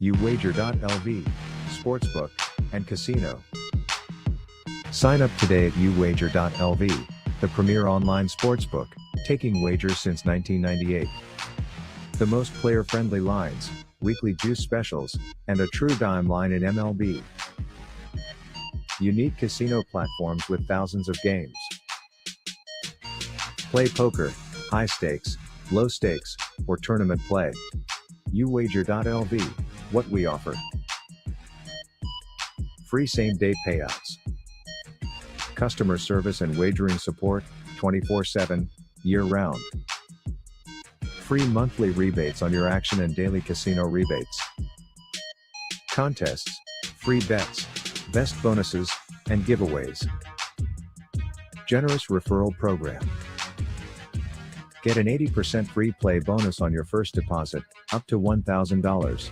uwager.lv, sportsbook, and casino. Sign up today at uwager.lv, the premier online sportsbook, taking wagers since 1998. The most player-friendly lines, weekly juice specials, and a true dime line in MLB. Unique casino platforms with thousands of games. Play poker, high stakes, low stakes, or tournament play. uwager.lv, what we offer. Free same-day payouts. Customer service and wagering support, 24/7, year-round. Free monthly rebates on your action and daily casino rebates. Contests, free bets, best bonuses, and giveaways. Generous referral program. Get an 80% free play bonus on your first deposit, up to $1,000.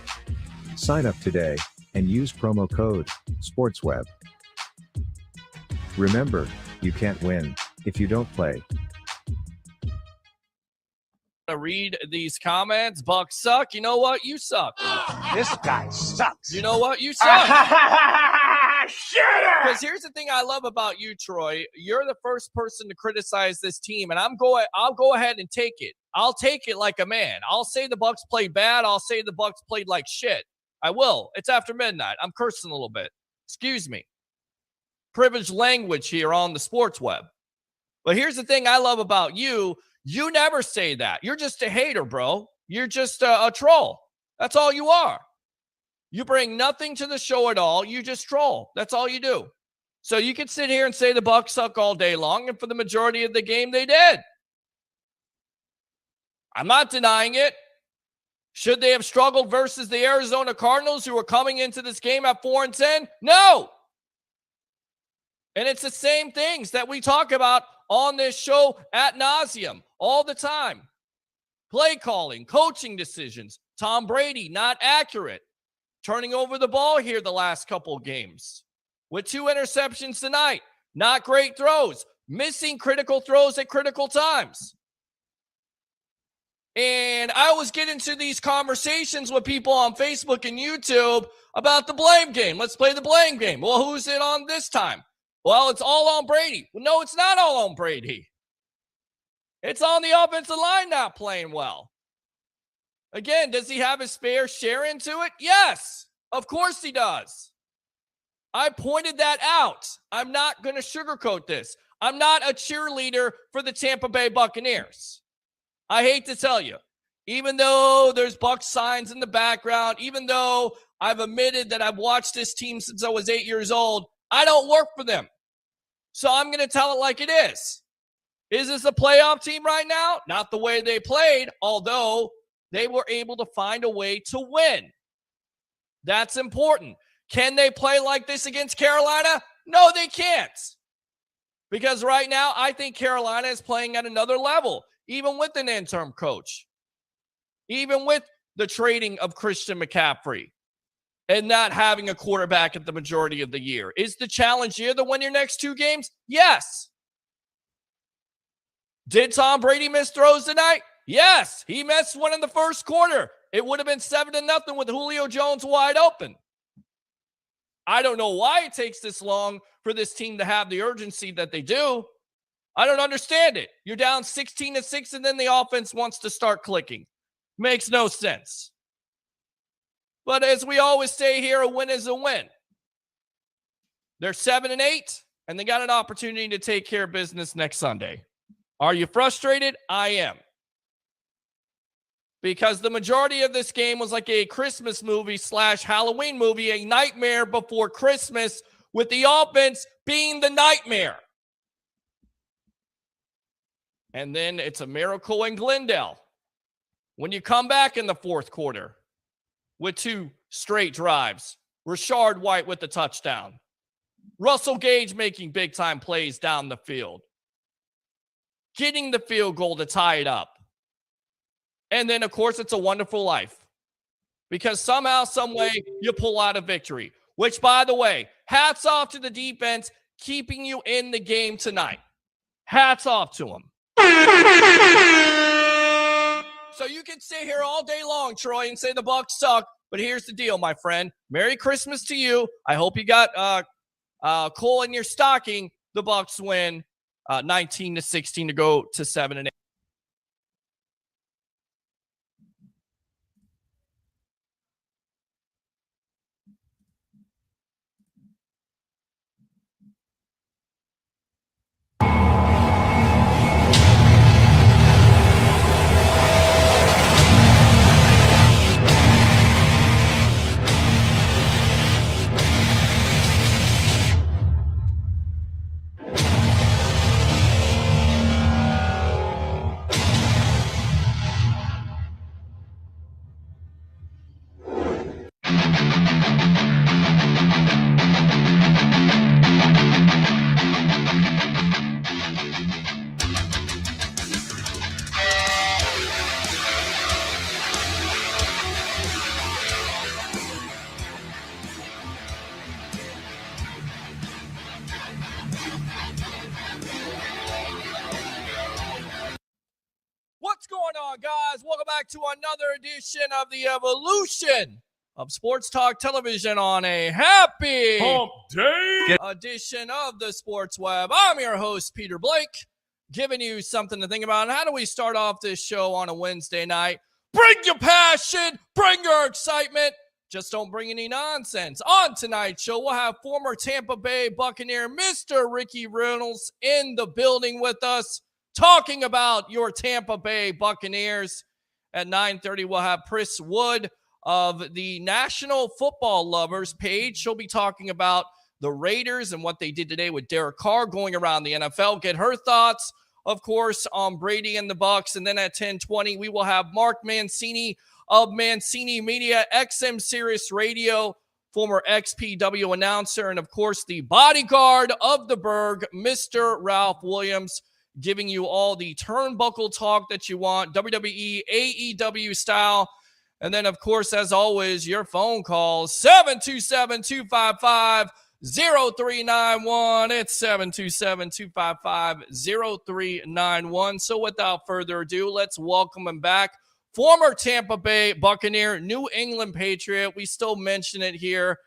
Sign up today, and use promo code SPORTSWEB. Remember, you can't win if you don't play. Read these comments. Bucks suck. You know what? You suck. This guy sucks. You know what? You suck. Shitter! Because here's the thing I love about you, Troy. You're the first person to criticize this team, and I'll go ahead and take it. I'll take it like a man. I'll say the Bucks played bad. I'll say the Bucks played like shit. I will. It's after midnight. I'm cursing a little bit. Excuse me. Privileged language here on the sports web. But here's the thing I love about you. You never say that. You're just a hater, bro. You're just a troll. That's all you are. You bring nothing to the show at all. You just troll. That's all you do. So you can sit here and say the Bucks suck all day long, and for the majority of the game, they did. I'm not denying it. Should they have struggled versus the Arizona Cardinals, who are coming into this game at 4-10? No. And it's the same things that we talk about on this show ad nauseum all the time. Play calling, coaching decisions, Tom Brady not accurate, turning over the ball here the last couple of games with 2 interceptions tonight, not great throws, missing critical throws at critical times. And I always get into these conversations with people on Facebook and YouTube about the blame game. Let's play the blame game. Well, who's it on this time? Well, it's all on Brady. Well, no, it's not all on Brady. It's on the offensive line not playing well. Again, does he have his fair share into it? Yes, of course he does. I pointed that out. I'm not going to sugarcoat this. I'm not a cheerleader for the Tampa Bay Buccaneers. I hate to tell you, even though there's Bucs signs in the background, even though I've admitted that I've watched this team since I was 8 years old, I don't work for them. So I'm going to tell it like it is. Is this a playoff team right now? Not the way they played, although they were able to find a way to win. That's important. Can they play like this against Carolina? No, they can't. Because right now, I think Carolina is playing at another level, even with an interim coach, even with the trading of Christian McCaffrey and not having a quarterback at the majority of the year. Is the challenge here to win your next 2 games? Yes. Did Tom Brady miss throws tonight? Yes. He missed one in the first quarter. It would have been 7-0 with Julio Jones wide open. I don't know why it takes this long for this team to have the urgency that they do. I don't understand it. You're down 16-6, and then the offense wants to start clicking. Makes no sense. But as we always say here, a win is a win. They're 7-8, and they got an opportunity to take care of business next Sunday. Are you frustrated? I am. Because the majority of this game was like a Christmas movie / Halloween movie, a nightmare before Christmas, with the offense being the nightmare. And then it's a miracle in Glendale when you come back in the fourth quarter with 2 straight drives. Rashard White with the touchdown. Russell Gage making big-time plays down the field. Getting the field goal to tie it up. And then, of course, it's a wonderful life. Because somehow, some way, you pull out a victory. Which, by the way, hats off to the defense keeping you in the game tonight. Hats off to them. So you can sit here all day long, Troy, and say the Bucs suck. But here's the deal, my friend. Merry Christmas to you. I hope you got coal in your stocking. The Bucs win 19-16 to go to 7-8. What's going on, guys? Welcome back to another edition of the evolution of Sports Talk Television on a happy Hump day. edition of the Sports Web. I'm your host, Peter Blake, giving you something to think about. How do we start off this show on a Wednesday night? Bring your passion, bring your excitement. Just don't bring any nonsense. On tonight's show, we'll have former Tampa Bay Buccaneer Mr. Ricky Reynolds in the building with us, talking about your Tampa Bay Buccaneers. At 9:30, we'll have Pris Wood of the National Football Lovers page. She'll be talking about the Raiders and what they did today with Derek Carr going around the NFL. Get her thoughts, of course, on Brady and the Bucs. And then at 10:20, we will have Mark Mancini of Mancini Media, XM Sirius Radio, former XPW announcer, and, of course, the bodyguard of the Berg, Mr. Ralph Williams, giving you all the turnbuckle talk that you want, WWE, AEW style. And then, of course, as always, your phone calls, 727-255-0391. It's 727-255-0391. So without further ado, let's welcome him back. Former Tampa Bay Buccaneer, New England Patriot. We still mention it here,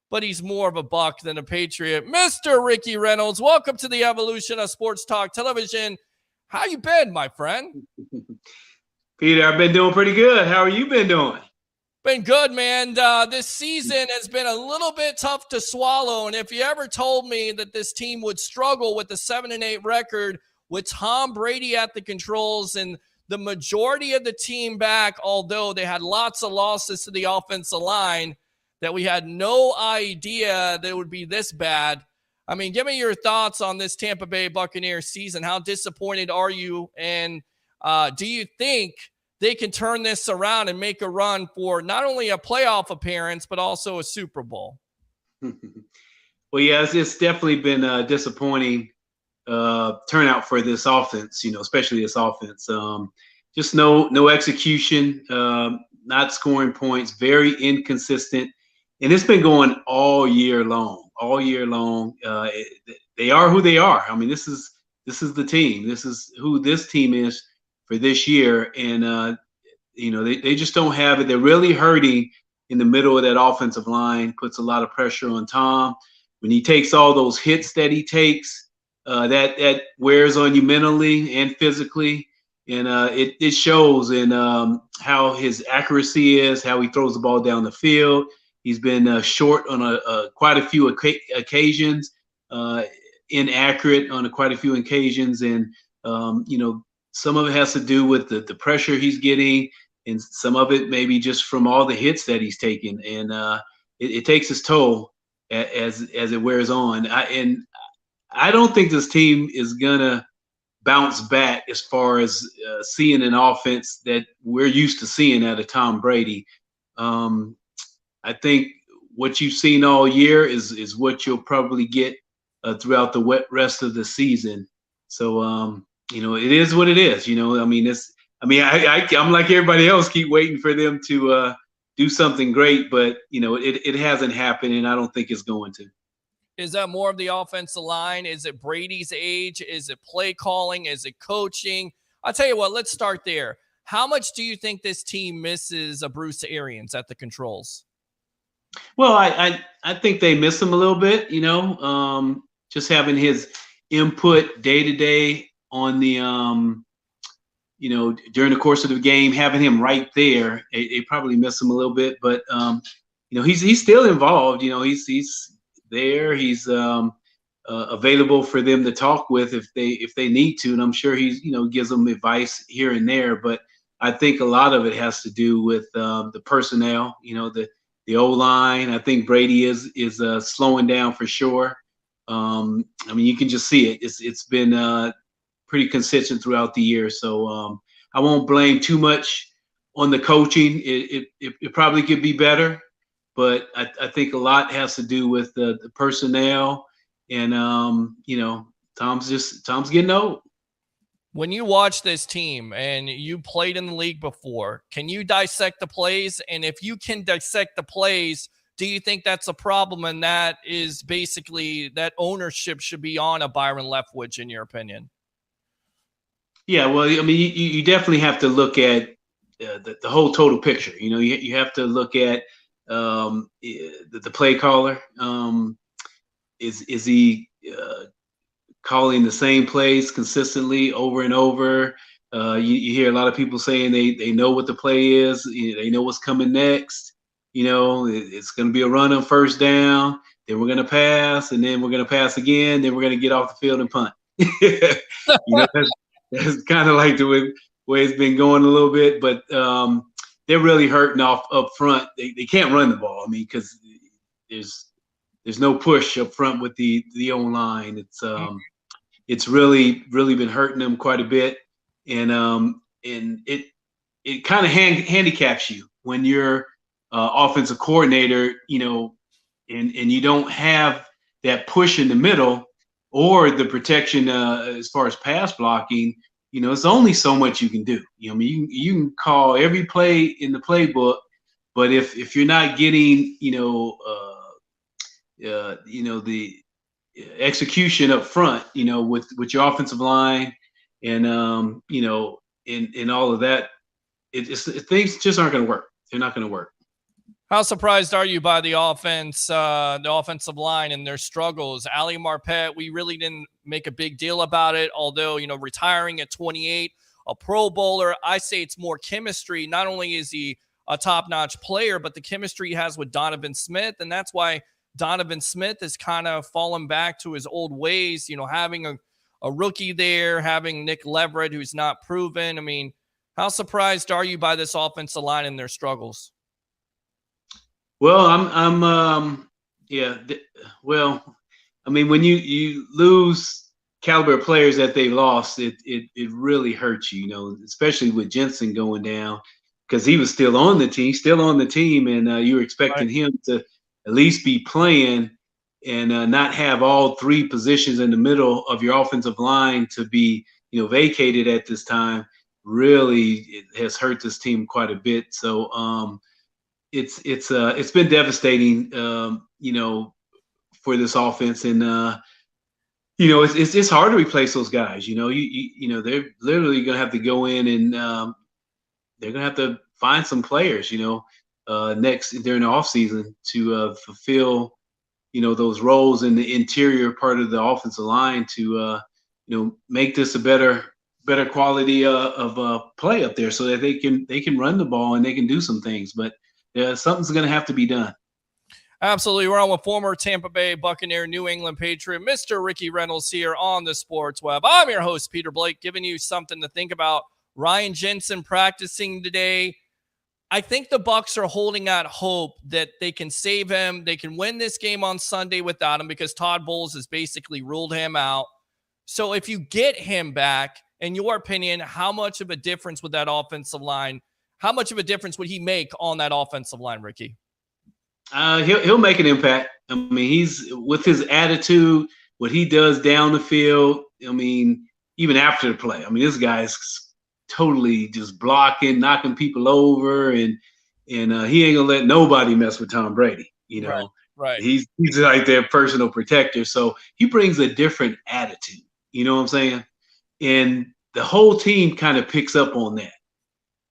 but he's more of a Buck than a Patriot. Mr. Ricky Reynolds, welcome to the evolution of Sports Talk Television. How you been, my friend? Peter, I've been doing pretty good. How are you been doing? Been good, man. This season has been a little bit tough to swallow, and if you ever told me that this team would struggle with a 7-8 record with Tom Brady at the controls and the majority of the team back, although they had lots of losses to the offensive line, that we had no idea that it would be this bad. I mean, give me your thoughts on this Tampa Bay Buccaneers season. How disappointed are you? And do you think they can turn this around and make a run for not only a playoff appearance, but also a Super Bowl? Well, yeah, it's definitely been a disappointing turnout for this offense, especially this offense. Just no execution, not scoring points, very inconsistent. And it's been going all year long. They are who they are. I mean, this is the team. This is who this team is for this year. And, they just don't have it. They're really hurting in the middle of that offensive line, puts a lot of pressure on Tom. When he takes all those hits that he takes, that wears on you mentally and physically. And it shows in how his accuracy is, how he throws the ball down the field. He's been short on quite a few occasions, inaccurate on quite a few occasions. And, some of it has to do with the pressure he's getting, and some of it maybe just from all the hits that he's taken. And it takes its toll as it wears on. I don't think this team is going to bounce back as far as seeing an offense that we're used to seeing out of Tom Brady. I think what you've seen all year is what you'll probably get throughout the rest of the season. So, it is what it is. I'm like everybody else, keep waiting for them to do something great, but it hasn't happened, and I don't think it's going to. Is that more of the offensive line? Is it Brady's age? Is it play calling? Is it coaching? I'll tell you what, let's start there. How much do you think this team misses a Bruce Arians at the controls? Well, I think they miss him a little bit, just having his input day to day on the, during the course of the game, having him right there, they probably miss him a little bit. But he's still involved. He's there. He's available for them to talk with if they need to, and I'm sure he's gives them advice here and there. But I think a lot of it has to do with the personnel. The O-line. I think Brady is slowing down for sure. You can just see it. It's been pretty consistent throughout the year. So I won't blame too much on the coaching. It probably could be better, but I think a lot has to do with the personnel. And Tom's getting old. When you watch this team and you played in the league before, can you dissect the plays? And if you can dissect the plays, do you think that's a problem? And that is basically that ownership should be on a Byron Leftwich, in your opinion? Yeah, well, you definitely have to look at the whole total picture. You have to look at the play caller. Is he calling the same plays consistently over and over? You hear a lot of people saying they know what the play is. They know what's coming next. It's going to be a run on first down. Then we're going to pass, and then we're going to pass again. Then we're going to get off the field and punt. That's kind of like the way it's been going a little bit. But they're really hurting up front. They can't run the ball. Because there's no push up front with the O-line. It's really been hurting them quite a bit, and it kind of handicaps you when you're offensive coordinator, and you don't have that push in the middle or the protection as far as pass blocking. It's only so much you can do. You can call every play in the playbook, but if you're not getting the execution up front, with your offensive line and in all of that, things just aren't going to work. They're not going to work. How surprised are you by the offense, the offensive line and their struggles? Ali Marpet, we really didn't make a big deal about it, although, retiring at 28, a Pro Bowler. I say it's more chemistry. Not only is he a top-notch player, but the chemistry he has with Donovan Smith, and that's why Donovan Smith has kind of fallen back to his old ways, having a rookie there, having Nick Leverett, who's not proven. How surprised are you by this offensive line and their struggles? Well, when you lose caliber players that they lost, it really hurts you, especially with Jensen going down, because he was still on the team, and you were expecting him to at least be playing and not have all three positions in the middle of your offensive line to be, vacated at this time. Really, it has hurt this team quite a bit. So it's been devastating, for this offense, and it's hard to replace those guys. They're literally going to have to go in and they're going to have to find some players, next during the offseason to fulfill, those roles in the interior part of the offensive line to, make this a better quality of play up there, so that they can run the ball and they can do some things. But something's going to have to be done. Absolutely. We're on with former Tampa Bay Buccaneer, New England Patriot, Mr. Ricky Reynolds here on the Sports Web. I'm your host, Peter Blake, giving you something to think about. Ryan Jensen practicing today. I think the Bucs are holding out hope that they can save him. They can win this game on Sunday without him, because Todd Bowles has basically ruled him out. So if you get him back, in your opinion, how much of a difference would that offensive line, how much of a difference would he make on that offensive line, Ricky? He'll make an impact. He's, with his attitude, what he does down the field. Even after the play, this guy's totally just blocking, knocking people over, and he ain't gonna let nobody mess with Tom Brady. Right. He's like their personal protector. So he brings a different attitude. You know what I'm saying? And the whole team kind of picks up on that.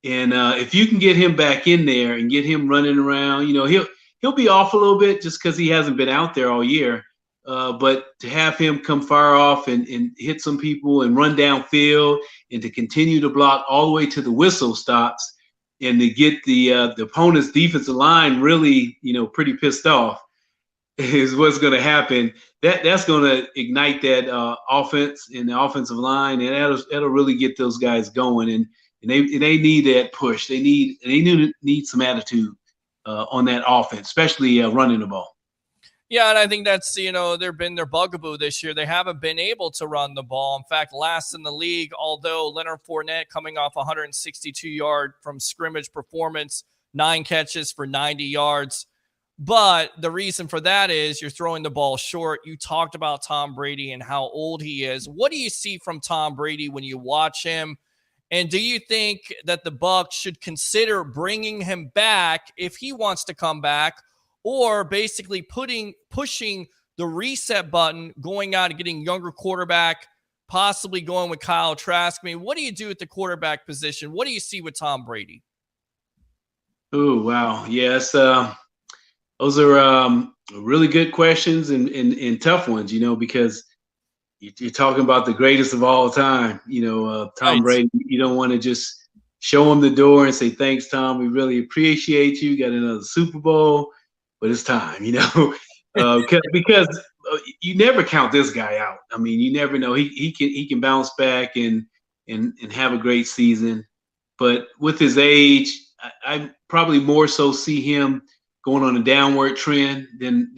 And if you can get him back in there and get him running around, he'll be off a little bit just because he hasn't been out there all year. But to have him come far off and hit some people and run downfield and to continue to block all the way to the whistle stops and to get the opponent's defensive line really, pretty pissed off is what's going to happen. That's going to ignite that offense and the offensive line, and that'll really get those guys going. And they need that push. They need some attitude on that offense, especially running the ball. Yeah, and I think that's, they've been their bugaboo this year. They haven't been able to run the ball. In fact, last in the league, although Leonard Fournette coming off 162-yard from scrimmage performance, 9 catches for 90 yards. But the reason for that is you're throwing the ball short. You talked about Tom Brady and how old he is. What do you see from Tom Brady when you watch him? And do you think that the Bucs should consider bringing him back if he wants to come back, or basically pushing the reset button, going out and getting younger quarterback, possibly going with Kyle Trask? I mean, what do you do at the quarterback position? What do you see with Tom Brady? Oh, wow. Yes. Those are really good questions and tough ones, because you're talking about the greatest of all time, Tom Right. Brady. You don't want to just show him the door and say, thanks, Tom. We really appreciate you. Got another Super Bowl, but it's time, because you never count this guy out. I mean, you never know. He can bounce back and have a great season. But with his age, I probably more so see him going on a downward trend than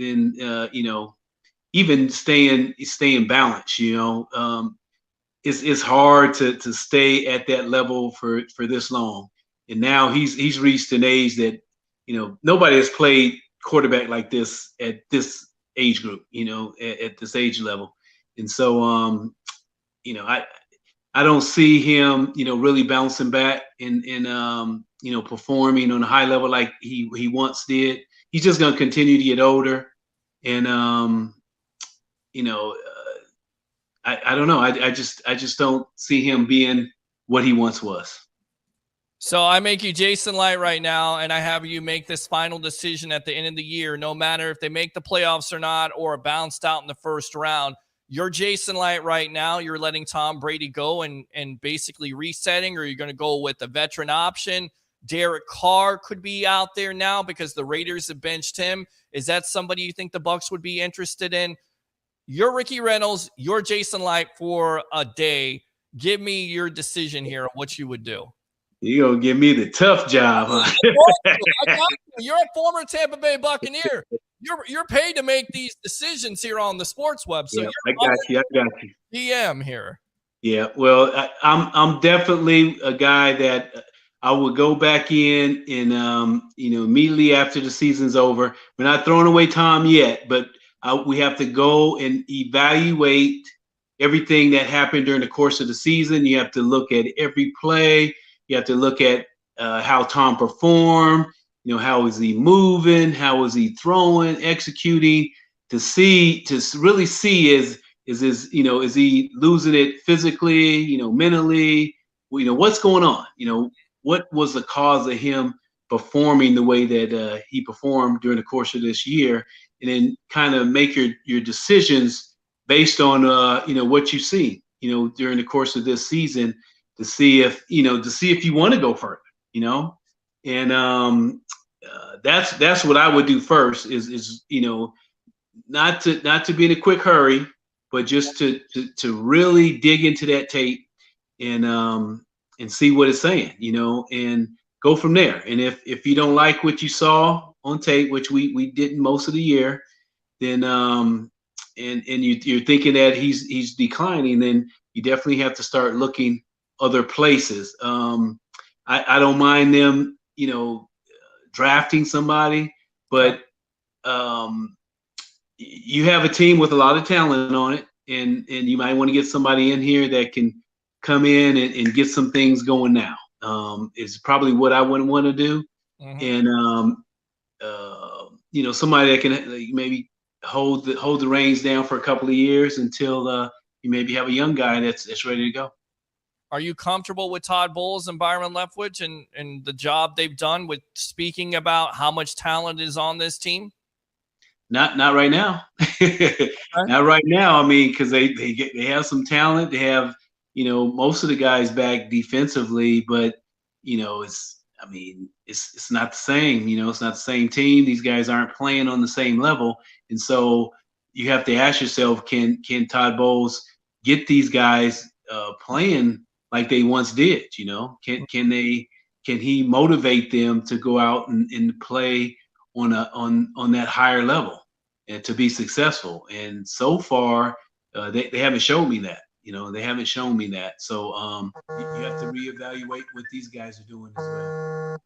even staying balanced. It's hard to stay at that level for this long. And now he's reached an age that nobody has played quarterback like this at this age group. At this age level. And so I don't see him really bouncing back and performing on a high level like he once did. He's just going to continue to get older, and I don't know. I just don't see him being what he once was. So I make you Jason Light right now, and I have you make this final decision at the end of the year, no matter if they make the playoffs or not, or are bounced out in the first round. You're Jason Light right now. You're letting Tom Brady go and basically resetting, or you're going to go with the veteran option. Derek Carr could be out there now because the Raiders have benched him. Is that somebody you think the Bucs would be interested in? You're Ricky Reynolds. You're Jason Light for a day. Give me your decision here on what you would do. You're going to give me the tough job, huh? I got you. You're a former Tampa Bay Buccaneer. You're paid to make these decisions here on the sports web. So yeah, I got you. DM here. Yeah, well, I'm definitely a guy that I would go back in and immediately after the season's over. We're not throwing away Tom yet, but we have to go and evaluate everything that happened during the course of the season. You have to look at every play. You have to look at how Tom performed. How is he moving? How is he throwing, executing? To really see is he losing it physically? Mentally? What's going on? What was the cause of him performing the way that he performed during the course of this year? And then kind of make your decisions based on what you see during the course of this season to see if you want to go further. And that's what I would do first is not to be in a quick hurry, but just to really dig into that tape and see what it's saying, and go from there. And if you don't like what you saw on tape, which we didn't most of the year, then and you're thinking that he's declining, then you definitely have to start looking other places. I don't mind them, drafting somebody, but you have a team with a lot of talent on it, and you might want to get somebody in here that can come in and get some things going now. Is probably what I wouldn't want to do. Mm-hmm. And somebody that can maybe hold the reins down for a couple of years until you maybe have a young guy that's ready to go. Are you comfortable with Todd Bowles and Byron Leftwich and the job they've done with speaking about how much talent is on this team? Not right now. Not right now. I mean, because they have some talent. They have, most of the guys back defensively, but it's not the same. It's not the same team. These guys aren't playing on the same level, and so you have to ask yourself, can Todd Bowles get these guys playing like they once did? Can he motivate them to go out and play on that higher level and to be successful? And so far, they haven't shown me that. They haven't shown me that. So you have to reevaluate what these guys are doing as well.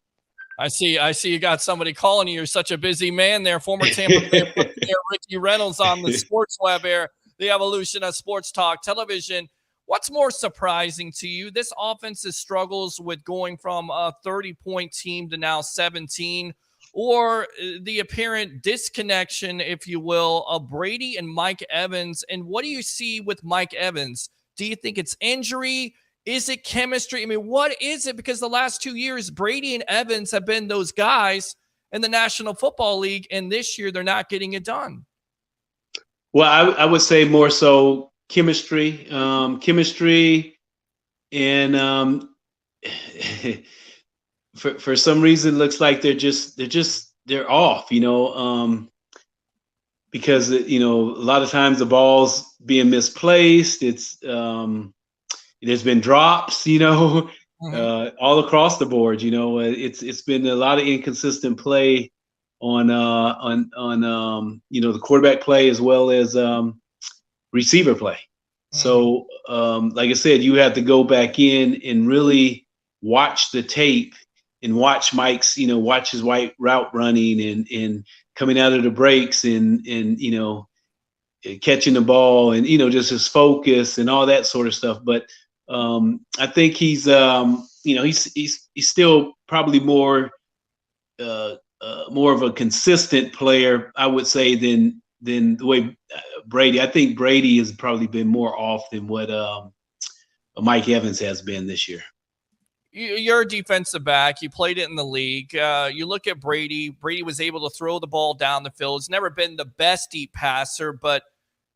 I see you got somebody calling you. You're such a busy man there. Former Tampa Bay Buccaneer Ricky Reynolds on the Sports Web Air, the evolution of sports talk television. What's more surprising to you? This offense's struggles with going from a 30-point team to now 17, or the apparent disconnection, if you will, of Brady and Mike Evans? And what do you see with Mike Evans? Do you think it's injury? Is it chemistry? I mean, what is it? Because the last 2 years, Brady and Evans have been those guys in the National Football League, and this year they're not getting it done. Well, I would say more so chemistry, and for some reason, it looks like they're off. Because a lot of times the ball's being misplaced. It's there's been drops, all across the board. It's been a lot of inconsistent play on the quarterback play as well as receiver play. So like I said, you have to go back in and really watch the tape and watch Mike's, watch his white route running and coming out of the breaks and catching the ball and just his focus and all that sort of stuff. But I think he's still probably more of a consistent player, I would say, than the way Brady. I think Brady has probably been more off than what Mike Evans has been this year. You're a defensive back. You played it in the league. You look at Brady. Brady was able to throw the ball down the field. He's never been the best deep passer, but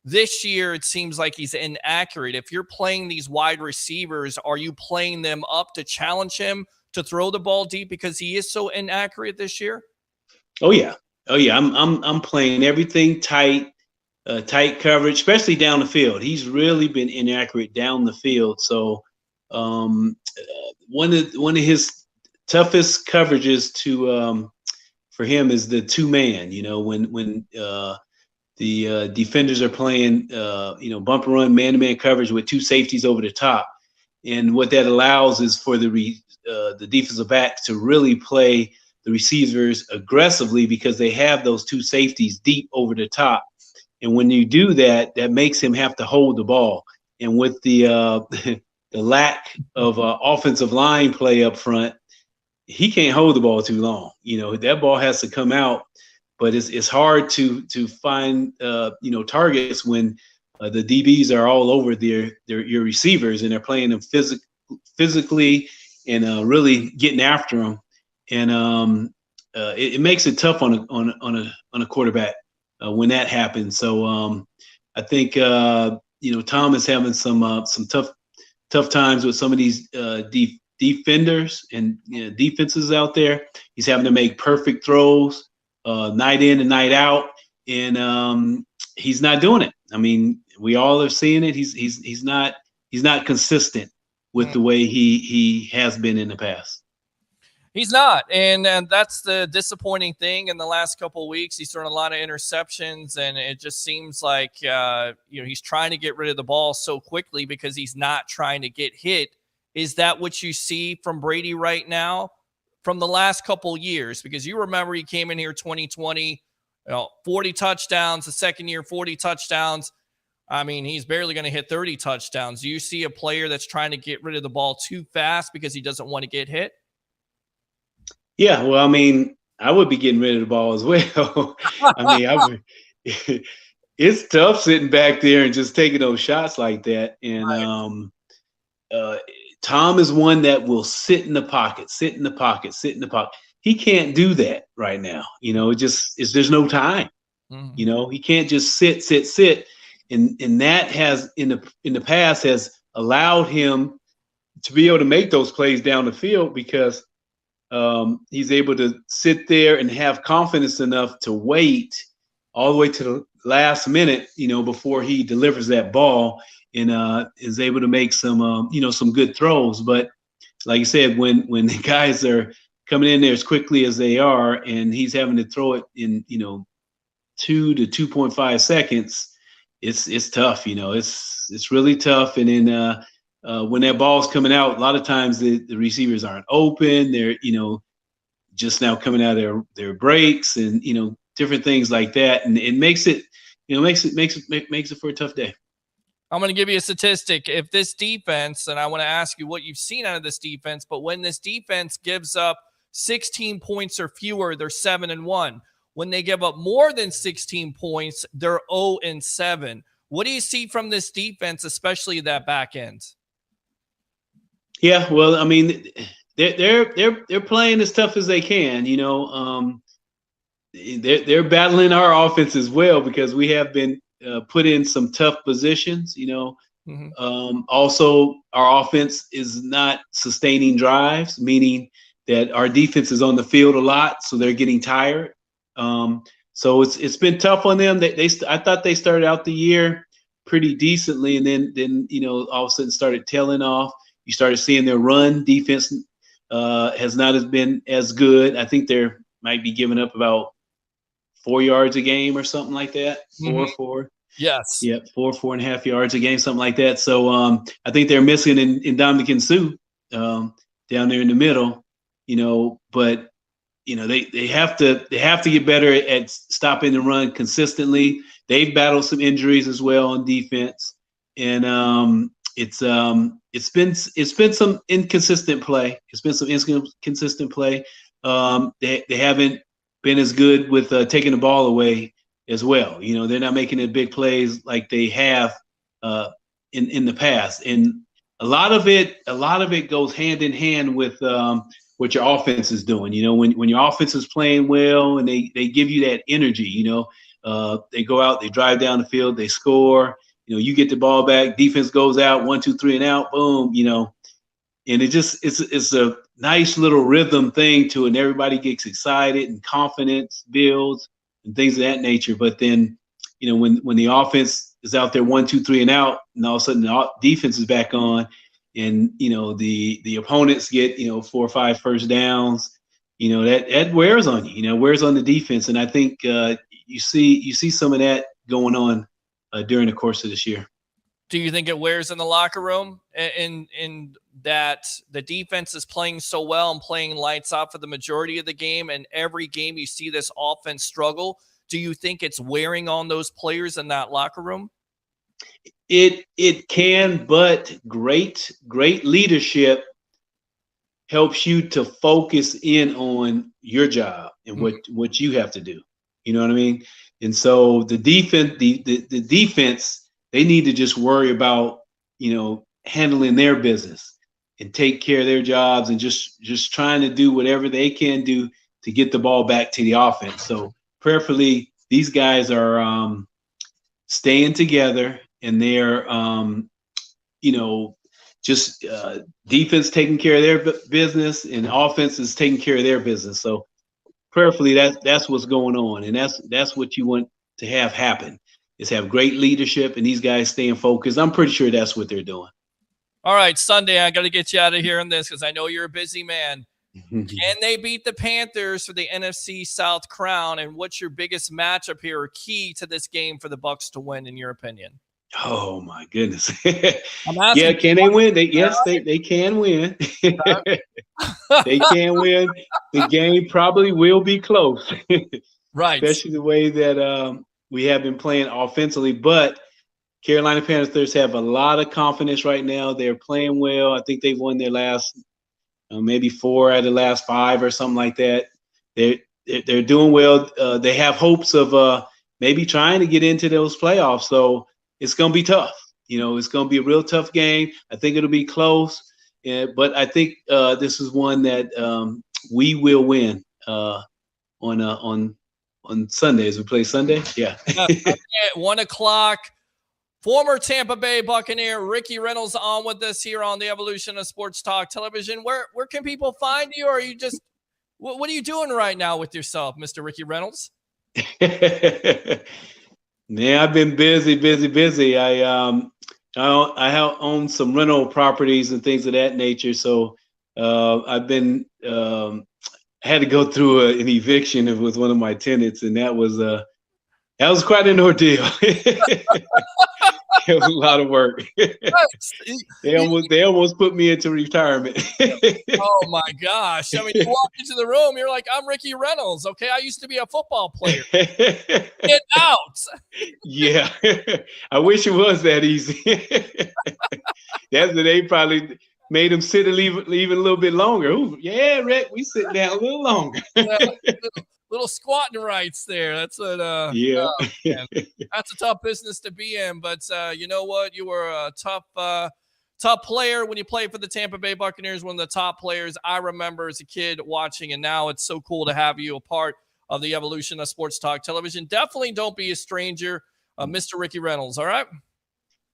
this year, it seems like he's inaccurate. If you're playing these wide receivers, are you playing them up to challenge him to throw the ball deep because he is so inaccurate this year? Oh yeah. I'm playing everything tight coverage, especially down the field. He's really been inaccurate down the field. So one of his toughest coverages for him is the 2-man. When the defenders are playing, bumper run, man-to-man coverage with 2 safeties over the top. And what that allows is for the defensive back to really play the receivers aggressively because they have those 2 safeties deep over the top. And when you do that, that makes him have to hold the ball. And with the lack of offensive line play up front, he can't hold the ball too long. That ball has to come out. But it's hard to find targets when the DBs are all over your receivers and they're playing them physically and really getting after them, and it makes it tough on a quarterback when that happens. So I think Tom is having some tough times with some of these defenders and defenses out there. He's having to make perfect throws night in and night out, and he's not doing it. I mean, we all are seeing it. He's not consistent with the way he has been in the past. He's not, and that's the disappointing thing. In the last couple of weeks, he's thrown a lot of interceptions, and it just seems like he's trying to get rid of the ball so quickly because he's not trying to get hit. Is that what you see from Brady right now? From the last couple years, because you remember he came in here 2020, 40 touchdowns, the second year 40 touchdowns. I mean, he's barely going to hit 30 touchdowns. Do you see a player that's trying to get rid of the ball too fast because he doesn't want to get hit? Yeah, well, I mean, I would be getting rid of the ball as well. I mean, it's tough sitting back there and just taking those shots like that. And Tom is one that will sit in the pocket. He can't do that right now. There's no time. He can't just sit. And that has in the past has allowed him to be able to make those plays down the field because he's able to sit there and have confidence enough to wait all the way to the last minute, before he delivers that ball and is able to make some good throws. But like you said, when the guys are coming in there as quickly as they are, and he's having to throw it in 2 to 2.5 seconds, it's tough. It's really tough. And then when that ball's coming out, a lot of times the receivers aren't open. They're just now coming out of their breaks and different things like that, and it makes it for a tough day. I'm going to give you a statistic. If this defense, and I want to ask you what you've seen out of this defense, but when this defense gives up 16 points or fewer, they're 7-1. When they give up more than 16 points, they're 0-7. What do you see from this defense, especially that back end? Yeah, well, I mean, they're playing as tough as they can. They're battling our offense as well because we have been put in some tough positions. Also, our offense is not sustaining drives, meaning that our defense is on the field a lot, so they're getting tired. So it's been tough on them. I thought they started out the year pretty decently, and then all of a sudden started tailing off. You started seeing their run defense has not been as good. I think they might be giving up about 4 yards a game or something like that. Four. Yes. Yep. 4.5 yards a game, something like that. So I think they're missing in Dominican Suh down there in the middle. But they have to get better at stopping the run consistently. They've battled some injuries as well on defense, and it's been some inconsistent play. It's been some inconsistent play. They haven't been as good with taking the ball away as well. They're not making the big plays like they have in the past, and a lot of it goes hand in hand with what your offense is doing. When your offense is playing well and they give you that energy, they go out, they drive down the field, they score. You get the ball back, defense goes out, 1, 2, 3, and out, boom. And it's a nice little rhythm thing to it, and everybody gets excited and confidence builds and things of that nature. But then, when the offense is out there 1, 2, 3, and out, and all of a sudden the defense is back on, and the opponents get 4 or 5 first downs, that wears on you, wears on the defense. And I think you see some of that going on during the course of this year. Do you think it wears in the locker room in that the defense is playing so well and playing lights out for the majority of the game, and every game you see this offense struggle? Do you think it's wearing on those players in that locker room? It can, but great leadership helps you to focus in on your job and what you have to do. You know what I mean? And so the defense, the defense, they need to just worry about, handling their business and take care of their jobs and just trying to do whatever they can do to get the ball back to the offense. So prayerfully, these guys are staying together, and they're, defense taking care of their business and offense is taking care of their business. So prayerfully, that's what's going on, and that's what you want to have happen, is have great leadership and these guys staying focused. I'm pretty sure that's what they're doing. All right, Sunday, I got to get you out of here on this because I know you're a busy man. Can they beat the Panthers for the NFC South crown? And what's your biggest matchup here or key to this game for the Bucs to win, in your opinion? Oh my goodness! I'm asking. Yeah, can they win? They can win. They can win. The game probably will be close, right? Especially the way that we have been playing offensively. But Carolina Panthers have a lot of confidence right now. They're playing well. I think they've won their last maybe 4 out of the last 5 or something like that. They're doing well. They have hopes of maybe trying to get into those playoffs. So it's going to be tough. It's going to be a real tough game. I think it'll be close. But I think this is one that we will win on Sundays. We play Sunday. Yeah. At 1:00. Former Tampa Bay Buccaneer Ricky Reynolds on with us here on the Evolution of Sports Talk Television. Where can people find you? Or are you just what are you doing right now with yourself, Mr. Ricky Reynolds? Man, I've been busy. I have owned some rental properties and things of that nature. So I've been had to go through an eviction with one of my tenants, and that was quite an ordeal. It was a lot of work. They almost put me into retirement. Oh my gosh. I mean, you walk into the room, you're like, I'm Ricky Reynolds. Okay. I used to be a football player. Get out. Yeah. I wish it was that easy. They probably made him sit and leave even a little bit longer. Ooh, yeah, Rick, we sit down a little longer. Little squatting rights there. That's what yeah. That's a tough business to be in, but you know what? You were a tough player when you played for the Tampa Bay Buccaneers, one of the top players I remember as a kid watching, and now it's so cool to have you a part of the Evolution of Sports Talk Television. Definitely don't be a stranger, Mr. Ricky Reynolds, all right?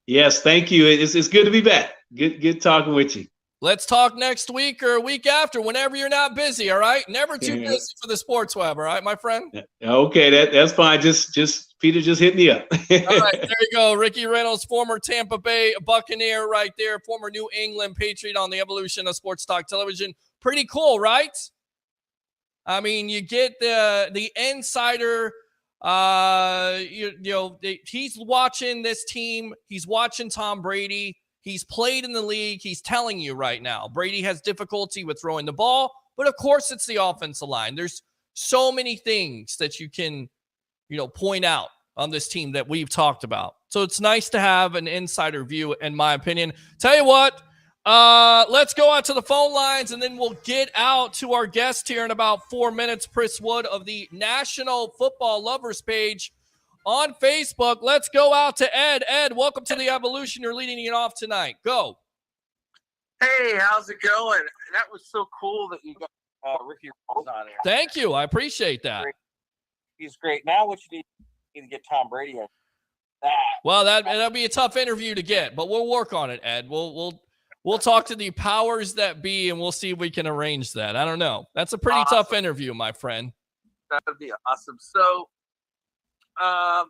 Yes, thank you. It's good to be back. Good talking with you. Let's talk next week or a week after, whenever you're not busy, all right? Never too busy for the sports web, all right, my friend? Okay, that's fine. Just Peter, just hit me up. All right, there you go. Ricky Reynolds, former Tampa Bay Buccaneer right there, former New England Patriot on the Evolution of Sports Talk Television. Pretty cool, right? I mean, you get the insider. He's watching this team. He's watching Tom Brady. He's played in the league. He's telling you right now, Brady has difficulty with throwing the ball, but of course it's the offensive line. There's so many things that you can, point out on this team that we've talked about. So it's nice to have an insider view, in my opinion. Tell you what, let's go out to the phone lines, and then we'll get out to our guest here in about 4 minutes, Pris Wood of the National Football Lovers page on Facebook. Let's go out to Ed. Ed, welcome to the Evolution. You're leading it off tonight. Go. Hey, how's it going? That was so cool that you got Ricky Reynolds on here. Thank you. I appreciate that. He's great. Now what you need to get Tom Brady in. Well, that'll be a tough interview to get, but we'll work on it, Ed. We'll talk to the powers that be, and we'll see if we can arrange that. I don't know. That's a pretty tough interview, my friend. That would be awesome. So, from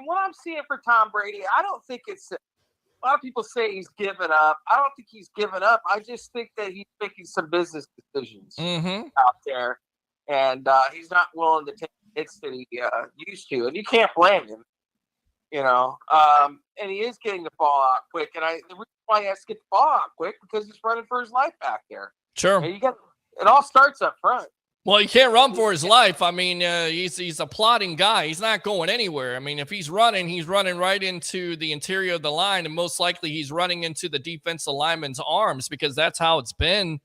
what I'm seeing for Tom Brady, I don't think it's a lot of people say he's given up. I don't think he's given up. I just think that he's making some business decisions out there, and he's not willing to take hits that he used to, and you can't blame him. And he is getting the ball out quick, and the reason why he has to get the ball out quick because he's running for his life back there. Sure, and it all starts up front. Well, he can't run for his life. I mean, he's a plodding guy. He's not going anywhere. I mean, if he's running right into the interior of the line, and most likely he's running into the defensive lineman's arms because that's how it's been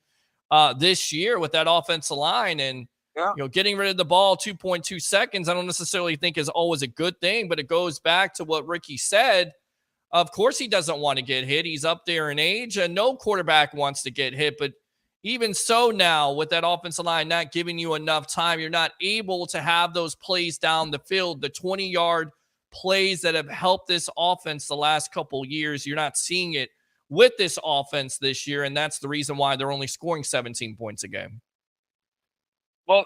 this year with that offensive line. And, getting rid of the ball 2.2 seconds, I don't necessarily think is always a good thing, but it goes back to what Ricky said. Of course, he doesn't want to get hit. He's up there in age, and no quarterback wants to get hit, but even so now, with that offensive line not giving you enough time, you're not able to have those plays down the field, the 20-yard plays that have helped this offense the last couple years. You're not seeing it with this offense this year, and that's the reason why they're only scoring 17 points a game. Well,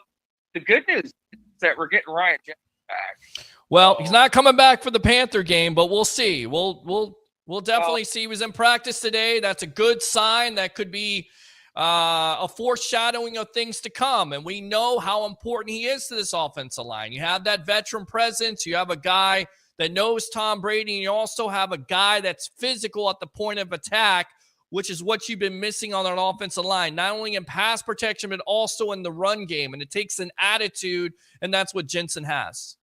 the good news is that we're getting Ryan Jensen back. Well, he's not coming back for the Panther game, but we'll see. We'll definitely see. He was in practice today. That's a good sign. That could be a foreshadowing of things to come. And we know how important he is to this offensive line. You have that veteran presence. You have a guy that knows Tom Brady. And you also have a guy that's physical at the point of attack, which is what you've been missing on an offensive line, not only in pass protection, but also in the run game. And it takes an attitude, and that's what Jensen has.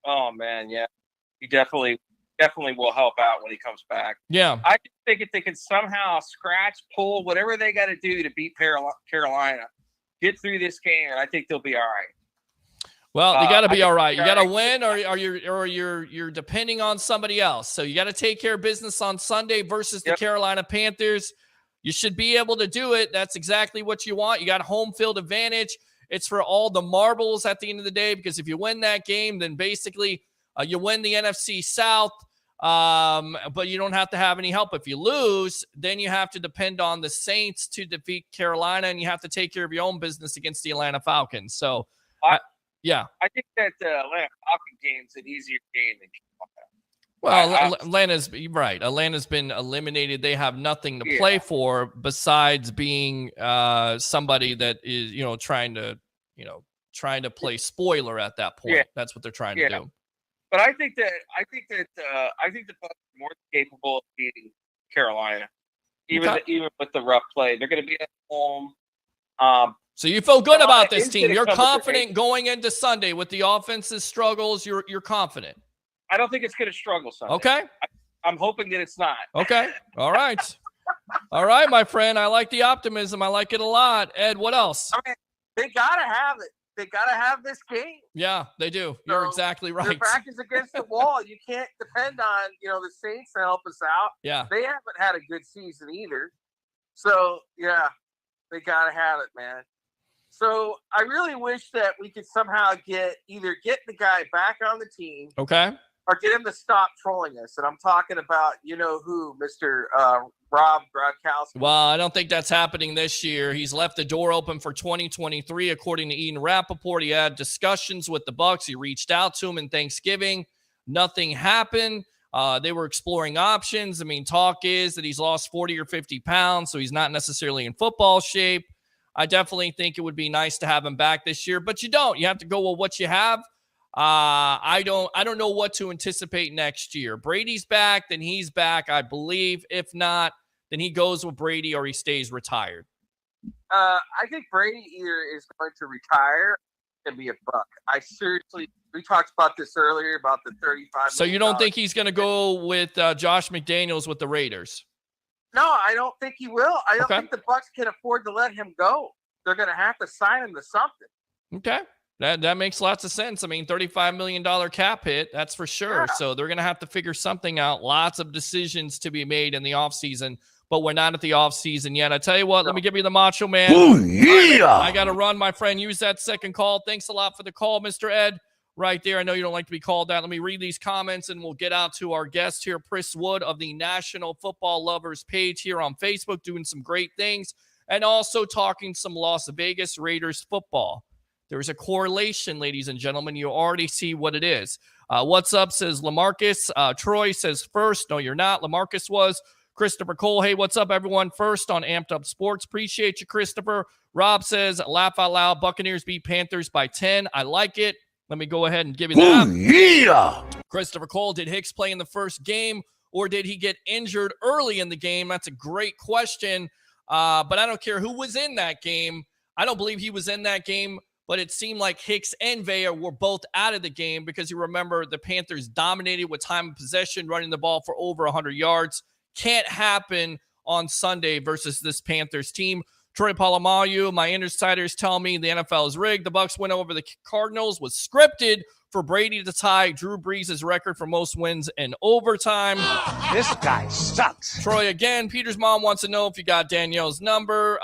Oh, man, yeah. He definitely will help out when he comes back. Yeah. I just think if they can somehow scratch, pull, whatever they got to do to beat Carolina, get through this game, I think they'll be all right. Well, you got to be all right. You got to win, or you're depending on somebody else. So you got to take care of business on Sunday versus the Carolina Panthers. You should be able to do it. That's exactly what you want. You got home field advantage. It's for all the marbles at the end of the day, because if you win that game, then basically you win the NFC South, but you don't have to have any help. If you lose, then you have to depend on the Saints to defeat Carolina, and you have to take care of your own business against the Atlanta Falcons. So, yeah. I think that the Atlanta Falcon game's an easier game than Carolina. Well, Atlanta's right. Atlanta's been eliminated. They have nothing to play for besides being somebody that is, trying to play spoiler at that point. Yeah. That's what they're trying to do. But I think the Bucs are more capable of beating Carolina, even with the rough play. They're going to be at home. So you feel good about this team. You're confident going into Sunday with the offense's struggles. You're confident. I don't think it's going to struggle Sunday. Okay. I'm hoping that it's not. Okay. All right. All right, my friend. I like the optimism. I like it a lot. Ed, what else? I mean, they got to have it. They got to have this game. Yeah, they do. You're exactly right. Their back is against the wall. You can't depend on, the Saints to help us out. Yeah. They haven't had a good season either. So, yeah, they got to have it, man. So I really wish that we could somehow get the guy back on the team. Okay. Or get him to stop trolling us. And I'm talking about, who, Mr. Rob Gronkowski. Well, I don't think that's happening this year. He's left the door open for 2023. According to Eden Rappaport, he had discussions with the Bucs. He reached out to him in Thanksgiving. Nothing happened. They were exploring options. I mean, talk is that he's lost 40 or 50 pounds, so he's not necessarily in football shape. I definitely think it would be nice to have him back this year, but you don't. You have to go with what you have. I don't know what to anticipate next year. Brady's back, then he's back, I believe. If not, then he goes with Brady or he stays retired. I think Brady either is going to retire and be a Buck. We talked about this earlier about the $35 So you don't think he's going to go with Josh McDaniels with the Raiders? No, I don't think he will. I don't think the Bucs can afford to let him go. They're going to have to sign him to something. Okay. That makes lots of sense. I mean, $35 million cap hit, that's for sure. Yeah. So they're going to have to figure something out. Lots of decisions to be made in the offseason, but we're not at the offseason yet. I tell you what, let me give you the Macho Man. Oh, yeah. I got to run, my friend. Use that second call. Thanks a lot for the call, Mr. Ed. Right there. I know you don't like to be called out. Let me read these comments, and we'll get out to our guest here, Pris Wood of the National Football Lovers page here on Facebook, doing some great things, and also talking some Las Vegas Raiders football. There's a correlation, ladies and gentlemen. You already see what it is. What's up, says LaMarcus. Troy says first. No, you're not. LaMarcus was. Christopher Cole, hey, what's up, everyone? First on Amped Up Sports. Appreciate you, Christopher. Rob says, laugh out loud. Buccaneers beat Panthers by 10. I like it. Let me go ahead and give you that. Oh, yeah. Christopher Cole, did Hicks play in the first game, or did he get injured early in the game? That's a great question, but I don't care who was in that game. I don't believe he was in that game. But it seemed like Hicks and Vea were both out of the game because you remember the Panthers dominated with time of possession, running the ball for over 100 yards. Can't happen on Sunday versus this Panthers team. Troy Polamalu, my insiders tell me the NFL is rigged. The Bucs win over the Cardinals was scripted for Brady to tie Drew Brees' record for most wins in overtime. This guy sucks. Troy again. Peter's mom wants to know if you got Danielle's number.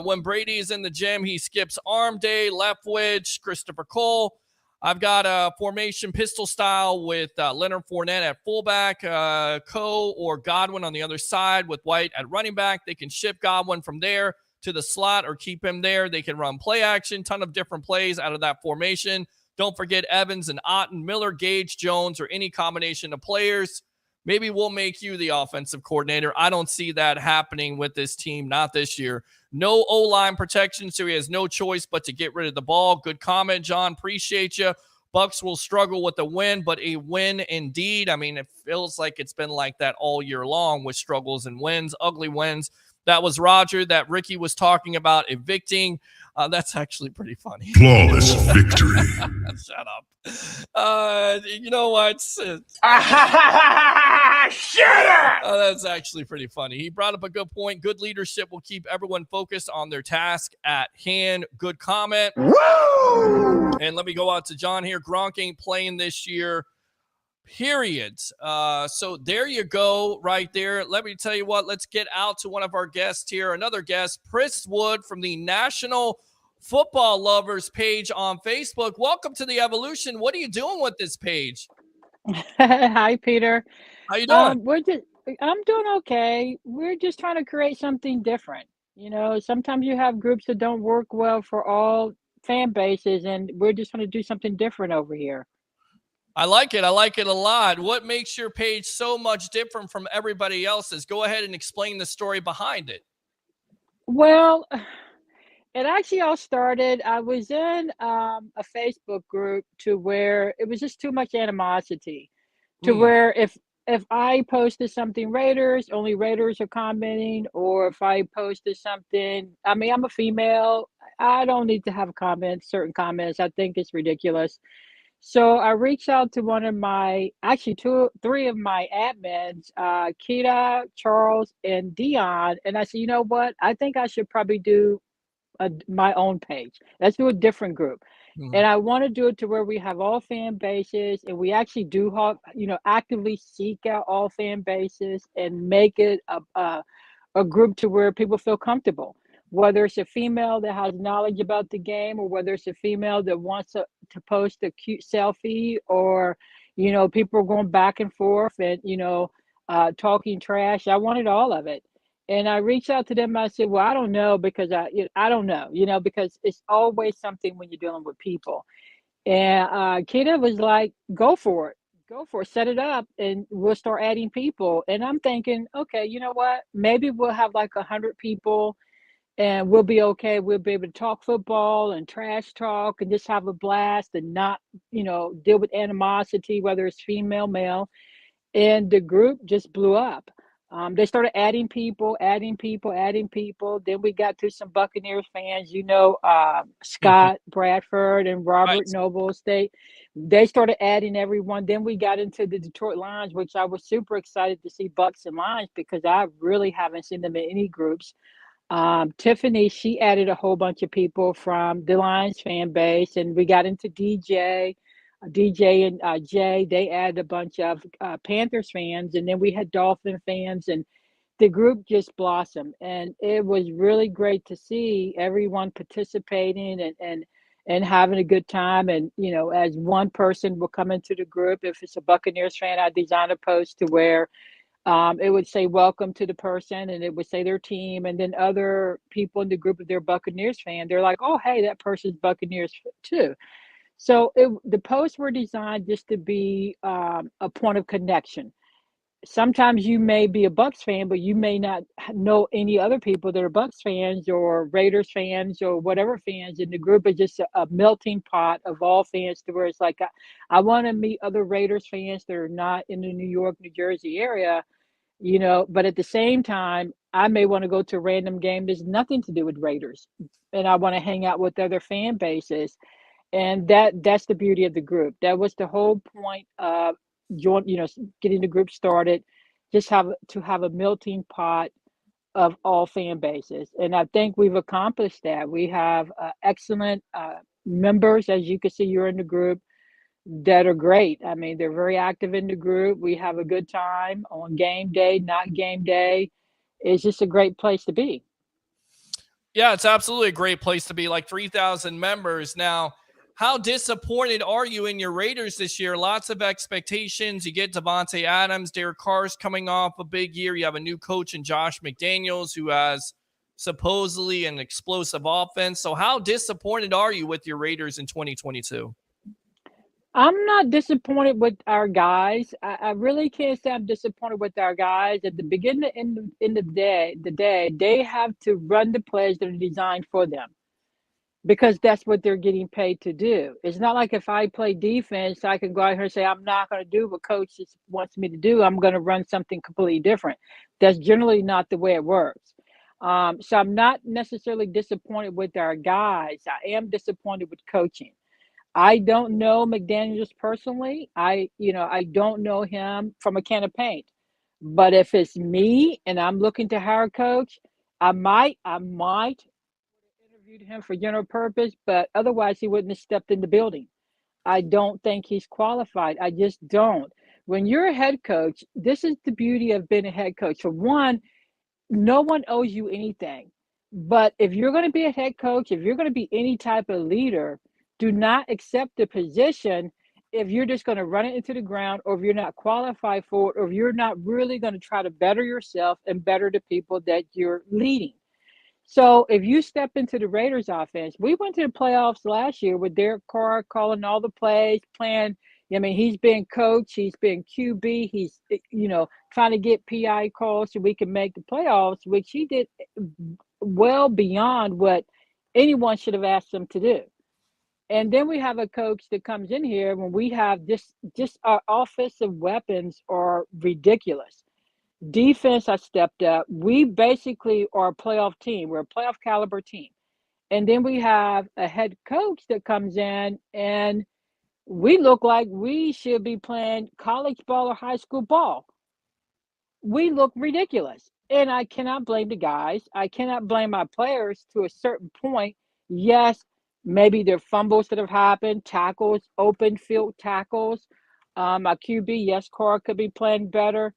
When Brady is in the gym, he skips arm day, left wedge. Christopher Cole. I've got a formation pistol style with Leonard Fournette at fullback, Coe or Godwin on the other side with White at running back. They can ship Godwin from there to the slot or keep him there. They can run play action, ton of different plays out of that formation. Don't forget Evans and Otten, Miller, Gage, Jones, or any combination of players. Maybe we'll make you the offensive coordinator. I don't see that happening with this team, not this year. No O-line protection, so he has no choice but to get rid of the ball. Good comment, John. Appreciate you. Bucs will struggle with a win, but a win indeed. I mean, it feels like it's been like that all year long with struggles and wins, ugly wins. That was Roger that Ricky was talking about evicting. That's actually pretty funny. Flawless victory. Shut up. You know what? Shut up! That's actually pretty funny. He brought up a good point. Good leadership will keep everyone focused on their task at hand. Good comment. Woo! And let me go out to John here. Gronk ain't playing this year. period. So there you go right there. Let me tell you what, let's get out to one of our guests here. Another guest, Pris Wood from the National Football Lovers page on Facebook. Welcome to the Evolution. What are you doing with this page? Hi, Peter. How you doing? I'm doing okay. We're just trying to create something different. Sometimes you have groups that don't work well for all fan bases, and we're just going to do something different over here. I like it. I like it a lot. What makes your page so much different from everybody else's? Go ahead and explain the story behind it. Well, it actually all started. I was in a Facebook group to where it was just too much animosity, to where if I posted something Raiders, only Raiders are commenting, or if I posted something, I mean, I'm a female, I don't need to have certain comments. I think it's ridiculous. So I reached out to one of three of my admins, Kita, Charles, and Dion, and I said, you know what? I think I should probably do my own page. Let's do a different group. And I want to do it to where we have all fan bases, and we actually do have, actively seek out all fan bases and make it a group to where people feel comfortable. Whether it's a female that has knowledge about the game, or whether it's a female that wants to post a cute selfie, or, people are going back and forth and, talking trash. I wanted all of it. And I reached out to them. I said, well, I don't know, because I don't know, because it's always something when you're dealing with people. And Kita was like, go for it, set it up, and we'll start adding people. And I'm thinking, okay, you know what? Maybe we'll have like 100 people, and we'll be okay. We'll be able to talk football and trash talk and just have a blast and not, deal with animosity, whether it's female, male. And the group just blew up. They started adding people. Then we got to some Buccaneers fans, Scott Bradford and Robert Nobles. They started adding everyone. Then we got into the Detroit Lions, which I was super excited to see Bucks and Lions, because I really haven't seen them in any groups. Tiffany, she added a whole bunch of people from the Lions fan base, and we got into DJ and Jay. They added a bunch of Panthers fans, and then we had Dolphin fans, and the group just blossomed. And it was really great to see everyone participating and having a good time. And, as one person will come into the group, if it's a Buccaneers fan, I designed a post to where it would say welcome to the person, and it would say their team, and then other people in the group, if they're Buccaneers fan, they're like, oh, hey, that person's Buccaneers too. So the posts were designed just to be a point of connection. Sometimes you may be a Bucs fan, but you may not know any other people that are Bucs fans or Raiders fans or whatever fans. And the group is just a melting pot of all fans, to where it's like, I want to meet other Raiders fans that are not in the New York, New Jersey area, but at the same time, I may want to go to a random game that's nothing to do with Raiders, and I want to hang out with other fan bases. And that's the beauty of the group. That was the whole point of getting the group started, just have a melting pot of all fan bases. And I think we've accomplished that. We have excellent members, as you can see, you're in the group, that are great. I mean, they're very active in the group. We have a good time on game day, not game day. It's just a great place to be. Yeah, it's absolutely a great place to be, like 3,000 members. Now, how disappointed are you in your Raiders this year? Lots of expectations. You get Devontae Adams, Derek Carr's coming off a big year. You have a new coach in Josh McDaniels, who has supposedly an explosive offense. So how disappointed are you with your Raiders in 2022? I'm not disappointed with our guys. I really can't say I'm disappointed with our guys. At the beginning and end of the day, they have to run the plays that are designed for them, because that's what they're getting paid to do. It's not like if I play defense, I can go out here and say, I'm not going to do what coach wants me to do. I'm going to run something completely different. That's generally not the way it works. So I'm not necessarily disappointed with our guys. I am disappointed with coaching. I don't know McDaniels personally. I don't know him from a can of paint. But if it's me and I'm looking to hire a coach, I might interviewed him for general purpose, but otherwise he wouldn't have stepped in the building. I don't think he's qualified. I just don't. when you're a head coach, this is the beauty of being a head coach. For one, no one owes you anything. But if you're going to be a head coach, if you're going to be any type of leader, do not accept the position if you're just going to run it into the ground, or if you're not qualified for it, or if you're not really going to try to better yourself and better the people that you're leading. So if you step into the Raiders offense, we went to the playoffs last year with Derek Carr calling all the plays, playing. I mean, he's been coach, he's been QB, he's, trying to get PI calls so we can make the playoffs, which he did well beyond what anyone should have asked him to do. And then we have a coach that comes in here when we have just our offensive weapons are ridiculous. Defense has stepped up. We basically are a playoff team. We're a playoff caliber team. And then we have a head coach that comes in, and we look like we should be playing college ball or high school ball. We look ridiculous. And I cannot blame the guys. I cannot blame my players to a certain point. Yes, maybe there are fumbles that have happened, tackles, open field tackles. My QB, yes, Carr could be playing better.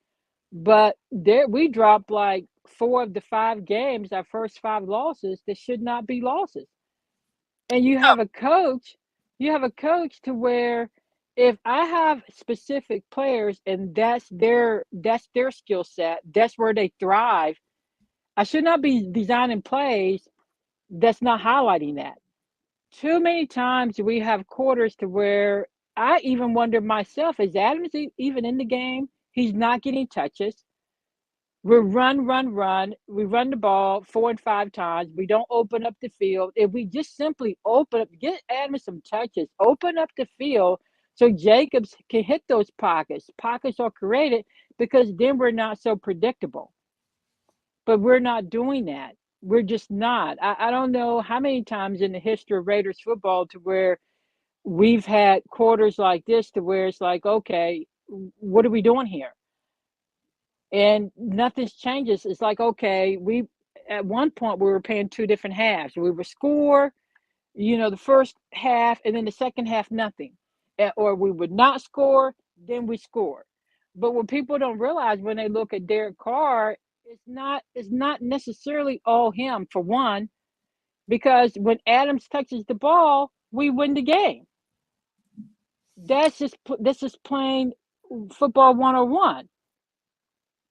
But we dropped like 4 of the 5 games, our first 5 losses, that should not be losses. And you have a coach to where if I have specific players and that's their skill set, that's where they thrive, I should not be designing plays that's not highlighting that. Too many times we have quarters to where I even wonder myself, is Adams even in the game? He's not getting touches. We run. We run the ball 4 and 5 times. We don't open up the field. If we just simply get Adams some touches, open up the field so Jacobs can hit those pockets. Pockets are created because then we're not so predictable. But we're not doing that. We're just not. I don't know how many times in the history of Raiders football to where we've had quarters like this to where it's like, okay, what are we doing here? And nothing's changes. It's like, okay, at one point we were playing 2 different halves. We would score, the first half, and then the second half, nothing. Or we would not score, then we score. But what people don't realize when they look at Derek Carr, it's not necessarily all him, for one, because when Adams touches the ball, we win the game. This is plain football 101.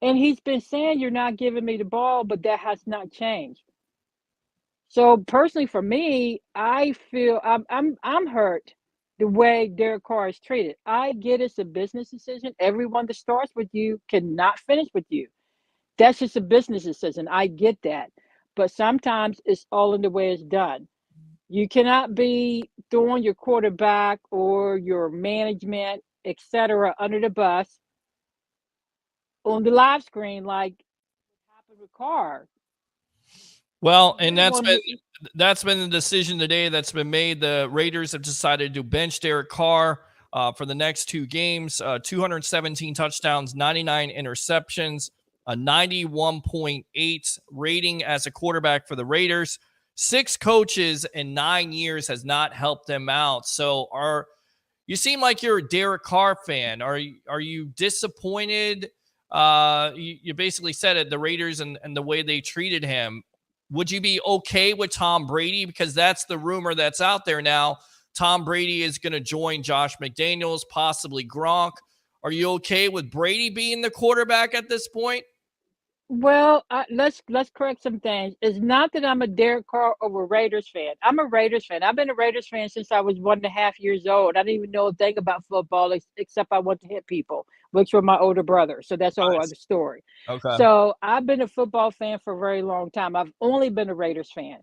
And he's been saying, you're not giving me the ball, but that has not changed. So personally, for me, I feel I'm hurt the way Derek Carr is treated. I get it's a business decision. Everyone that starts with you cannot finish with you. That's just a business decision. I get that. But sometimes it's all in the way it's done. You cannot be throwing your quarterback or your management, etc., under the bus on the live screen like what happened with Carr. Well, and that's been the decision today that's been made. The Raiders have decided to bench Derek Carr for the next 2 games. 217 touchdowns, 99 interceptions, a 91.8 rating as a quarterback for the Raiders. 6 coaches in 9 years has not helped them out. So you seem like you're a Derek Carr fan. Are you disappointed? You basically said it, the Raiders and the way they treated him. Would you be okay with Tom Brady? Because that's the rumor that's out there now. Tom Brady is going to join Josh McDaniels, possibly Gronk. Are you okay with Brady being the quarterback at this point? Well, let's correct some things. It's not that I'm a Derek Carr or a Raiders fan. I'm a Raiders fan. I've been a Raiders fan since I was 1.5 years old. I didn't even know a thing about football except I want to hit people, which were my older brother. So that's a whole other story. Okay. So I've been a football fan for a very long time. I've only been a Raiders fan.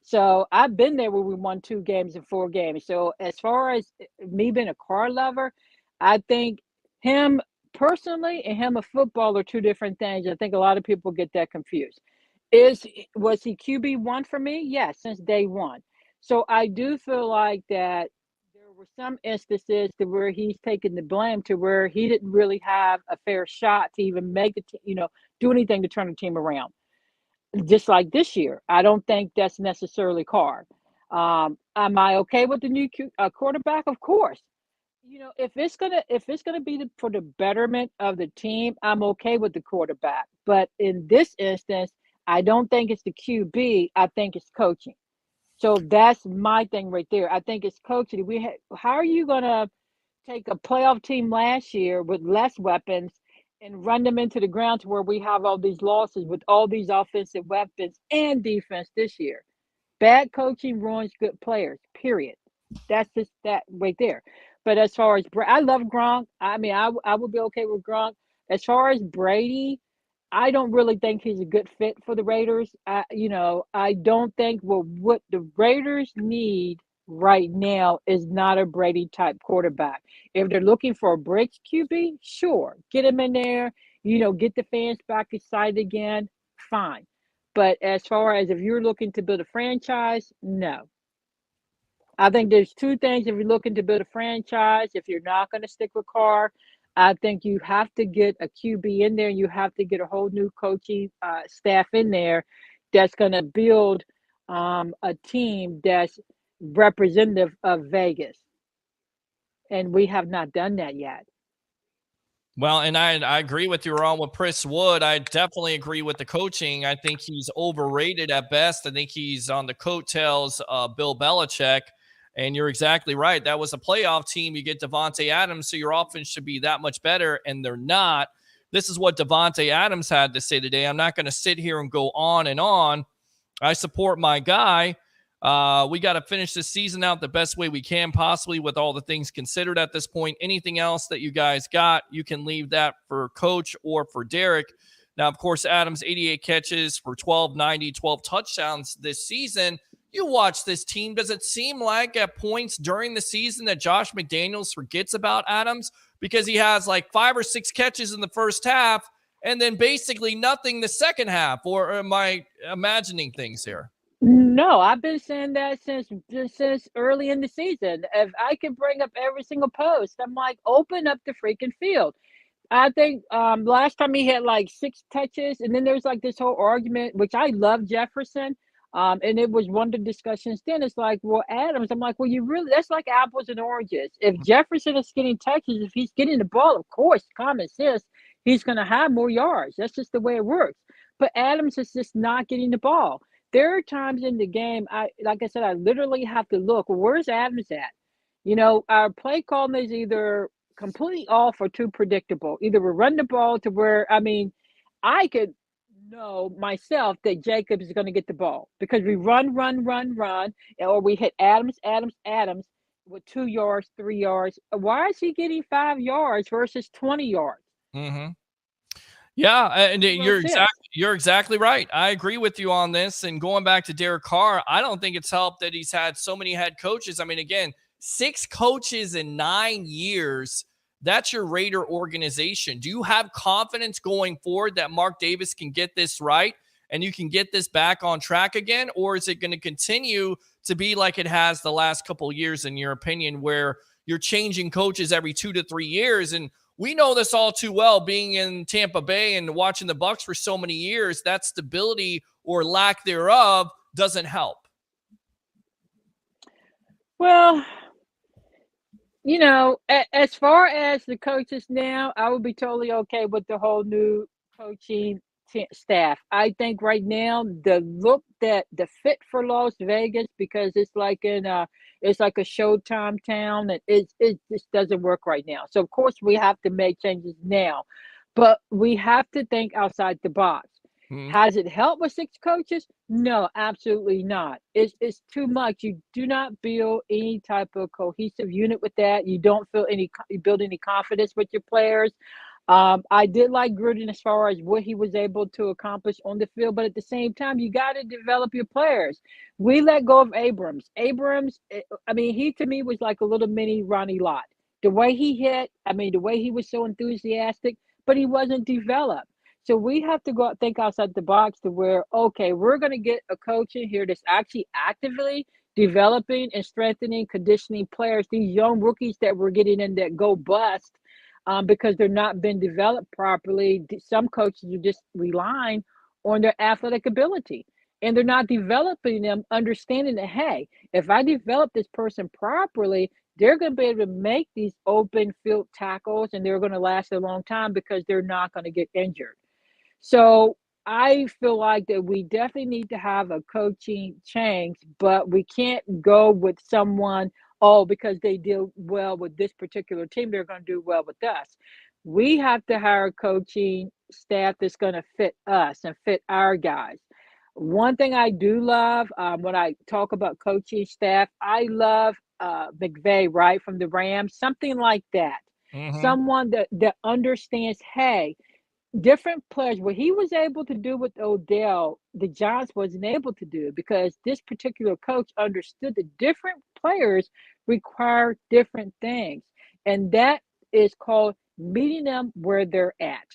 So I've been there where we won 2 games in 4 games. So as far as me being a Carr lover, I think him personally and him a football are 2 different things. I think a lot of people get that confused. Was he QB1 for me? Yes, since day one. So I do feel like that there were some instances to where he's taken the blame to where he didn't really have a fair shot to even make it, do anything to turn the team around. Just like this year, I don't think that's necessarily Carr. Am I okay with the new quarterback? Of course. if it's gonna be for the betterment of the team, I'm okay with the quarterback. But in this instance, I don't think it's the QB. I think it's coaching. So that's my thing right there. I think it's coaching. How are you gonna take a playoff team last year with less weapons and run them into the ground to where we have all these losses with all these offensive weapons and defense this year? Bad coaching ruins good players, period. That's just that right there. But as far as I love Gronk. I mean, I would be okay with Gronk. As far as Brady, I don't really think he's a good fit for the Raiders. I don't think what the Raiders need right now is not a Brady type quarterback. If they're looking for a bridge QB, sure, get him in there. Get the fans back excited again. Fine. But as far as if you're looking to build a franchise, no. I think there's two things if you're looking to build a franchise. If you're not going to stick with Carr, I think you have to get a QB in there. And you have to get a whole new coaching staff in there that's going to build a team that's representative of Vegas. And we have not done that yet. Well, and I agree with you, Ron, with Pris Wood. I definitely agree with the coaching. I think he's overrated at best. I think he's on the coattails of Bill Belichick. And you're exactly right. That was a playoff team. You get Davante Adams, so your offense should be that much better, and they're not. This is what Davante Adams had to say today. I'm not going to sit here and go on and on. I support my guy. We got to finish this season out the best way we can, possibly with all the things considered at this point. Anything else that you guys got, you can leave that for Coach or for Derek. Now, of course, Adams, 88 catches for 1290, 12 touchdowns this season. You watch this team. Does it seem like at points during the season that Josh McDaniels forgets about Adams because he has like 5 or 6 catches in the first half and then basically nothing the second half? Or am I imagining things here? No, I've been saying that since early in the season. If I can bring up every single post, I'm like, open up the freaking field. I think last time he had like 6 touches, and then there's like this whole argument, which I love Jefferson. And it was one of the discussions then. It's like, well, Adams, I'm like, well, that's like apples and oranges. If Jefferson is getting touches, if he's getting the ball, of course, common sense, he's going to have more yards. That's just the way it works. But Adams is just not getting the ball. There are times in the game, like I said, I literally have to look, well, where's Adams at? Our play call is either completely off or too predictable. Either we run the ball to where, I could know myself that Jacobs is going to get the ball because we run, or we hit Adams with 2 yards, 3 yards. Why is he getting 5 yards versus 20 yards? Mm-hmm. Yeah, and you're exactly right. I agree with you on this. And going back to Derek Carr, I don't think it's helped that he's had so many head coaches. I mean, again, 6 coaches in 9 years. That's your Raider organization. Do you have confidence going forward that Mark Davis can get this right and you can get this back on track again? Or is it going to continue to be like it has the last couple of years, in your opinion, where you're changing coaches every 2 to 3 years? And we know this all too well, being in Tampa Bay and watching the Bucs for so many years. That stability or lack thereof doesn't help. Well, as far as the coaches now, I would be totally okay with the whole new coaching staff. I think right now the fit for Las Vegas, because it's like it's like a Showtime town, and it just doesn't work right now. So of course we have to make changes now, but we have to think outside the box. Has it helped with 6 coaches? No, absolutely not. It's too much. You do not build any type of cohesive unit with that. You don't build any confidence with your players. I did like Gruden as far as what he was able to accomplish on the field, but at the same time, you got to develop your players. We let go of Abrams. He to me was like a little mini Ronnie Lott. The way he hit, the way he was so enthusiastic, but he wasn't developed. So we have to go think outside the box to where, okay, we're going to get a coach in here that's actually actively developing and strengthening, conditioning players, these young rookies that we're getting in that go bust because they're not been developed properly. Some coaches are just relying on their athletic ability, and they're not developing them, understanding that, hey, if I develop this person properly, they're going to be able to make these open field tackles, and they're going to last a long time because they're not going to get injured. So I feel like that we definitely need to have a coaching change, but we can't go with someone, oh, because they did well with this particular team, they're going to do well with us. We have to hire a coaching staff that's going to fit us and fit our guys. One thing I do love when I talk about coaching staff, I love McVay, right, from the Rams, something like that. Someone that understands, hey, different players, what he was able to do with Odell, the Giants wasn't able to do, because this particular coach understood that different players require different things. And that is called meeting them where they're at.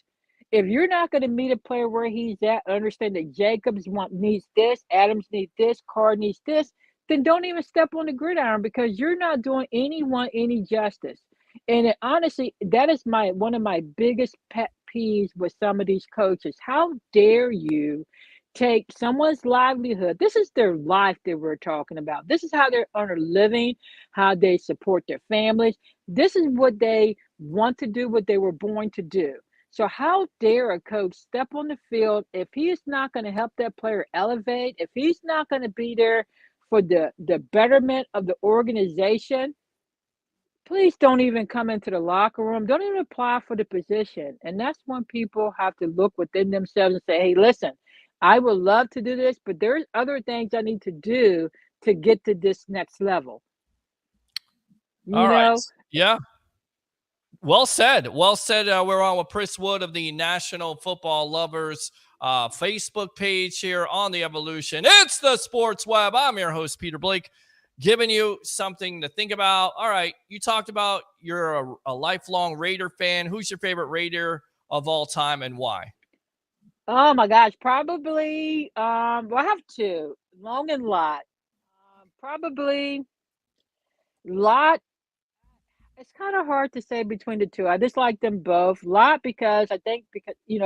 If you're not going to meet a player where he's at, understand that Jacobs needs this, Adams needs this, Carr needs this, then don't even step on the gridiron, because you're not doing anyone any justice. And honestly, that is one of my biggest pet peeves with some of these coaches. How dare you take someone's livelihood? This is their life that we're talking about. This is how they earn a living, how they support their families. This is what they want to do, what they were born to do. So how dare a coach step on the field if he's not going to help that player elevate, if he's not going to be there for the betterment of the organization? Please don't even come into the locker room. Don't even apply for the position. And that's when people have to look within themselves and say, hey, listen, I would love to do this, but there's other things I need to do to get to this next level. All right. Yeah. Well said. Well said. We're on with Pris Wood of the National Football Lovers Facebook page here on the Evolution. It's the Sports Web. I'm your host, Peter Blake, giving you something to think about. All right. You talked about you're a lifelong Raider fan. Who's your favorite Raider of all time and why? Oh, my gosh. Probably, well, I have two, Long and Lott. Probably Lott. It's kind of hard to say between the two. I just like them both. Lott because I think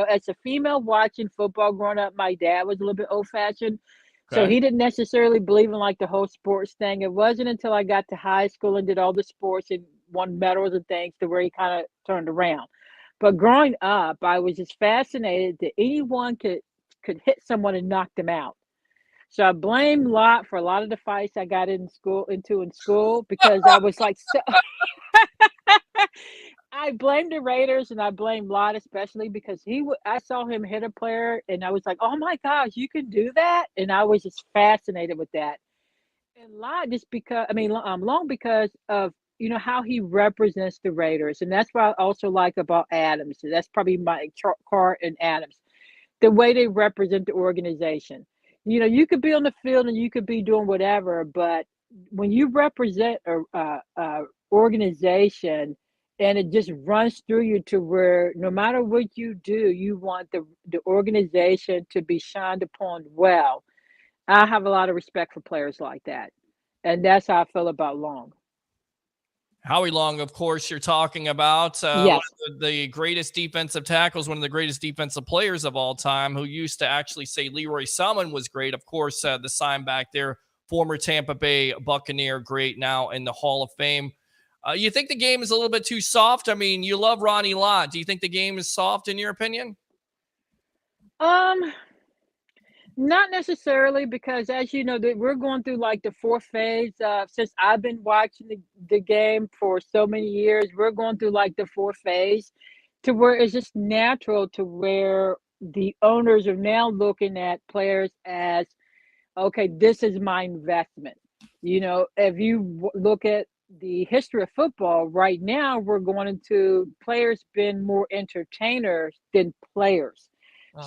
as a female watching football growing up, my dad was a little bit old-fashioned. Okay. So he didn't necessarily believe in like the whole sports thing. It wasn't until I got to high school and did all the sports and won medals and things to where he kind of turned around. But growing up, I was just fascinated that anyone could hit someone and knock them out. So I blame Lott for a lot of the fights I got into in school because I was like so I blame the Raiders and I blame Lott especially because I saw him hit a player and I was like, oh my gosh, you can do that? And I was just fascinated with that. And Lott just because, Long because of, how he represents the Raiders. And that's what I also like about Adams. So that's probably my Carr and Adams, the way they represent the organization. You could be on the field and you could be doing whatever, but when you represent a organization and it just runs through you to where no matter what you do, you want the organization to be shined upon well. I have a lot of respect for players like that. And that's how I feel about Long. Howie Long, of course, you're talking about yes. One of the greatest defensive tackles, one of the greatest defensive players of all time, who used to actually say Leroy Selmon was great. Of course, the sign back there, former Tampa Bay Buccaneer, great, now in the Hall of Fame. You think the game is a little bit too soft? I mean, you love Ronnie Lott. Do you think the game is soft in your opinion? Not necessarily, because as you know, we're going through like the fourth phase. Since I've been watching the game for so many years, we're going through like the fourth phase to where it's just natural to where the owners are now looking at players as, okay, this is my investment. If you look at the history of football right now, we're going into players being more entertainers than players.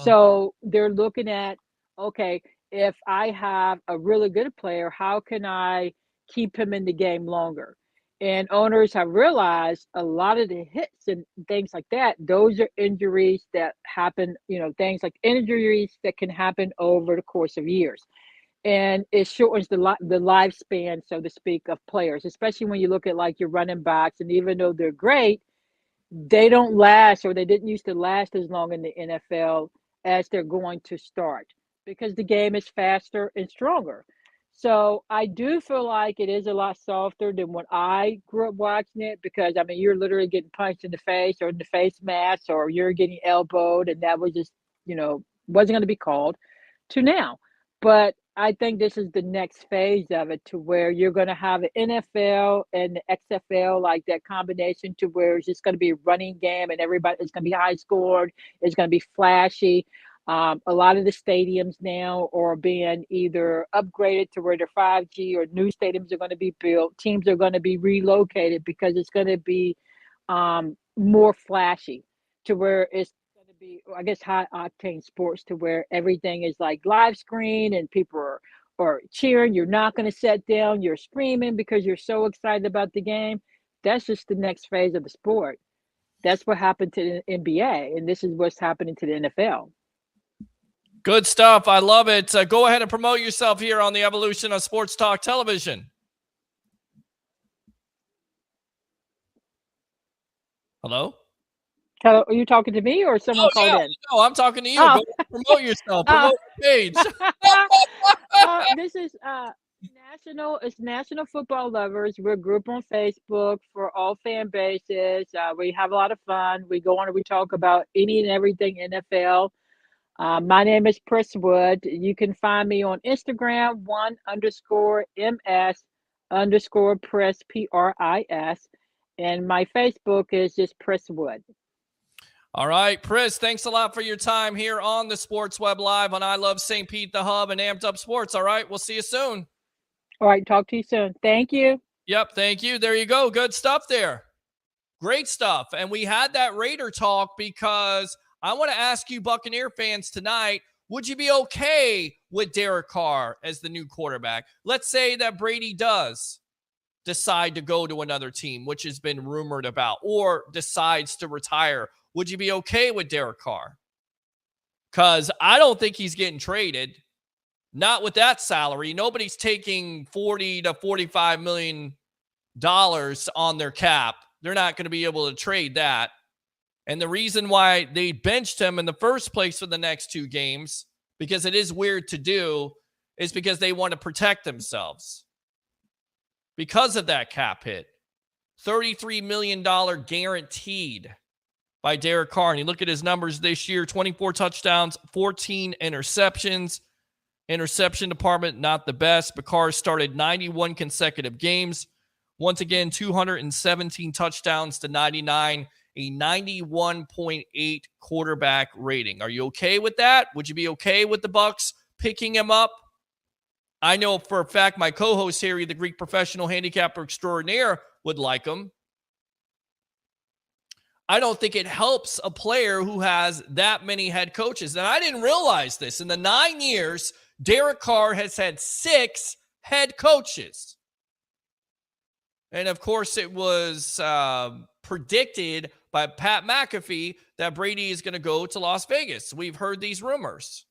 So they're looking at, okay, if I have a really good player, how can I keep him in the game longer? And owners have realized a lot of the hits and things like that, those are injuries that happen, things like injuries that can happen over the course of years. And it shortens the lifespan, so to speak, of players, especially when you look at like your running backs. And even though they're great, they don't last, or they didn't used to last as long in the NFL as they're going to start, because the game is faster and stronger. So I do feel like it is a lot softer than when I grew up watching it, because I mean you're literally getting punched in the face or in the face mask, or you're getting elbowed, and that was just, wasn't going to be called, to now. But I think this is the next phase of it, to where you're going to have an NFL and the XFL, like that combination, to where it's just going to be a running game and everybody is going to be high scored. It's going to be flashy. A lot of the stadiums now are being either upgraded to where they're 5G, or new stadiums are going to be built. Teams are going to be relocated because it's going to be more flashy, to where it's going to be, I guess, high octane sports, to where everything is like live screen and people are cheering. You're not going to sit down. You're screaming because you're so excited about the game. That's just the next phase of the sport. That's what happened to the NBA, and this is what's happening to the NFL. Good stuff. I love it. Go ahead and promote yourself here on the Evolution of Sports Talk Television. Hello? Are you talking to me or someone called in? No, I'm talking to you. Go promote yourself. Promote your page. This is National Football Lovers. We're a group on Facebook for all fan bases. We have a lot of fun. We go on and we talk about any and everything NFL. My name is Pris Wood. You can find me on Instagram, 1_MS_Pris, PRIS. And my Facebook is just Pris Wood. All right, Pris, thanks a lot for your time here on the Sports Web Live on I Love St. Pete, the Hub, and Amped Up Sports. All right, we'll see you soon. All right, talk to you soon. Thank you. Yep, thank you. There you go. Good stuff there. Great stuff. And we had that Raider talk because I want to ask you Buccaneer fans tonight, would you be okay with Derek Carr as the new quarterback? Let's say that Brady does decide to go to another team, which has been rumored about, or decides to retire. Would you be okay with Derek Carr? Because I don't think he's getting traded. Not with that salary. Nobody's taking $40 to $45 million on their cap. They're not going to be able to trade that. And the reason why they benched him in the first place for the next two games, because it is weird to do, is because they want to protect themselves. Because of that cap hit. $33 million guaranteed by Derek Carr. And you look at his numbers this year, 24 touchdowns, 14 interceptions. Interception department, not the best. But Carr started 91 consecutive games. Once again, 217 touchdowns to 99. A 91.8 quarterback rating. Are you okay with that? Would you be okay with the Bucs picking him up? I know for a fact my co-host Harry, the Greek professional handicapper extraordinaire, would like him. I don't think it helps a player who has that many head coaches. And I didn't realize this. In the 9 years, Derek Carr has had 6 head coaches. And of course, it was predicted by Pat McAfee that Brady is going to go to Las Vegas. We've heard these rumors.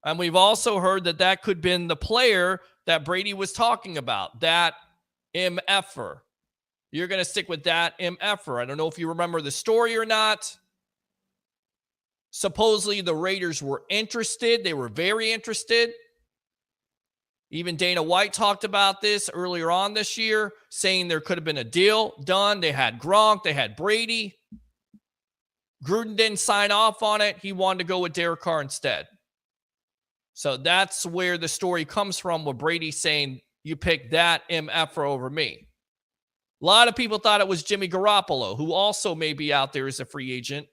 And we've also heard that that could have been the player that Brady was talking about, that MFer. You're going to stick with that MFer. I don't know if you remember the story or not. Supposedly the Raiders were interested. They were very interested. Even Dana White talked about this earlier on this year, saying there could have been a deal done. They had Gronk. They had Brady. Gruden didn't sign off on it. He wanted to go with Derek Carr instead. So that's where the story comes from, with Brady saying, you pick that MFer over me. A lot of people thought it was Jimmy Garoppolo, who also may be out there as a free agent.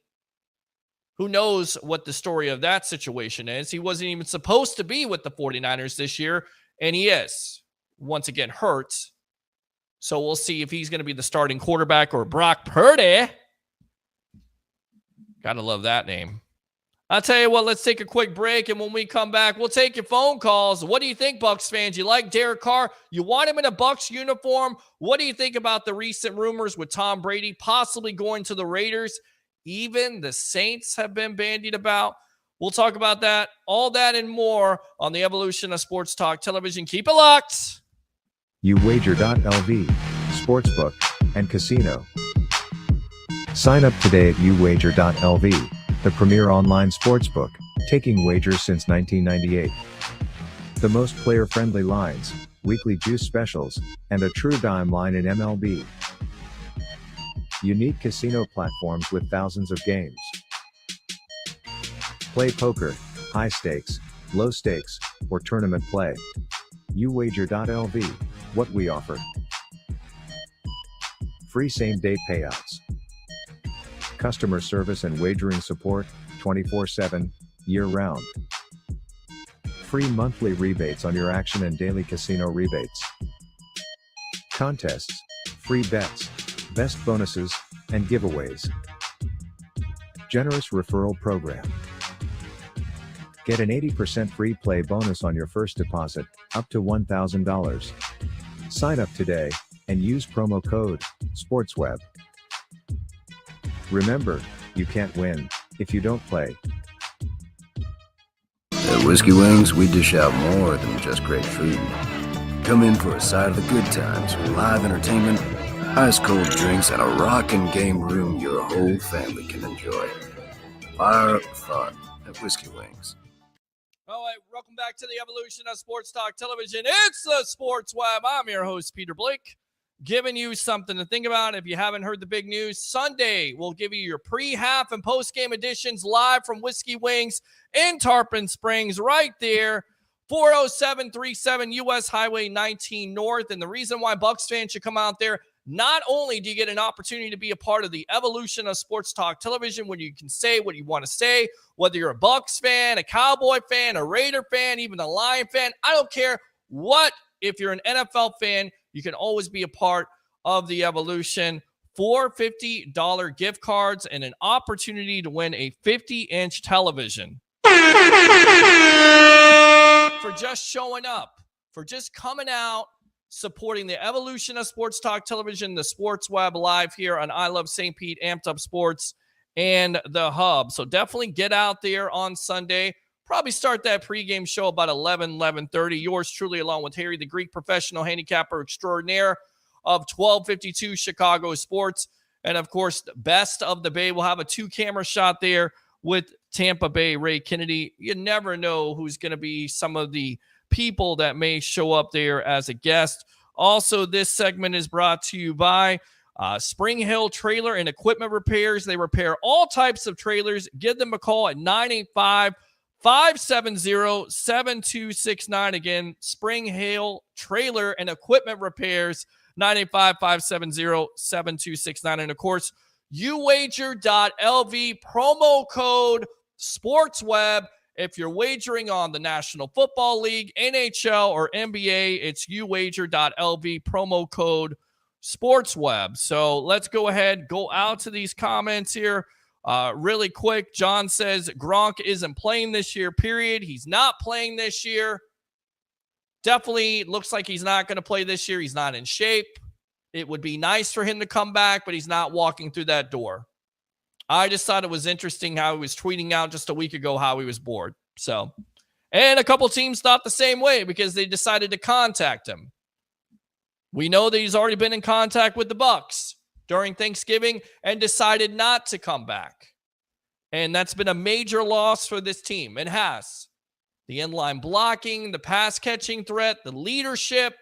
Who knows what the story of that situation is? He wasn't even supposed to be with the 49ers this year. And he is, once again, hurt. So we'll see if he's going to be the starting quarterback or Brock Purdy. Gotta love that name. I'll tell you what, let's take a quick break. And when we come back, we'll take your phone calls. What do you think, Bucs fans? You like Derek Carr? You want him in a Bucs uniform? What do you think about the recent rumors with Tom Brady possibly going to the Raiders? Even the Saints have been bandied about. We'll talk about that, all that and more on the Evolution of Sports Talk Television. Keep it locked. uwager.lv, sportsbook, and casino. Sign up today at uwager.lv, the premier online sportsbook, taking wagers since 1998. The most player-friendly lines, weekly juice specials, and a true dime line in MLB. Unique casino platforms with thousands of games. Play poker, high stakes, low stakes, or tournament play. uwager.lv, what we offer. Free same-day payouts. Customer service and wagering support, 24/7, year-round. Free monthly rebates on your action and daily casino rebates. Contests, free bets, best bonuses, and giveaways. Generous referral program. Get an 80% free play bonus on your first deposit, up to $1,000. Sign up today, and use promo code SPORTSWEB. Remember, you can't win if you don't play. At Whiskey Wings, we dish out more than just great food. Come in for a side of the good times with live entertainment, ice-cold drinks, and a rockin' game room your whole family can enjoy. Fire up the fun at Whiskey Wings. All right, welcome back to the evolution of Sports Talk Television. It's the Sports Web. I'm your host, Peter Blake, giving you something to think about. If you haven't heard the big news, Sunday we'll give you your pre-half and post-game editions live from Whiskey Wings in Tarpon Springs, right there, 40737 US Highway 19 North. And the reason why Bucs fans should come out there, not only do you get an opportunity to be a part of the evolution of Sports Talk Television, when you can say what you want to say, whether you're a Bucs fan, a Cowboy fan, a Raider fan, even a Lion fan, I don't care what. If you're an NFL fan, you can always be a part of the evolution. $4 $50 gift cards and an opportunity to win a 50-inch television. For just showing up, for just coming out, supporting the evolution of Sports Talk Television, the Sports Web live here on I Love St. Pete, Amped Up Sports, and the Hub. So definitely get out there on Sunday. Probably start that pregame show about 11:30. Yours truly, along with Harry, the Greek professional handicapper extraordinaire of 1252 Chicago Sports. And, of course, Best of the Bay. We'll have a 2-camera shot there with Tampa Bay Ray Kennedy. You never know who's going to be some of the people that may show up there as a guest. Also, this segment is brought to you by Spring Hill Trailer and Equipment Repairs. They repair all types of trailers. Give them a call at 985-570-7269. Again, Spring Hill Trailer and Equipment Repairs, 985-570-7269. And, of course, uwager.lv, promo code SportsWeb. If you're wagering on the National Football League, NHL, or NBA, it's uwager.lv, promo code SportsWeb. So let's go ahead, go out to these comments here really quick. John says Gronk isn't playing this year, period. He's not playing this year. Definitely looks like he's not going to play this year. He's not in shape. It would be nice for him to come back, but he's not walking through that door. I just thought it was interesting how he was tweeting out just a week ago how he was bored. So, and a couple teams thought the same way because they decided to contact him. We know that he's already been in contact with the Bucs during Thanksgiving and decided not to come back. And that's been a major loss for this team. It has. The inline blocking, the pass catching threat, the leadership.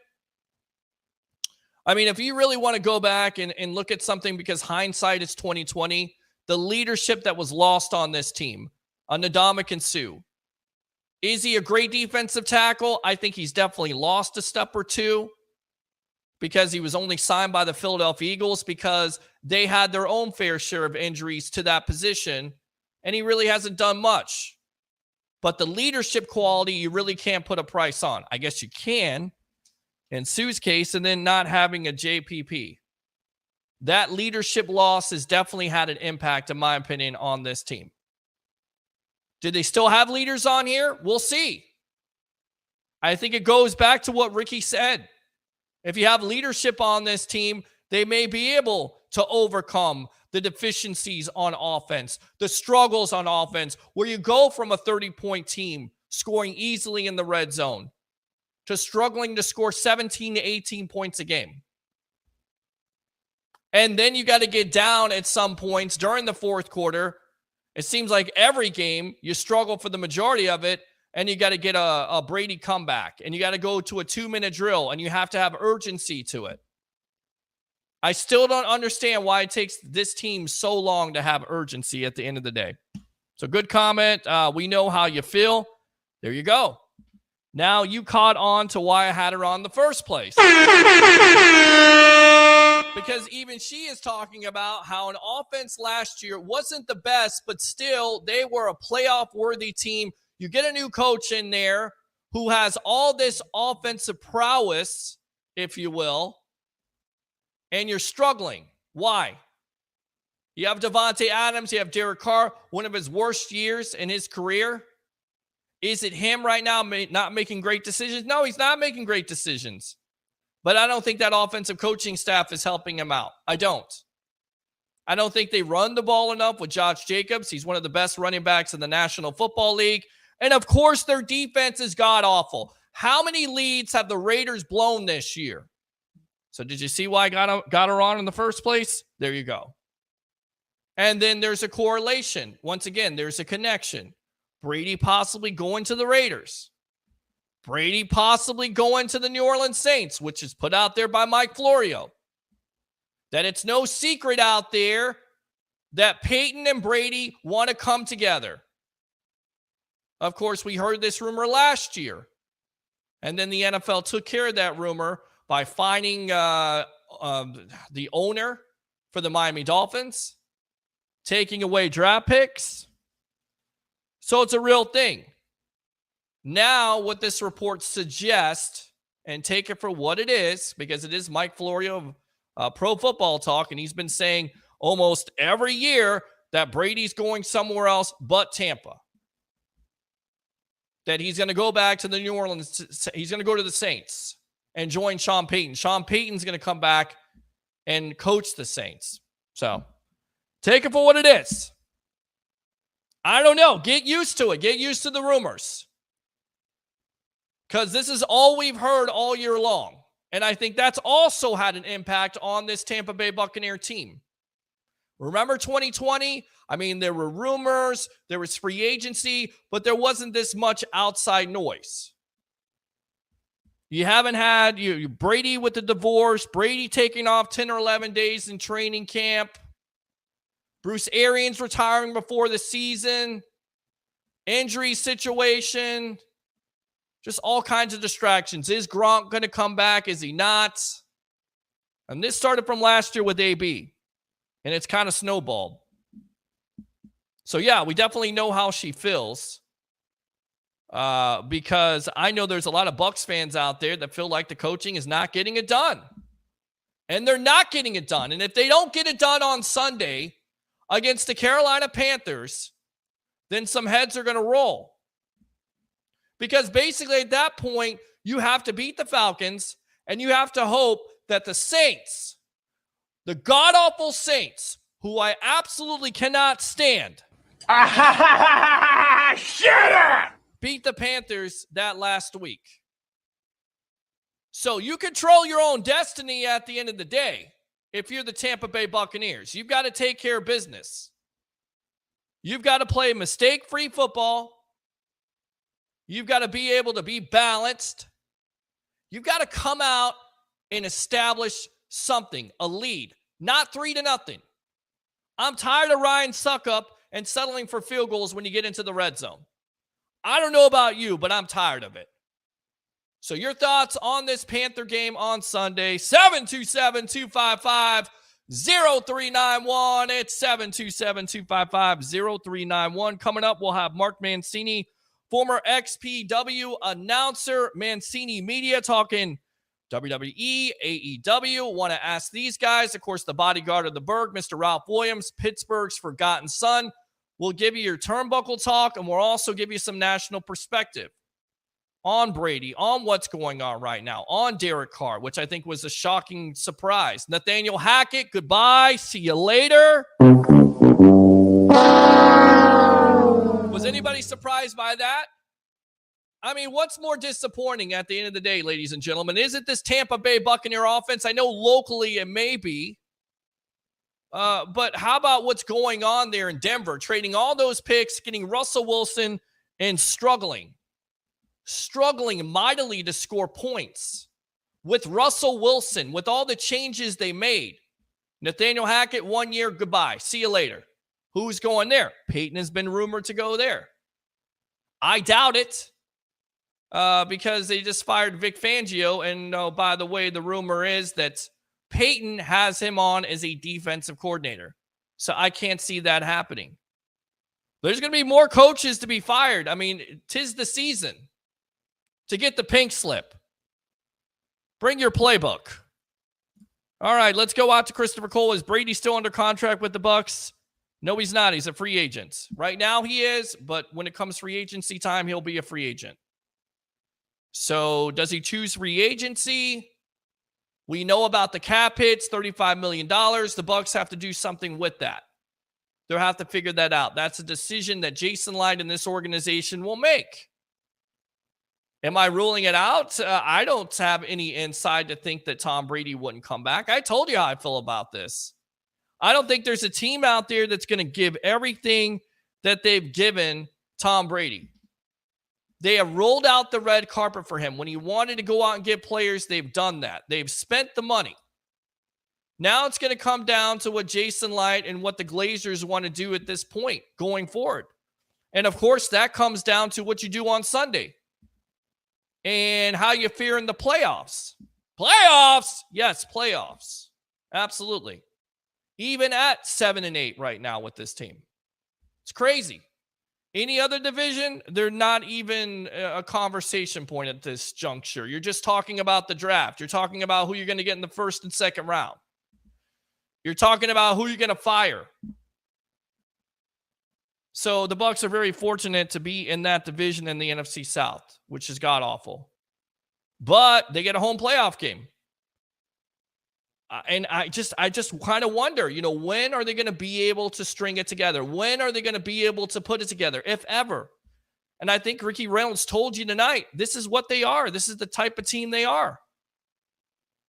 I mean, if you really want to go back and look at something, because hindsight is 2020, the leadership that was lost on this team, Ndamukong Suh. Is he a great defensive tackle? I think he's definitely lost a step or two because he was only signed by the Philadelphia Eagles because they had their own fair share of injuries to that position, and he really hasn't done much. But the leadership quality, you really can't put a price on. I guess you can in Suh's case, and then not having a JPP. That leadership loss has definitely had an impact, in my opinion, on this team. Did they still have leaders on here? We'll see. I think it goes back to what Ricky said. If you have leadership on this team, they may be able to overcome the deficiencies on offense, the struggles on offense, where you go from a 30-point team scoring easily in the red zone to struggling to score 17 to 18 points a game. And then you got to get down at some points during the fourth quarter. It seems like every game you struggle for the majority of it. and you got to get a Brady comeback, and you got to go to a 2-minute drill, and you have to have urgency to it. I still don't understand why it takes this team so long to have urgency at the end of the day. So good comment. We know how you feel. There you go. Now you caught on to why I had her on in the first place. Because even she is talking about how an offense last year wasn't the best, but still they were a playoff-worthy team. You get a new coach in there who has all this offensive prowess, if you will, and you're struggling. Why? You have Devontae Adams, you have Derek Carr, one of his worst years in his career. Is it him right now not making great decisions? No, he's not making great decisions. But I don't think that offensive coaching staff is helping him out. I don't think they run the ball enough with Josh Jacobs. He's one of the best running backs in the National Football League. And of course, their defense is god-awful. How many leads have the Raiders blown this year? So did you see why I got her on in the first place? There you go. And then there's a correlation. Once again, there's a connection. Brady possibly going to the Raiders. Brady possibly going to the New Orleans Saints, which is put out there by Mike Florio. That it's no secret out there that Peyton and Brady want to come together. Of course, we heard this rumor last year. And then the NFL took care of that rumor by finding the owner for the Miami Dolphins, taking away draft picks. So it's a real thing. Now, what this report suggests, and take it for what it is, because it is Mike Florio of Pro Football Talk, and he's been saying almost every year that Brady's going somewhere else but Tampa. That he's going to go back to the New Orleans, he's going to go to the Saints and join Sean Payton. Sean Payton's going to come back and coach the Saints. So, take it for what it is. I don't know. Get used to it. Get used to the rumors. Because this is all we've heard all year long. And I think that's also had an impact on this Tampa Bay Buccaneer team. Remember 2020? I mean, there were rumors, there was free agency, but there wasn't this much outside noise. You haven't had Brady with the divorce, Brady taking off 10 or 11 days in training camp, Bruce Arians retiring before the season, injury situation, just all kinds of distractions. Is Gronk going to come back? Is he not? And this started from last year with AB, and it's kind of snowballed. So, yeah, we definitely know how she feels. Because I know there's a lot of Bucs fans out there that feel like the coaching is not getting it done. And they're not getting it done. And if they don't get it done on Sunday against the Carolina Panthers, then some heads are going to roll. Because basically at that point, you have to beat the Falcons and you have to hope that the Saints, the god-awful Saints, who I absolutely cannot stand, Shut up! beat the Panthers that last week. So you control your own destiny at the end of the day if you're the Tampa Bay Buccaneers. You've got to take care of business. You've got to play mistake-free football. You've got to be able to be balanced. You've got to come out and establish something, a lead, not 3-0. I'm tired of Ryan Suckup and settling for field goals when you get into the red zone. I don't know about you, but I'm tired of it. So your thoughts on this Panther game on Sunday, 727-255-0391. It's 727-255-0391. Coming up, we'll have Mark Mancini, former XPW announcer, Mancini Media, talking WWE, AEW. Want to ask these guys, of course, the bodyguard of the Berg, Mr. Ralph Williams, Pittsburgh's forgotten son. We'll give you your turnbuckle talk, and we'll also give you some national perspective on Brady, on what's going on right now, on Derek Carr, which I think was a shocking surprise. Nathaniel Hackett, goodbye. See you later. Was anybody surprised by that? I mean, what's more disappointing at the end of the day, ladies and gentlemen? Is it this Tampa Bay Buccaneer offense? I know locally it may be. But how about what's going on there in Denver? Trading all those picks, getting Russell Wilson, and struggling. struggling mightily to score points. With Russell Wilson, with all the changes they made. Nathaniel Hackett, 1 year, goodbye. See you later. Who's going there? Peyton has been rumored to go there. I doubt it because they just fired Vic Fangio. And by the way, the rumor is that Peyton has him on as a defensive coordinator. So I can't see that happening. There's going to be more coaches to be fired. I mean, 'tis the season to get the pink slip. Bring your playbook. All right, let's go out to Christopher Cole. Is Brady still under contract with the Bucs? No, he's not. He's a free agent. Right now he is, but when it comes free agency time, he'll be a free agent. So does he choose free agency? We know about the cap hits, $35 million. The Bucs have to do something with that. They'll have to figure that out. That's a decision that Jason Light and this organization will make. Am I ruling it out? I don't have any inside to think that Tom Brady wouldn't come back. I told you how I feel about this. I don't think there's a team out there that's going to give everything that they've given Tom Brady. They have rolled out the red carpet for him. When he wanted to go out and get players, they've done that. They've spent the money. Now it's going to come down to what Jason Light and what the Glazers want to do at this point going forward. And of course, that comes down to what you do on Sunday. And how you fare in the playoffs. Playoffs? Yes, playoffs. Absolutely. Even at 7-8 right now with this team. It's crazy. Any other division, they're not even a conversation point at this juncture. You're just talking about the draft. You're talking about who you're going to get in the first and second round. You're talking about who you're going to fire. So the Bucs are very fortunate to be in that division in the NFC South, which is god-awful. But they get a home playoff game. And I just kind of wonder, when are they going to be able to string it together? When are they going to be able to put it together, if ever? And I think Ricky Reynolds told you tonight, this is what they are. This is the type of team they are.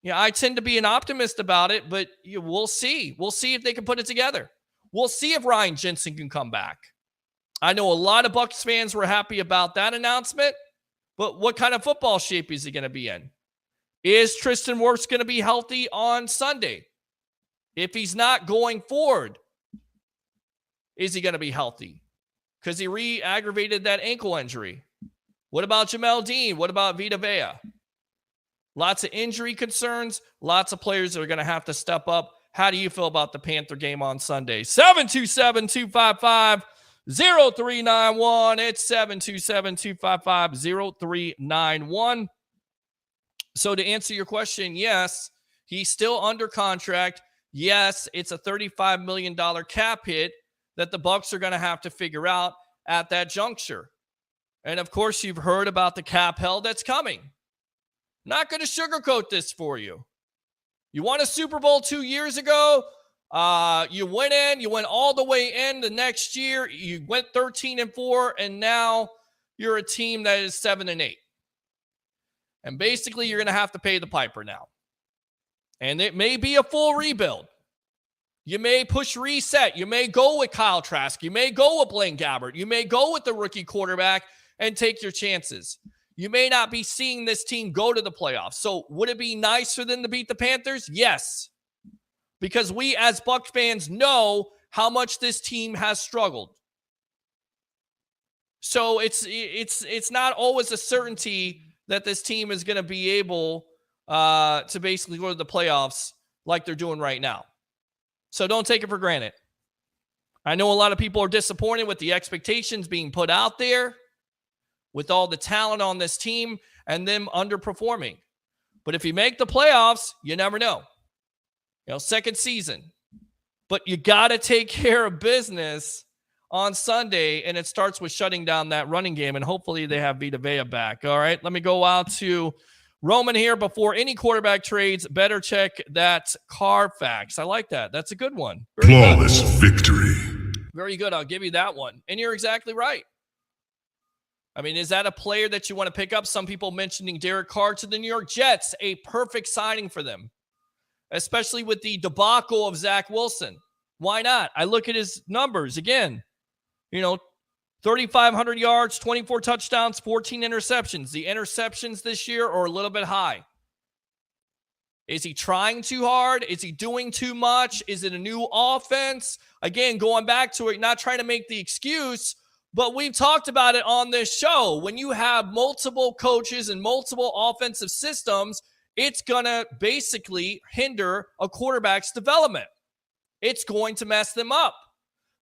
Yeah, I tend to be an optimist about it, but we'll see. We'll see if they can put it together. We'll see if Ryan Jensen can come back. I know a lot of Bucs fans were happy about that announcement, but what kind of football shape is he going to be in? Is Tristan Wirfs going to be healthy on Sunday? If he's not going forward, is he going to be healthy? Because he re-aggravated that ankle injury. What about Jamel Dean? What about Vita Vea? Lots of injury concerns. Lots of players that are going to have to step up. How do you feel about the Panther game on Sunday? 727-255-0391. It's 727-255-0391. So to answer your question, yes, he's still under contract. Yes, it's a $35 million cap hit that the Bucs are going to have to figure out at that juncture. And of course, you've heard about the cap hell that's coming. Not going to sugarcoat this for you. You won a Super Bowl 2 years ago. You went all the way in the next year. You went 13-4, and now you're a team that is 7-8. And basically, you're going to have to pay the piper now. And it may be a full rebuild. You may push reset. You may go with Kyle Trask. You may go with Blaine Gabbert. You may go with the rookie quarterback and take your chances. You may not be seeing this team go to the playoffs. So would it be nice for them to beat the Panthers? Yes. Because we as Bucs fans know how much this team has struggled. So it's not always a certainty that this team is going to be able to basically go to the playoffs like they're doing right now. So don't take it for granted. I know a lot of people are disappointed with the expectations being put out there, with all the talent on this team and them underperforming. But if you make the playoffs, you never know. Second season. But you got to take care of business on Sunday, and it starts with shutting down that running game, and hopefully they have Vita Vea back. All right, let me go out to Roman here. Before any quarterback trades, better check that Carfax. I like that. That's a good one. Flawless victory. Very good. I'll give you that one. And you're exactly right. I mean, is that a player that you want to pick up? Some people mentioning Derek Carr to the New York Jets, a perfect signing for them, especially with the debacle of Zach Wilson. Why not? I look at his numbers again. 3,500 yards, 24 touchdowns, 14 interceptions. The interceptions this year are a little bit high. Is he trying too hard? Is he doing too much? Is it a new offense? Again, going back to it, not trying to make the excuse, but we've talked about it on this show. When you have multiple coaches and multiple offensive systems, it's going to basically hinder a quarterback's development. It's going to mess them up.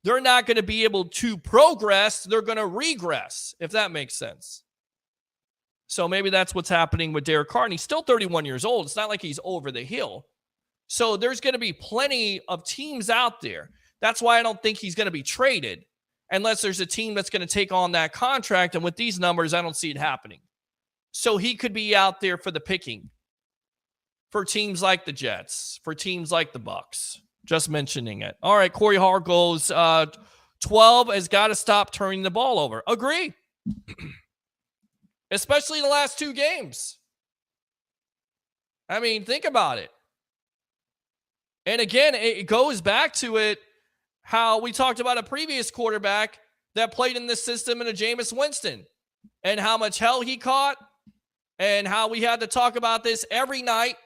They're not going to be able to progress. They're going to regress, if that makes sense. So maybe that's what's happening with Derek Carr. And he's still 31 years old. It's not like he's over the hill. So there's going to be plenty of teams out there. That's why I don't think he's going to be traded unless there's a team that's going to take on that contract. And with these numbers, I don't see it happening. So he could be out there for the picking for teams like the Jets, for teams like the Bucs. Just mentioning it. All right, Corey Hart goes 12 has got to stop turning the ball over. Agree. Especially the last two games. I mean, think about it. And again, it goes back to it how we talked about a previous quarterback that played in this system in a Jameis Winston and how much hell he caught and how we had to talk about this every night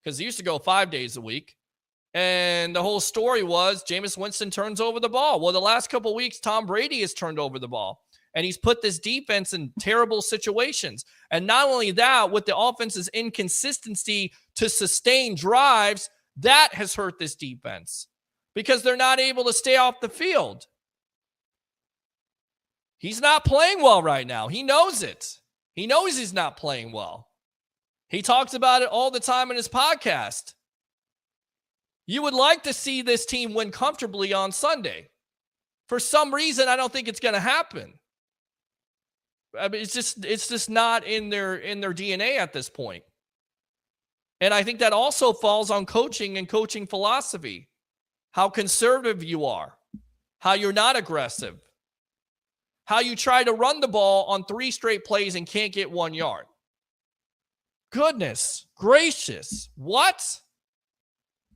because he used to go 5 days a week. And the whole story was Jameis Winston turns over the ball. Well, the last couple of weeks, Tom Brady has turned over the ball. And he's put this defense in terrible situations. And not only that, with the offense's inconsistency to sustain drives, that has hurt this defense because they're not able to stay off the field. He's not playing well right now. He knows it. He knows he's not playing well. He talks about it all the time in his podcast. You would like to see this team win comfortably on Sunday. For some reason, I don't think it's going to happen. I mean, it's just not in their DNA at this point. And I think that also falls on coaching and coaching philosophy. How conservative you are. How you're not aggressive. How you try to run the ball on 3 straight plays and can't get 1 yard. Goodness gracious. What?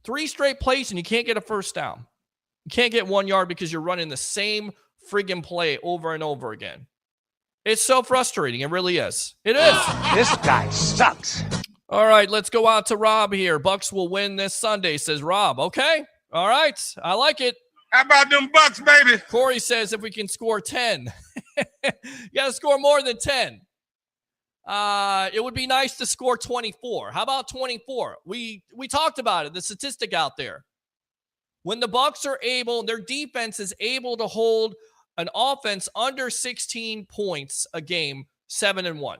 3 straight plays and you can't get a first down. You can't get 1 yard because you're running the same friggin' play over and over again. It's so frustrating. It really is. It is. This guy sucks. All right, let's go out to Rob here. Bucks will win this Sunday, says Rob. Okay. All right. I like it. How about them Bucks, baby? Corey says if we can score 10. You got to score more than 10. It would be nice to score 24. How about 24? We talked about it, the statistic out there. When the Bucks are able, their defense is able to hold an offense under 16 points a game, 7-1.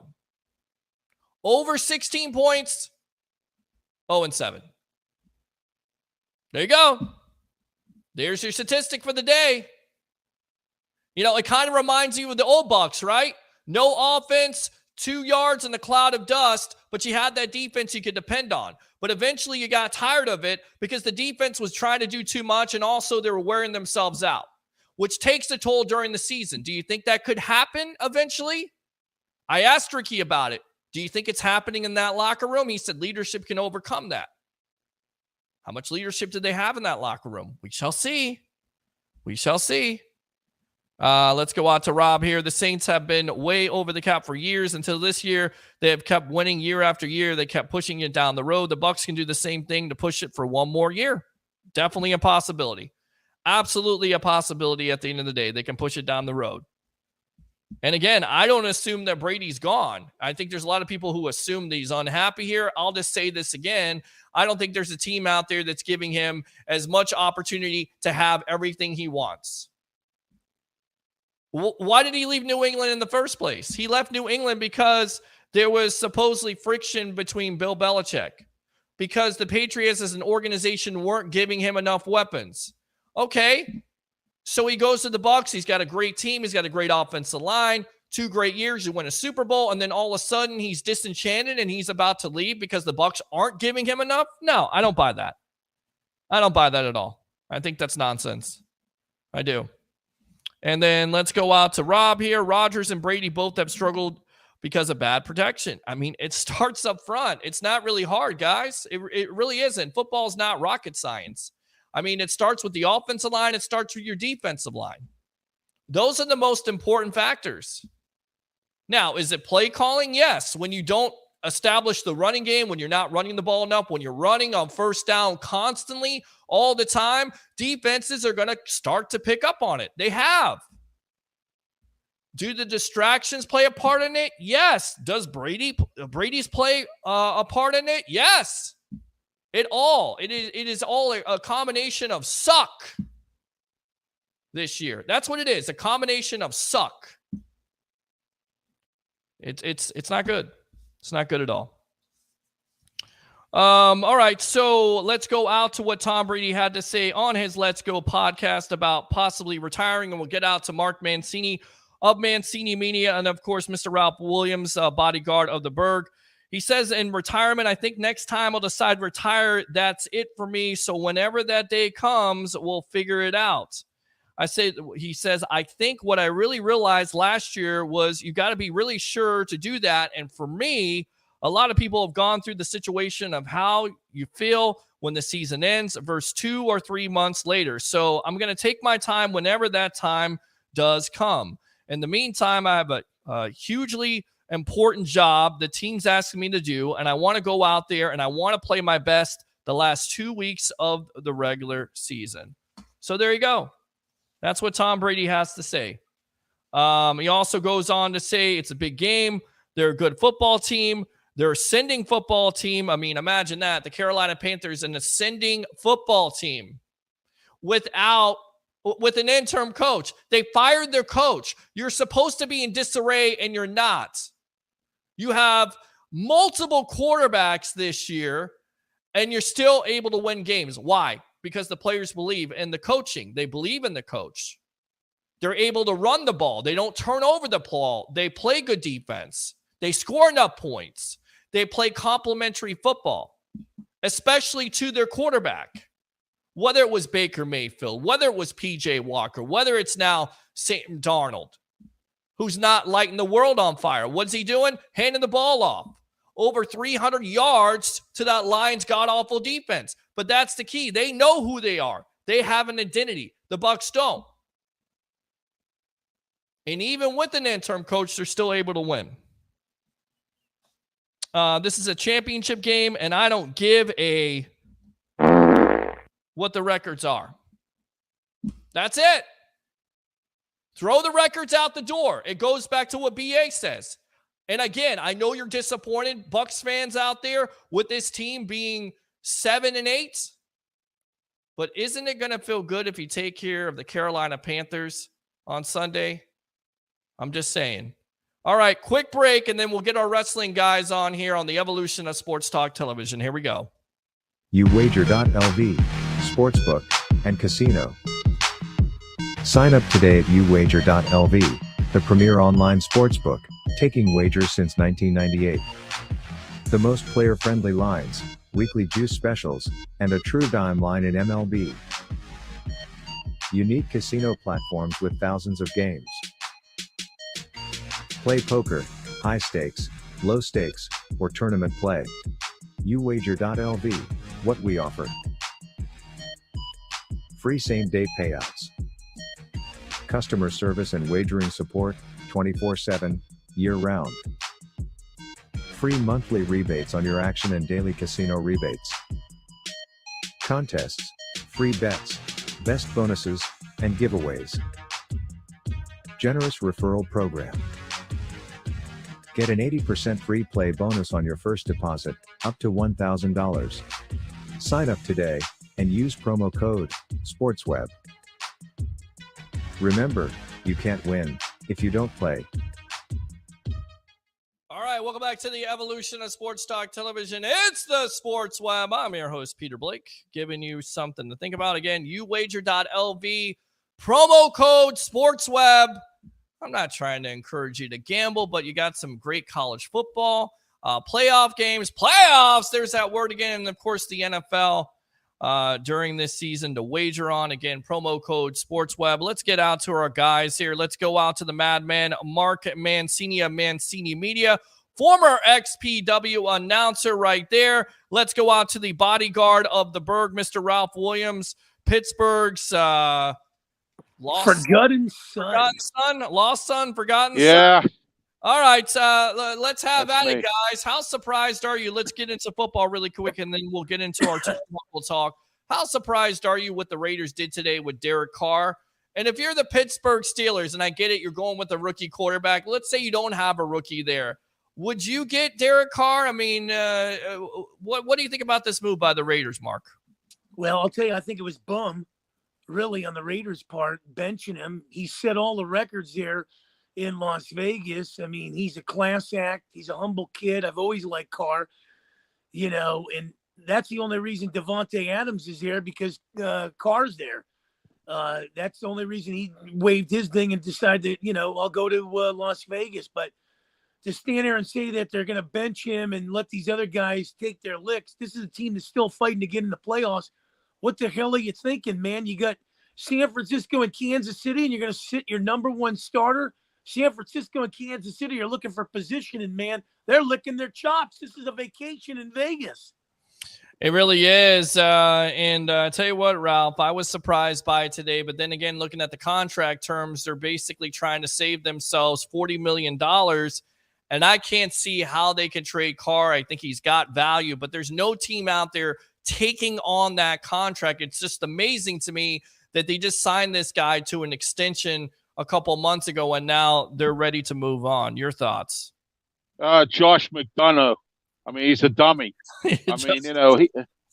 Over 16 points, 0-7. There you go. There's your statistic for the day. You know, it kind of reminds you of the old Bucks, right? No offense, 2 yards in a cloud of dust, but you had that defense you could depend on. But eventually you got tired of it because the defense was trying to do too much and also they were wearing themselves out, which takes a toll during the season. Do you think that could happen eventually? I asked Ricky about it. Do you think it's happening in that locker room? He said leadership can overcome that. How much leadership did they have in that locker room? We shall see. We shall see. Let's go on to Rob here. The Saints have been way over the cap for years. Until this year, they have kept winning year after year. They kept pushing it down the road. The Bucs can do the same thing to push it for one more year. Definitely a possibility. Absolutely a possibility at the end of the day. They can push it down the road. And again, I don't assume that Brady's gone. I think there's a lot of people who assume that he's unhappy here. I'll just say this again. I don't think there's a team out there that's giving him as much opportunity to have everything he wants. Why did he leave New England in the first place? He left New England because there was supposedly friction between Bill Belichick, because the Patriots as an organization weren't giving him enough weapons. Okay, so he goes to the Bucs. He's got a great team. He's got a great offensive line. 2 great years. He win a Super Bowl, and then all of a sudden he's disenchanted and he's about to leave because the Bucs aren't giving him enough? No, I don't buy that. I don't buy that at all. I think that's nonsense. I do. And then let's go out to Rob here. Rodgers and Brady both have struggled because of bad protection. I mean, it starts up front. It's not really hard, guys. It really isn't. Football is not rocket science. I mean, it starts with the offensive line. It starts with your defensive line. Those are the most important factors. Now, is it play calling? Yes. When you don't establish the running game, when you're not running the ball enough, when you're running on first down constantly all the time, defenses are going to start to pick up on it. They have. Do the distractions play a part in it? Yes. Does Brady's play a part in it? Yes. It is all a combination of suck this year. That's what it is. A combination of suck. It's not good. It's not good at all. All right, so let's go out to what Tom Brady had to say on his Let's Go podcast about possibly retiring, and we'll get out to Mark Mancini of Mancini Media and, of course, Mr. Ralph Williams, bodyguard of the Berg. He says, in retirement, I think next time I'll decide retire. That's it for me. So whenever that day comes, we'll figure it out. He says, I think what I really realized last year was you got to be really sure to do that. And for me, a lot of people have gone through the situation of how you feel when the season ends versus 2 or 3 months later. So I'm going to take my time whenever that time does come. In the meantime, I have a hugely important job the team's asking me to do, and I want to go out there and I want to play my best the last 2 weeks of the regular season. So there you go. That's what Tom Brady has to say. He also goes on to say it's a big game. They're a good football team. They're ascending football team. I mean, imagine that. The Carolina Panthers, an ascending football team with an interim coach. They fired their coach. You're supposed to be in disarray, and you're not. You have multiple quarterbacks this year, and you're still able to win games. Why? Because the players believe in the coaching. They believe in the coach. They're able to run the ball. They don't turn over the ball. They play good defense. They score enough points. They play complementary football, especially to their quarterback. Whether it was Baker Mayfield, whether it was P.J. Walker, whether it's now Sam Darnold, who's not lighting the world on fire. What's he doing? Handing the ball off. Over 300 yards to that Lions god-awful defense. But that's the key. They know who they are. They have an identity. The Bucs don't. And even with an interim coach, they're still able to win. This is a championship game, and I don't give a what the records are. That's it. Throw the records out the door. It goes back to what BA says. And again, I know you're disappointed, Bucs fans out there, with this team being 7-8. But isn't it going to feel good if you take care of the Carolina Panthers on Sunday? I'm just saying. All right, quick break, and then we'll get our wrestling guys on here on the evolution of sports talk television. Here we go. uwager.lv, sportsbook, and casino. Sign up today at uwager.lv, the premier online sportsbook, taking wagers since 1998. The most player-friendly lines, weekly juice specials, and a true dime line in MLB. Unique casino platforms with thousands of games. Play poker, high stakes, low stakes, or tournament play. uwager.lv, what we offer. Free same-day payouts. Customer service and wagering support, 24/7, year-round. Free monthly rebates on your action and daily casino rebates. Contests, free bets, best bonuses, and giveaways. Generous referral program. Get an 80% free play bonus on your first deposit, up to $1,000. Sign up today, and use promo code SPORTSWEB. Remember, you can't win if you don't play. All right, welcome back to the evolution of sports talk television. It's the Sports Web. I'm your host, Peter Blake, giving you something to think about. Again, uwager.lv, promo code SportsWeb. I'm not trying to encourage you to gamble, but you got some great college football, playoff games, playoffs. There's that word again. And, of course, the NFL during this season to wager on. Again, promo code SportsWeb. Let's get out to our guys here. Let's go out to the madman, Mark Mancini of Mancini Media, former XPW announcer right there. Let's go out to the bodyguard of the Berg, Mr. Ralph Williams, Pittsburgh's Forgotten son. Forgotten son? Lost son? Forgotten son? Yeah. All right, let's have That's at it, me. guys. How surprised are you? Let's get into football really quick, and then we'll get into our we'll talk. How surprised are you what the Raiders did today with Derek Carr? And if you're the Pittsburgh Steelers, and I get it, you're going with a rookie quarterback. Let's say you don't have a rookie there. Would you get Derek Carr? I mean, what do you think about this move by the Raiders, Mark? Well, I'll tell you, I think it was bum, really, on the Raiders' part, benching him. He set all the records there in Las Vegas. I mean, he's a class act. He's a humble kid. I've always liked Carr, and that's the only reason Devontae Adams is there, because Carr's there. That's the only reason he waved his thing and decided that, I'll go to Las Vegas. But to stand there and say that they're going to bench him and let these other guys take their licks, this is a team that's still fighting to get in the playoffs. What the hell are you thinking, man? You got San Francisco and Kansas City, and you're going to sit your number one starter. San Francisco and Kansas City are looking for position, and, man, they're licking their chops. This is a vacation in Vegas. It really is. And I tell you what, Ralph, I was surprised by it today. But then again, looking at the contract terms, they're basically trying to save themselves $40 million. And I can't see how they can trade Carr. I think he's got value, but there's no team out there taking on that contract. It's just amazing to me that they just signed this guy to an extension a couple months ago, and now they're ready to move on. Your thoughts? Josh McDonough. I mean, he's a dummy.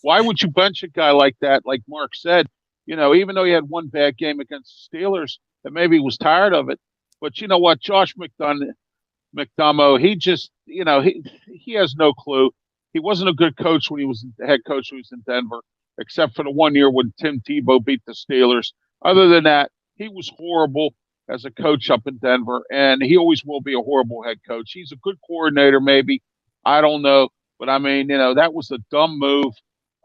Why would you bench a guy like that? Like Mark said, even though he had one bad game against the Steelers, and maybe he was tired of it. But you know what? Josh McDonough, he just, he has no clue. He wasn't a good coach when he was the head coach when he was in Denver, except for the 1 year when Tim Tebow beat the Steelers. Other than that, he was horrible as a coach up in Denver, and he always will be a horrible head coach. He's a good coordinator, maybe. I don't know. But, I mean, that was a dumb move,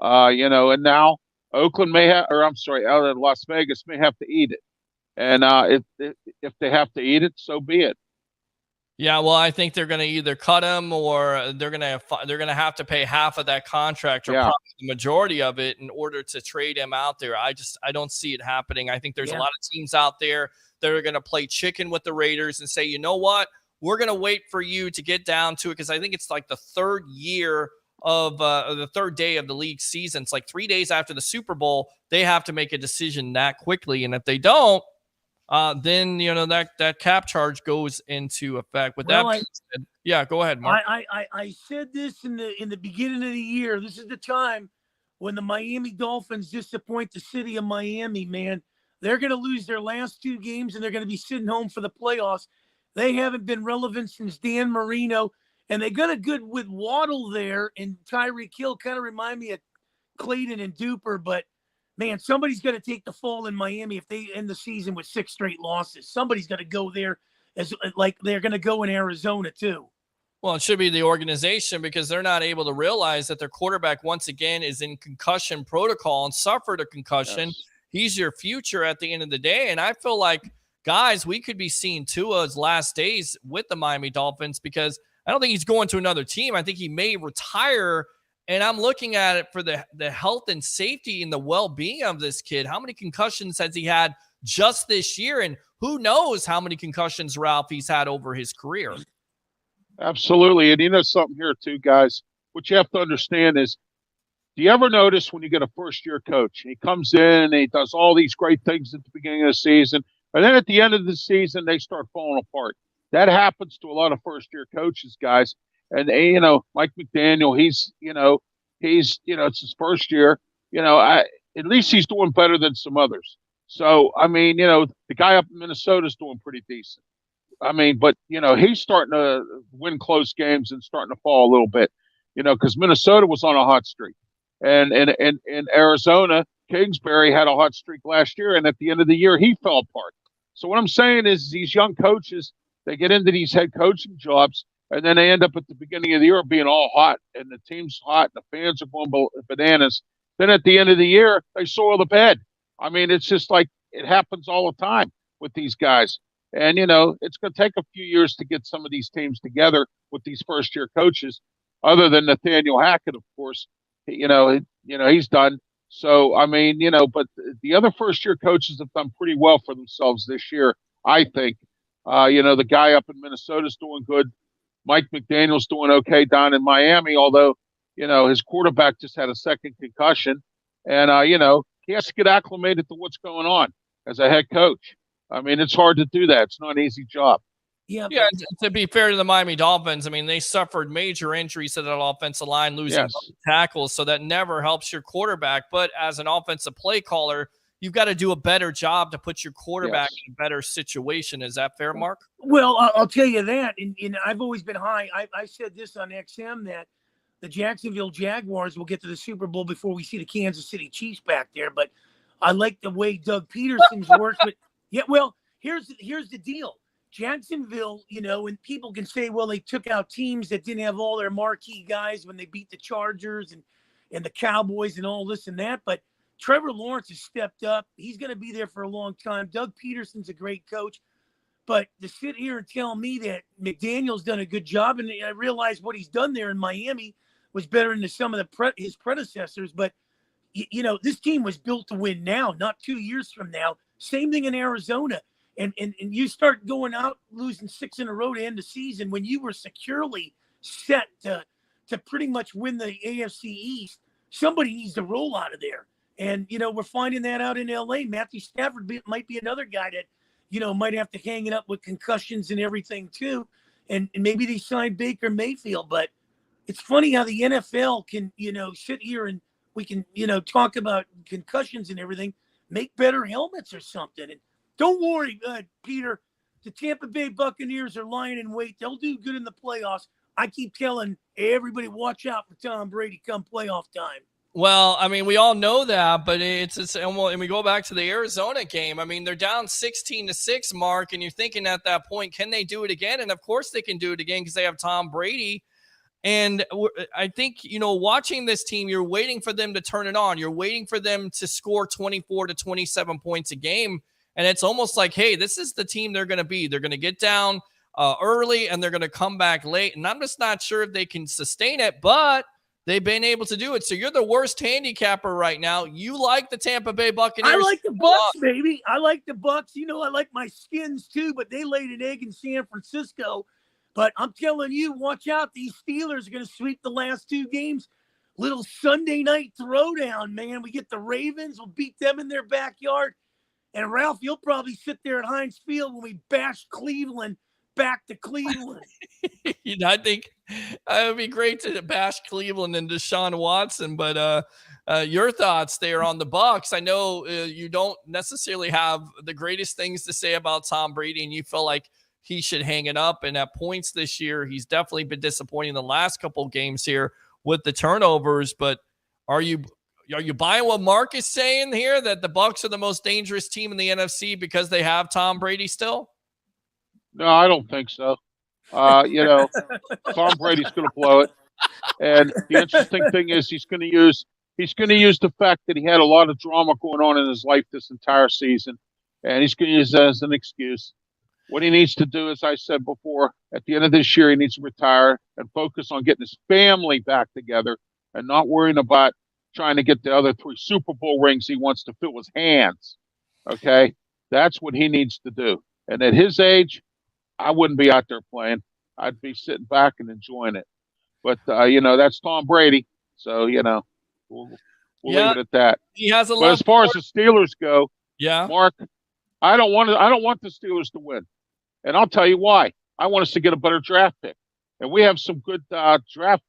and now Oakland out of Las Vegas may have to eat it. And if they have to eat it, so be it. Yeah, well, I think they're going to either cut him or they're going to have to pay half of that contract or probably the majority of it in order to trade him out there. I don't see it happening. I think there's a lot of teams out there that are going to play chicken with the Raiders and say, you know what, we're going to wait for you to get down to it, because I think it's like the third year of the third day of the league season. It's like 3 days after the Super Bowl. They have to make a decision that quickly, and if they don't, then that cap charge goes into effect. With that being said, yeah, go ahead, Mark. I said this in the beginning of the year. This is the time when the Miami Dolphins disappoint the city of Miami, man. They're going to lose their last 2 games, and they're going to be sitting home for the playoffs. They haven't been relevant since Dan Marino, and they got a good with Waddle there, and Tyreek Hill kind of remind me of Clayton and Duper, but man, somebody's got to take the fall in Miami if they end the season with 6 straight losses. Somebody's got to go there as like they're going to go in Arizona too. Well, it should be the organization, because they're not able to realize that their quarterback once again is in concussion protocol and suffered a concussion. Yes. He's your future at the end of the day. And I feel like, guys, we could be seeing Tua's last days with the Miami Dolphins, because I don't think he's going to another team. I think he may retire. And I'm looking at it for the health and safety and the well-being of this kid. How many concussions has he had just this year? And who knows how many concussions, Ralph, he's had over his career. Absolutely. And something here too, guys. What you have to understand is, do you ever notice when you get a first-year coach, he comes in and he does all these great things at the beginning of the season, and then at the end of the season, they start falling apart. That happens to a lot of first-year coaches, guys. And, Mike McDaniel, he's it's his first year. At least he's doing better than some others. So, I mean, the guy up in Minnesota is doing pretty decent. I mean, but, he's starting to win close games and starting to fall a little bit, because Minnesota was on a hot streak. And Arizona, Kingsbury had a hot streak last year, and at the end of the year, he fell apart. So what I'm saying is, these young coaches, they get into these head coaching jobs, and then they end up at the beginning of the year being all hot, and the team's hot, and the fans are going bananas. Then at the end of the year, they soil the bed. I mean, it's just like it happens all the time with these guys. And, it's going to take a few years to get some of these teams together with these first-year coaches, other than Nathaniel Hackett, of course. He's done. So, I mean, but the other first-year coaches have done pretty well for themselves this year, I think. The guy up in Minnesota's doing good. Mike McDaniel's doing okay down in Miami, although, his quarterback just had a second concussion. And, he has to get acclimated to what's going on as a head coach. I mean, it's hard to do that. It's not an easy job. Yeah, to be fair to the Miami Dolphins, I mean, they suffered major injuries to that offensive line, losing tackles, so that never helps your quarterback. But as an offensive play caller, you've got to do a better job to put your quarterback in a better situation. Is that fair, Mark? Well, I'll tell you that, and I've always been high. I said this on XM that the Jacksonville Jaguars will get to the Super Bowl before we see the Kansas City Chiefs back there. But I like the way Doug Peterson's worked. But here's the deal. Jacksonville, and people can say, well, they took out teams that didn't have all their marquee guys when they beat the Chargers and the Cowboys and all this and that. But Trevor Lawrence has stepped up. He's going to be there for a long time. Doug Peterson's a great coach. But to sit here and tell me that McDaniel's done a good job, and I realize what he's done there in Miami was better than some of his predecessors. But, this team was built to win now, not 2 years from now. Same thing in Arizona. And you start going out losing 6 in a row to end the season when you were securely set to pretty much win the AFC East. Somebody needs to roll out of there. And, we're finding that out in L.A. Matthew Stafford might be another guy that, might have to hang it up with concussions and everything too. And maybe they signed Baker Mayfield. But it's funny how the NFL can, sit here and we can, talk about concussions and everything, make better helmets or something. And don't worry, Peter. The Tampa Bay Buccaneers are lying in wait. They'll do good in the playoffs. I keep telling everybody, watch out for Tom Brady come playoff time. Well, I mean, we all know that, but and we go back to the Arizona game. I mean, they're down 16-6, Mark, and you're thinking at that point, can they do it again? And of course they can do it again because they have Tom Brady. And I think, watching this team, you're waiting for them to turn it on. You're waiting for them to score 24 to 27 points a game. And it's almost like, hey, this is the team they're going to be. They're going to get down early and they're going to come back late. And I'm just not sure if they can sustain it, but they've been able to do it. So you're the worst handicapper right now. You like the Tampa Bay Buccaneers. I like the Bucs, baby. I like the Bucs. I like my Skins too, but they laid an egg in San Francisco. But I'm telling you, watch out. These Steelers are going to sweep the last 2 games. Little Sunday night throwdown, man. We get the Ravens. We'll beat them in their backyard. And Ralph, you'll probably sit there at Heinz Field when we bash Cleveland back to Cleveland. I think it would be great to bash Cleveland and Deshaun Watson, but your thoughts there on the Bucs. I know you don't necessarily have the greatest things to say about Tom Brady, and you feel like he should hang it up. And at points this year, he's definitely been disappointing the last couple of games here with the turnovers. But are you buying what Mark is saying here, that the Bucs are the most dangerous team in the NFC because they have Tom Brady still? No, I don't think so. Tom Brady's going to blow it. And the interesting thing is he's going to use the fact that he had a lot of drama going on in his life this entire season, and he's going to use that as an excuse. What he needs to do, as I said before, at the end of this year, he needs to retire and focus on getting his family back together and not worrying about trying to get the other 3 Super Bowl rings he wants to fill his hands. Okay? That's what he needs to do. And at his age, I wouldn't be out there playing. I'd be sitting back and enjoying it. But, that's Tom Brady. So, we'll leave it at that. He has a lot. But as far as the Steelers go, yeah, Mark, I don't want the Steelers to win. And I'll tell you why. I want us to get a better draft pick. And we have some good draft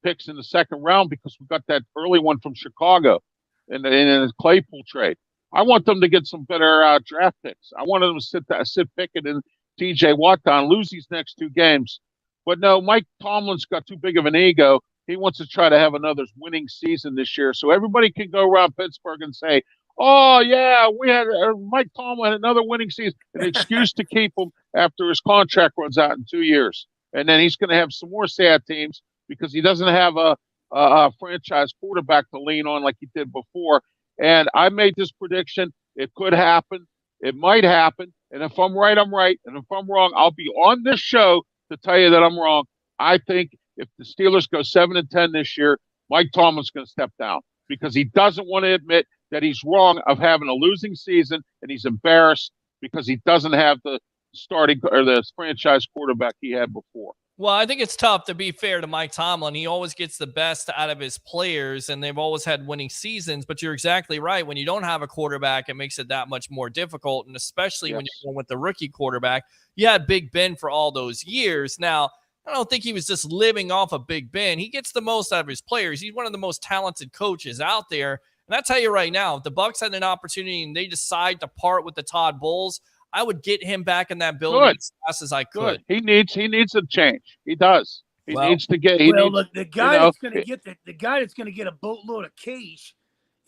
picks in the second round because we got that early one from Chicago in the Claypool trade. I want them to get some better draft picks. I want them to sit Pickett and TJ Watt down, lose these next 2 games. But no, Mike Tomlin's got too big of an ego. He wants to try to have another winning season this year. So everybody can go around Pittsburgh and say, oh, yeah, we had Mike Tomlin had another winning season, an excuse to keep him after his contract runs out in 2 years. And then he's going to have some more sad teams because he doesn't have a franchise quarterback to lean on like he did before. And I made this prediction. It could happen. It might happen. And if I'm right, I'm right. And if I'm wrong, I'll be on this show to tell you that I'm wrong. I think if the Steelers go 7-10 this year, Mike Tomlin's going to step down. because he doesn't want to admit that he's wrong of having a losing season, and he's embarrassed because he doesn't have the starting or the franchise quarterback he had before. Well, I think it's tough, to be fair to Mike Tomlin. He always gets the best out of his players, and they've always had winning seasons. But you're exactly right. When you don't have a quarterback, it makes it that much more difficult, and especially when you're going with the rookie quarterback. You had Big Ben for all those years. Now, I don't think he was just living off of Big Ben. He gets the most out of his players. He's one of the most talented coaches out there. And I tell you right now, if the Bucs had an opportunity and they decide to part with the Todd Bowles, I would get him back in that building as fast as I could. He needs a change. He does. He needs to get. The guy that's going to get the guy that's going to get a boatload of cash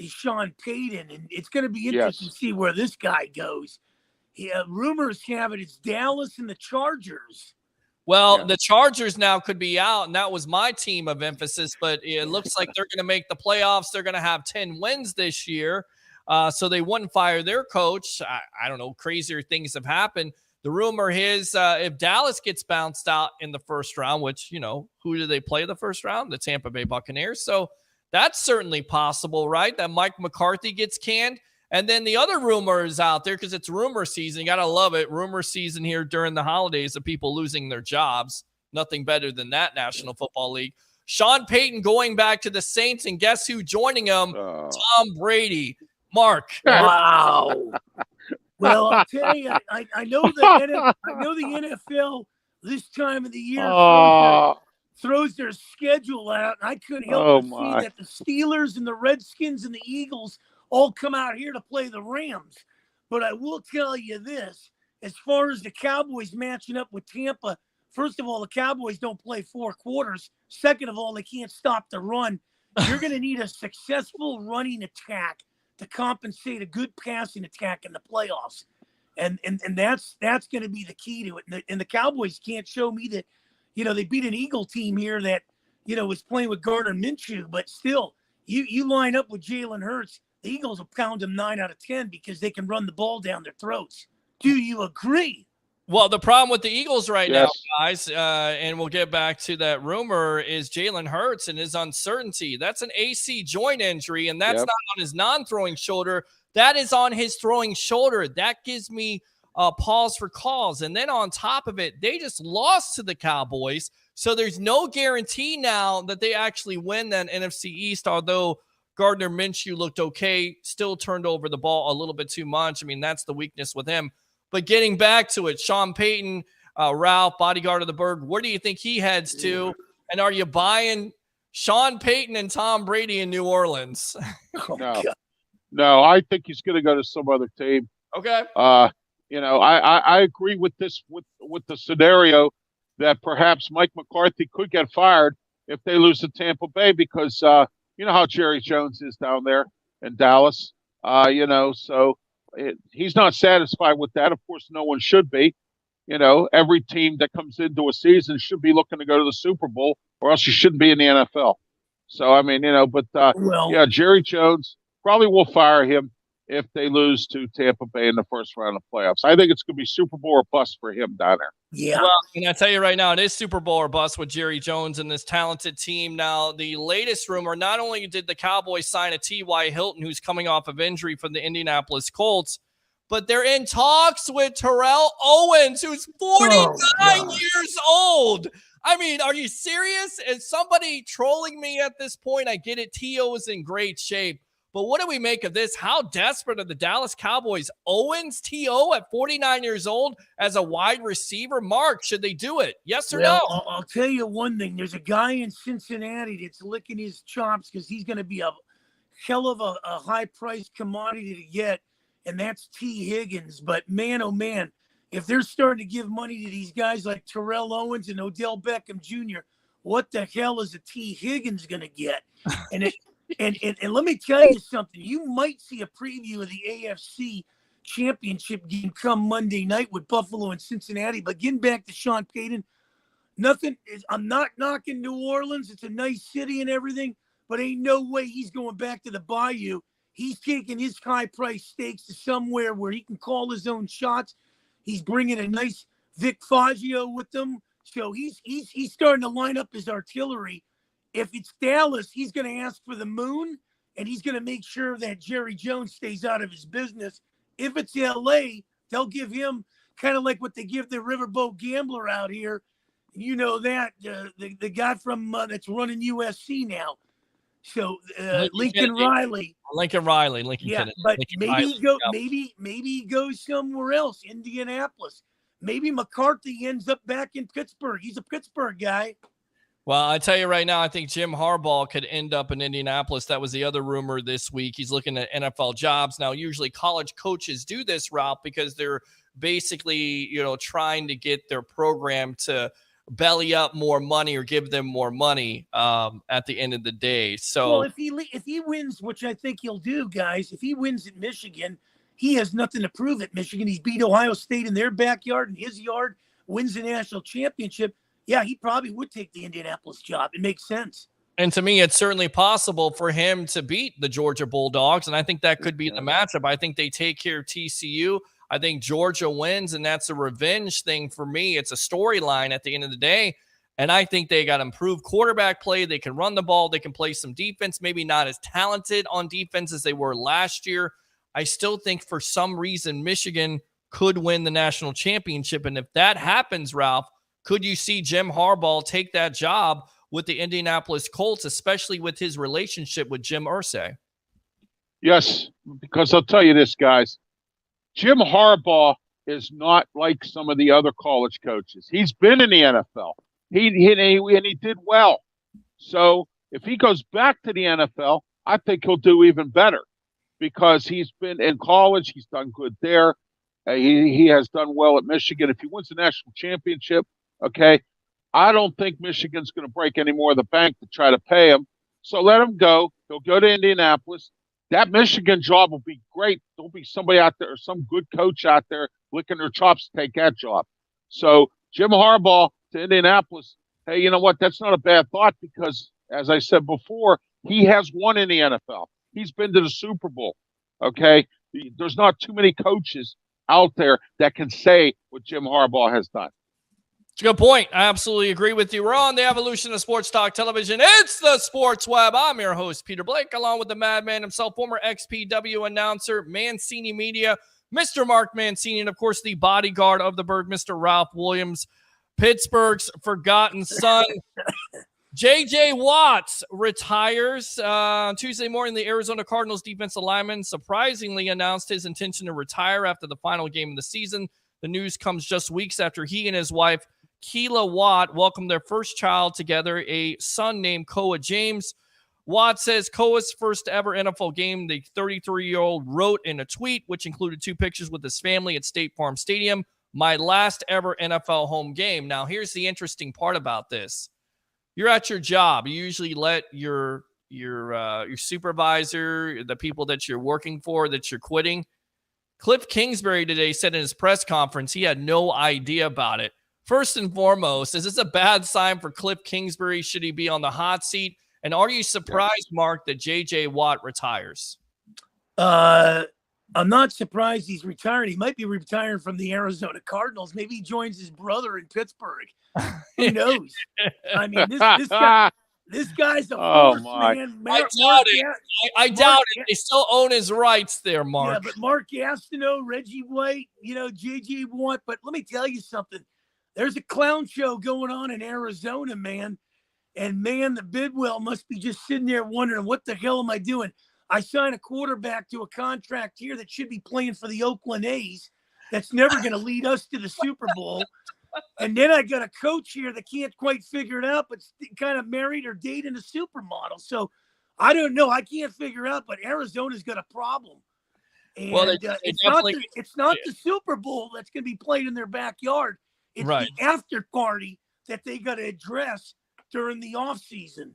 is Sean Payton, and it's going to be interesting to see where this guy goes. Rumors have it it's Dallas and the Chargers. Well, the Chargers now could be out, and that was my team of emphasis, but it looks like they're going to make the playoffs. They're going to have 10 wins this year, so they wouldn't fire their coach. I don't know, crazier things have happened. The rumor is if Dallas gets bounced out in the first round, which, who do they play the first round? The Tampa Bay Buccaneers. So that's certainly possible, right? That Mike McCarthy gets canned. And then the other rumor is out there because it's rumor season. You got to love it. Rumor season here during the holidays of people losing their jobs. Nothing better than that, National Football League. Sean Payton going back to the Saints, and guess who joining him? Tom Brady. Mark. Wow. Well, I'll tell you, I know the NFL this time of the year throws their schedule out, and I couldn't help but see that the Steelers and the Redskins and the Eagles all come out here to play the Rams. But I will tell you this, as far as the Cowboys matching up with Tampa, first of all, the Cowboys don't play 4 quarters. Second of all, they can't stop the run. You're going to need a successful running attack to compensate a good passing attack in the playoffs. And that's going to be the key to it. And the Cowboys can't show me that, they beat an Eagle team here that, was playing with Gardner Minshew, but still, you line up with Jalen Hurts, the Eagles will pound them 9 out of 10 because they can run the ball down their throats. Do you agree? Well, the problem with the Eagles right now, guys, and we'll get back to that rumor, is Jalen Hurts and his uncertainty. That's an AC joint injury, and that's not on his non-throwing shoulder. That is on his throwing shoulder. That gives me pause for cause. And then on top of it, they just lost to the Cowboys, so there's no guarantee now that they actually win that NFC East, although Gardner Minshew looked okay, still turned over the ball a little bit too much. I mean, that's the weakness with him. But getting back to it, Sean Payton, Ralph, bodyguard of the Berg, where do you think he heads to? And are you buying Sean Payton and Tom Brady in New Orleans? No, I think he's going to go to some other team. Okay. I agree with this, with the scenario that perhaps Mike McCarthy could get fired if they lose to Tampa Bay because you know how Jerry Jones is down there in Dallas. So he's not satisfied with that. Of course, no one should be. Every team that comes into a season should be looking to go to the Super Bowl, or else you shouldn't be in the NFL. So, I mean, Jerry Jones probably will fire him if they lose to Tampa Bay in the first round of playoffs. I think it's going to be Super Bowl or bust for him down there. Yeah. Well, and I tell you right now, it is Super Bowl or bust with Jerry Jones and this talented team. Now, the latest rumor, not only did the Cowboys sign a T.Y. Hilton, who's coming off of injury from the Indianapolis Colts, but they're in talks with Terrell Owens, who's 49 years old. I mean, are you serious? Is somebody trolling me at this point? I get it. T.O. is in great shape. But what do we make of this? How desperate are the Dallas Cowboys? Owens, T.O. at 49 years old as a wide receiver? Mark, should they do it? Yes or no? I'll tell you one thing. There's a guy in Cincinnati that's licking his chops because he's going to be a hell of a high-priced commodity to get, and that's T. Higgins. But, man, oh, man, if they're starting to give money to these guys like Terrell Owens and Odell Beckham Jr., what the hell is a T. Higgins going to get? And let me tell you something. You might see a preview of the AFC Championship game come Monday night with Buffalo and Cincinnati. But getting back to Sean Payton, I'm not knocking New Orleans. It's a nice city and everything, but ain't no way he's going back to the Bayou. He's taking his high-priced stakes to somewhere where he can call his own shots. He's bringing a nice Vic Fangio with him. So he's starting to line up his artillery. If it's Dallas, he's going to ask for the moon. and he's going to make sure that Jerry Jones stays out of his business. If it's L.A., they'll give him kind of like what they give the Riverboat Gambler out here. You know that, the guy from that's running USC now. So Lincoln Riley. Yeah, but Lincoln maybe Riley. maybe he goes somewhere else, Indianapolis. Maybe McCarthy ends up back in Pittsburgh. He's a Pittsburgh guy. Well, I tell you right now, I think Jim Harbaugh could end up in Indianapolis. That was the other rumor this week. He's looking at NFL jobs. Now, usually college coaches do this, Ralph, because they're basically, trying to get their program to belly up more money or give them more money at the end of the day. So, well, if he wins, which I think he'll do, guys, if he wins at Michigan, he has nothing to prove at Michigan. He's beat Ohio State in their backyard, in his yard, wins the national championship. Yeah, he probably would take the Indianapolis job. It makes sense. And to me, it's certainly possible for him to beat the Georgia Bulldogs, and I think that could be the matchup. I think they take care of TCU. I think Georgia wins, and that's a revenge thing for me. It's a storyline at the end of the day, and I think they got improved quarterback play. They can run the ball. They can play some defense, maybe not as talented on defense as they were last year. I still think for some reason Michigan could win the national championship, and if that happens, Ralph, could you see Jim Harbaugh take that job with the Indianapolis Colts, especially with his relationship with Jim Irsay? Yes, because I'll tell you this, guys. Jim Harbaugh is not like some of the other college coaches. He's been in the NFL. He did well. So if he goes back to the NFL, I think he'll do even better because he's been in college. He's done good there. He has done well at Michigan. If he wins the national championship, okay, I don't think Michigan's going to break any more of the bank to try to pay him. So let him go. He'll go to Indianapolis. That Michigan job will be great. There'll be somebody out there, some good coach out there licking their chops to take that job. So Jim Harbaugh to Indianapolis, hey, you know what? That's not a bad thought because, as I said before, he has won in the NFL. He's been to the Super Bowl, okay? There's not too many coaches out there that can say what Jim Harbaugh has done. It's a good point. I absolutely agree with you. We're on the evolution of sports talk television. It's the Sports Web. I'm your host, Peter Blake, along with the madman himself, former XPW announcer, Mancini Media, Mr. Mark Mancini, and, of course, the bodyguard of the bird, Mr. Ralph Williams, Pittsburgh's forgotten son. J.J. Watts retires. Tuesday morning, the Arizona Cardinals defensive lineman surprisingly announced his intention to retire after the final game of the season. The news comes just weeks after he and his wife, Keila Watt, welcomed their first child together, a son named Koa James. Watt says Koa's first ever NFL game, the 33-year-old wrote in a tweet, which included 2 pictures with his family at State Farm Stadium, my last ever NFL home game. Now, here's the interesting part about this. You're at your job. You usually let your supervisor, the people that you're working for, that you're quitting. Cliff Kingsbury today said in his press conference he had no idea about it. First and foremost, is this a bad sign for Cliff Kingsbury? Should he be on the hot seat? And are you surprised, Mark, that J.J. Watt retires? I'm not surprised he's retiring. He might be retiring from the Arizona Cardinals. Maybe he joins his brother in Pittsburgh. Who knows? I mean, this guy's a force, man. I doubt it. They still own his rights there, Mark. Yeah, but Mark Gastineau, Reggie White, J.J. Watt. But let me tell you something. There's a clown show going on in Arizona, man. And, man, the Bidwell must be just sitting there wondering, what the hell am I doing? I signed a quarterback to a contract here that should be playing for the Oakland A's. That's never going to lead us to the Super Bowl. And then I got a coach here that can't quite figure it out, but kind of married or dating a supermodel. So I don't know. I can't figure out, but Arizona's got a problem. And it's not the Super Bowl that's going to be played in their backyard. It's the after party that they got to address during the offseason.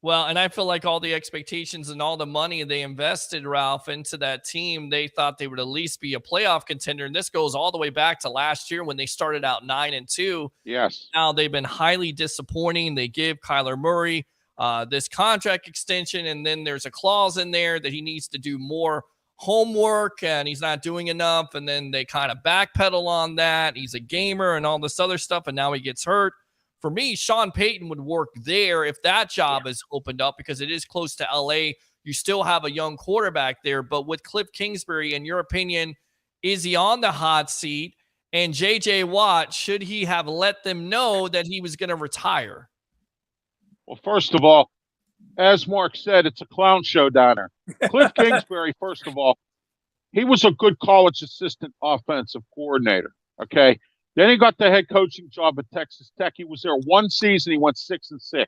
Well, and I feel like all the expectations and all the money they invested, Ralph, into that team, they thought they would at least be a playoff contender. And this goes all the way back to last year when they started out 9-2. Yes. Now they've been highly disappointing. They give Kyler Murray this contract extension, and then there's a clause in there that he needs to do more homework and he's not doing enough. And then they kind of backpedal on that. He's a gamer and all this other stuff, and now he gets hurt. For me, Sean Payton would work there if that job is opened up because it is close to L.A. You still have a young quarterback there. But with Cliff Kingsbury, in your opinion, is he on the hot seat? And J.J. Watt, should he have let them know that he was going to retire? Well, first of all, as Mark said, it's a clown show down there. Cliff Kingsbury, first of all, he was a good college assistant offensive coordinator, okay? Then he got the head coaching job at Texas Tech. He was there one season. He went 6-6.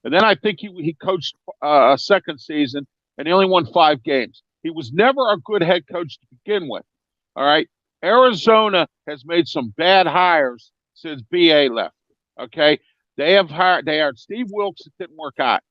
And then I think he coached a second season, and he only won 5 games. He was never a good head coach to begin with, all right? Arizona has made some bad hires since B.A. left, okay? They hired Steve Wilkes. It didn't work out.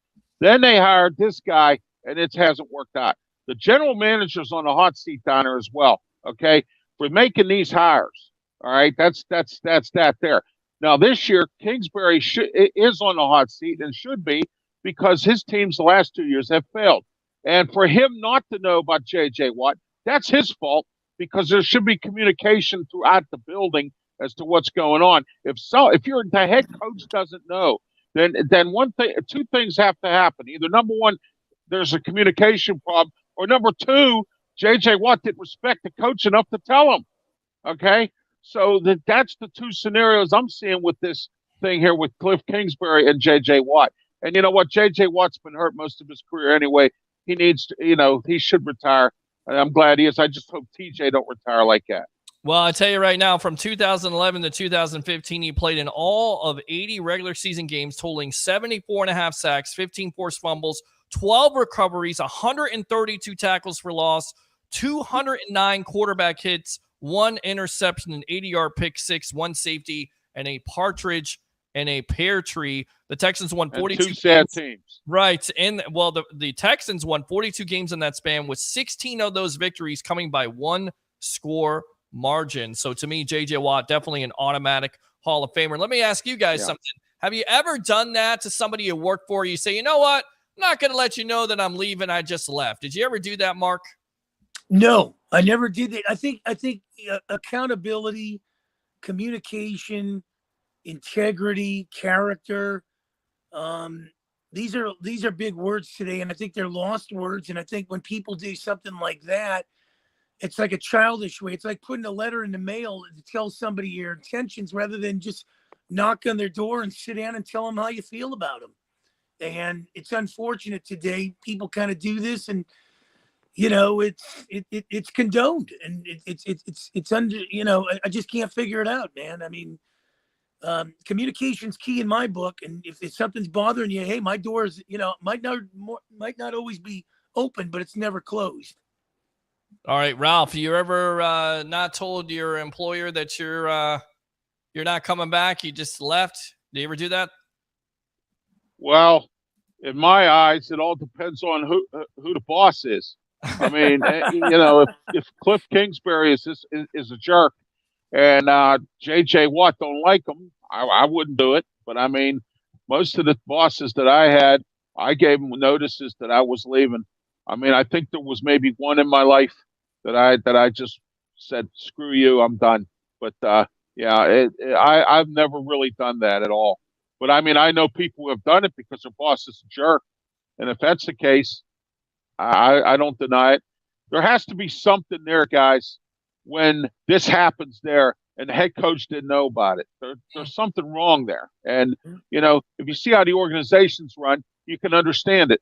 Then they hired this guy, and it hasn't worked out. The general manager's on the hot seat down there as well, okay, for making these hires. All right, that's that there. Now, this year, Kingsbury is on the hot seat and should be, because his teams the last 2 years have failed. And for him not to know about J.J. Watt, that's his fault, because there should be communication throughout the building as to what's going on. If the head coach doesn't know, then two things have to happen. Either number one, there's a communication problem, or number two, J.J. Watt didn't respect the coach enough to tell him. Okay? So that's the two scenarios I'm seeing with this thing here with Cliff Kingsbury and J.J. Watt. And you know what? J.J. Watt's been hurt most of his career anyway. He needs to, he should retire. And I'm glad he is. I just hope TJ don't retire like that. Well, I tell you right now, from 2011 to 2015, he played in all of 80 regular season games, totaling 74.5 sacks, 15 forced fumbles, 12 recoveries, 132 tackles for loss, 209 quarterback hits, 1 interception, an 80-yard pick six, 1 safety, and a partridge and a pear tree. The Texans won 42 two sad teams. Right. And well, the Texans won 42 games in that span, with 16 of those victories coming by 1 score margin. So to me, J.J. Watt, definitely an automatic Hall of Famer. Let me ask you guys something. Have you ever done that to somebody you work for? You say, you know what? I'm not going to let you know that I'm leaving. I just left. Did you ever do that, Mark? No, I never did that. I think accountability, communication, integrity, character. These are big words today, and I think they're lost words. And I think when people do something like that, it's like a childish way. It's like putting a letter in the mail to tell somebody your intentions, rather than just knock on their door and sit down and tell them how you feel about them. And it's unfortunate today. People kind of do this, and it's condoned, and it's under. I just can't figure it out, man. I mean, communication's key in my book. And if something's bothering you, hey, my door is, might not always be open, but it's never closed. All right, Ralph, you ever not told your employer that you're not coming back? You just left? Do you ever do that? Well, in my eyes, it all depends on who the boss is. I mean, if Cliff Kingsbury is a jerk, and J.J. Watt don't like him, I wouldn't do it. But I mean, most of the bosses that I had, I gave them notices that I was leaving. I mean, I think there was maybe one in my life that I just said, screw you, I'm done. But I've never really done that at all. But I mean, I know people who have done it because their boss is a jerk. And if that's the case, I don't deny it. There has to be something there, guys, when this happens there and the head coach didn't know about it. There's something wrong there. And, if you see how the organizations run, you can understand it.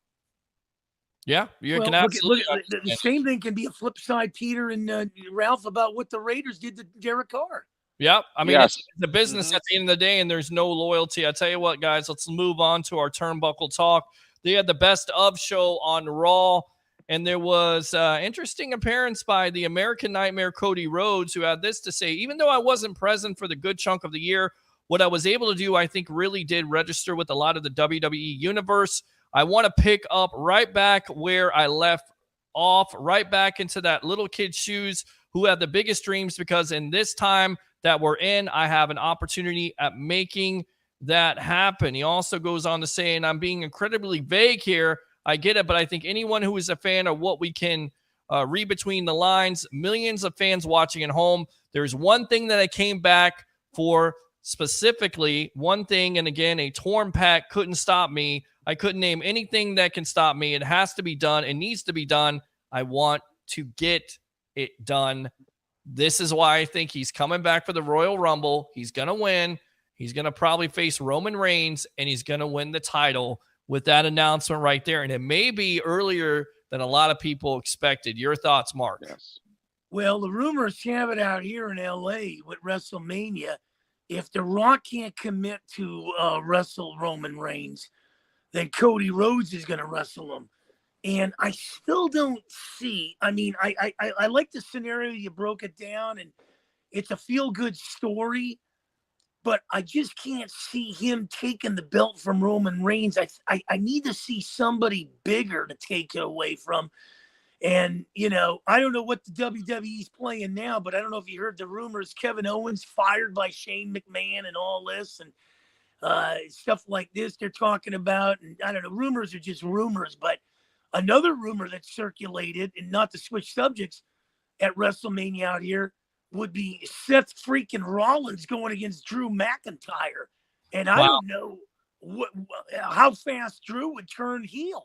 Yeah, can absolutely. Look, the same thing can be a flip side, Peter and Ralph, about what the Raiders did to Derek Carr. Yep. I mean, It's the business at the end of the day, and there's no loyalty. I tell you what, guys, let's move on to our Turnbuckle Talk. They had the best of show on Raw, and there was interesting appearance by the American Nightmare Cody Rhodes, who had this to say: even though I wasn't present for the good chunk of the year, what I was able to do, I think, really did register with a lot of the WWE universe. I want to pick up right back where I left off, right back into that little kid's shoes who had the biggest dreams, because in this time that we're in, I have an opportunity at making that happen. He also goes on to say, and I'm being incredibly vague here, I get it, but I think anyone who is a fan of what we can read between the lines, millions of fans watching at home, there's one thing that I came back for specifically, one thing, and again, a torn pack couldn't stop me. I couldn't name anything that can stop me. It has to be done. It needs to be done. I want to get it done. This is why I think he's coming back for the Royal Rumble. He's going to win. He's going to probably face Roman Reigns, and he's going to win the title with that announcement right there. And it may be earlier than a lot of people expected. Your thoughts, Mark? Yes. Well, the rumors have it out here in LA with WrestleMania. If The Rock can't commit to wrestle Roman Reigns, then Cody Rhodes is going to wrestle him. And I still don't see, I mean, I like the scenario you broke it down, and it's a feel-good story, but I just can't see him taking the belt from Roman Reigns. I need to see somebody bigger to take it away from. And, I don't know what the WWE's playing now, but I don't know if you heard the rumors. Kevin Owens fired by Shane McMahon and all this and stuff like this they're talking about. And I don't know, rumors are just rumors. But another rumor that circulated, and not to switch subjects, at WrestleMania out here would be Seth freaking Rollins going against Drew McIntyre. And I don't know how fast Drew would turn heel.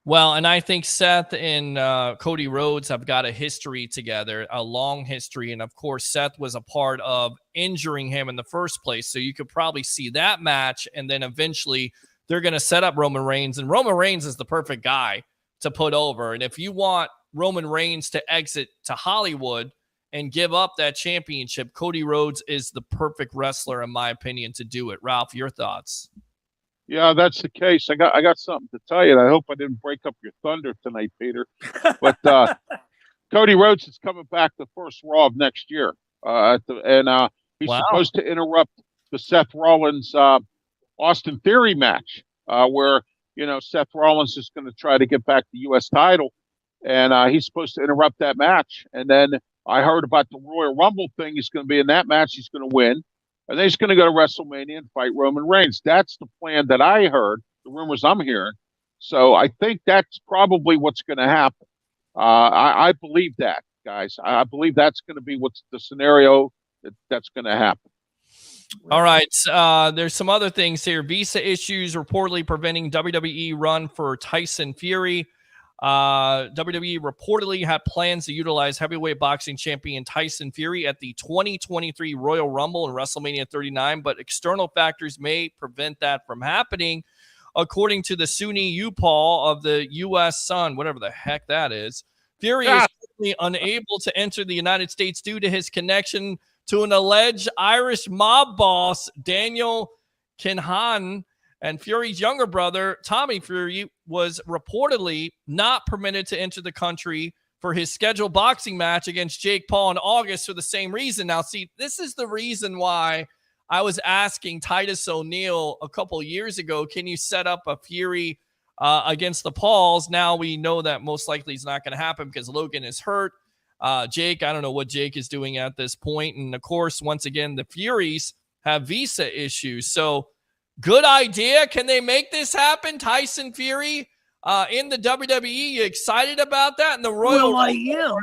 Well, and I think Seth and Cody Rhodes have got a history together, a long history. And, of course, Seth was a part of injuring him in the first place. So you could probably see that match. And then eventually they're going to set up Roman Reigns. And Roman Reigns is the perfect guy to put over. And if you want Roman Reigns to exit to Hollywood and give up that championship, Cody Rhodes is the perfect wrestler, in my opinion, to do it. Ralph, your thoughts? Yeah, that's the case. I got something to tell you, and I hope I didn't break up your thunder tonight, Peter. But Cody Rhodes is coming back the first Raw of next year, he's supposed to interrupt the Seth Rollins Austin Theory match, where Seth Rollins is going to try to get back the U.S. title, and he's supposed to interrupt that match. And then I heard about the Royal Rumble thing. He's going to be in that match. He's going to win. And then he's going to go to WrestleMania and fight Roman Reigns. That's the plan that I heard, the rumors I'm hearing. So I think that's probably what's going to happen. I believe that, guys. I believe that's going to be what's the scenario that's going to happen. All right. There's some other things here. Visa issues reportedly preventing WWE run for Tyson Fury. WWE reportedly had plans to utilize heavyweight boxing champion Tyson Fury at the 2023 Royal Rumble and WrestleMania 39, but external factors may prevent that from happening. According to the Suni Upal of the U.S. Sun, whatever the heck that is, Fury is currently unable to enter the United States due to his connection to an alleged Irish mob boss, Daniel Kinahan. And Fury's younger brother, Tommy Fury, was reportedly not permitted to enter the country for his scheduled boxing match against Jake Paul in August for the same reason. Now, see, this is the reason why I was asking Titus O'Neil a couple years ago, can you set up a Fury against the Pauls? Now we know that most likely it's not going to happen because Logan is hurt. Jake, I don't know what Jake is doing at this point. And, of course, once again, the Furies have visa issues. So, good idea. Can they make this happen? Tyson Fury in the WWE. You excited about that? And the Royal Well, I am.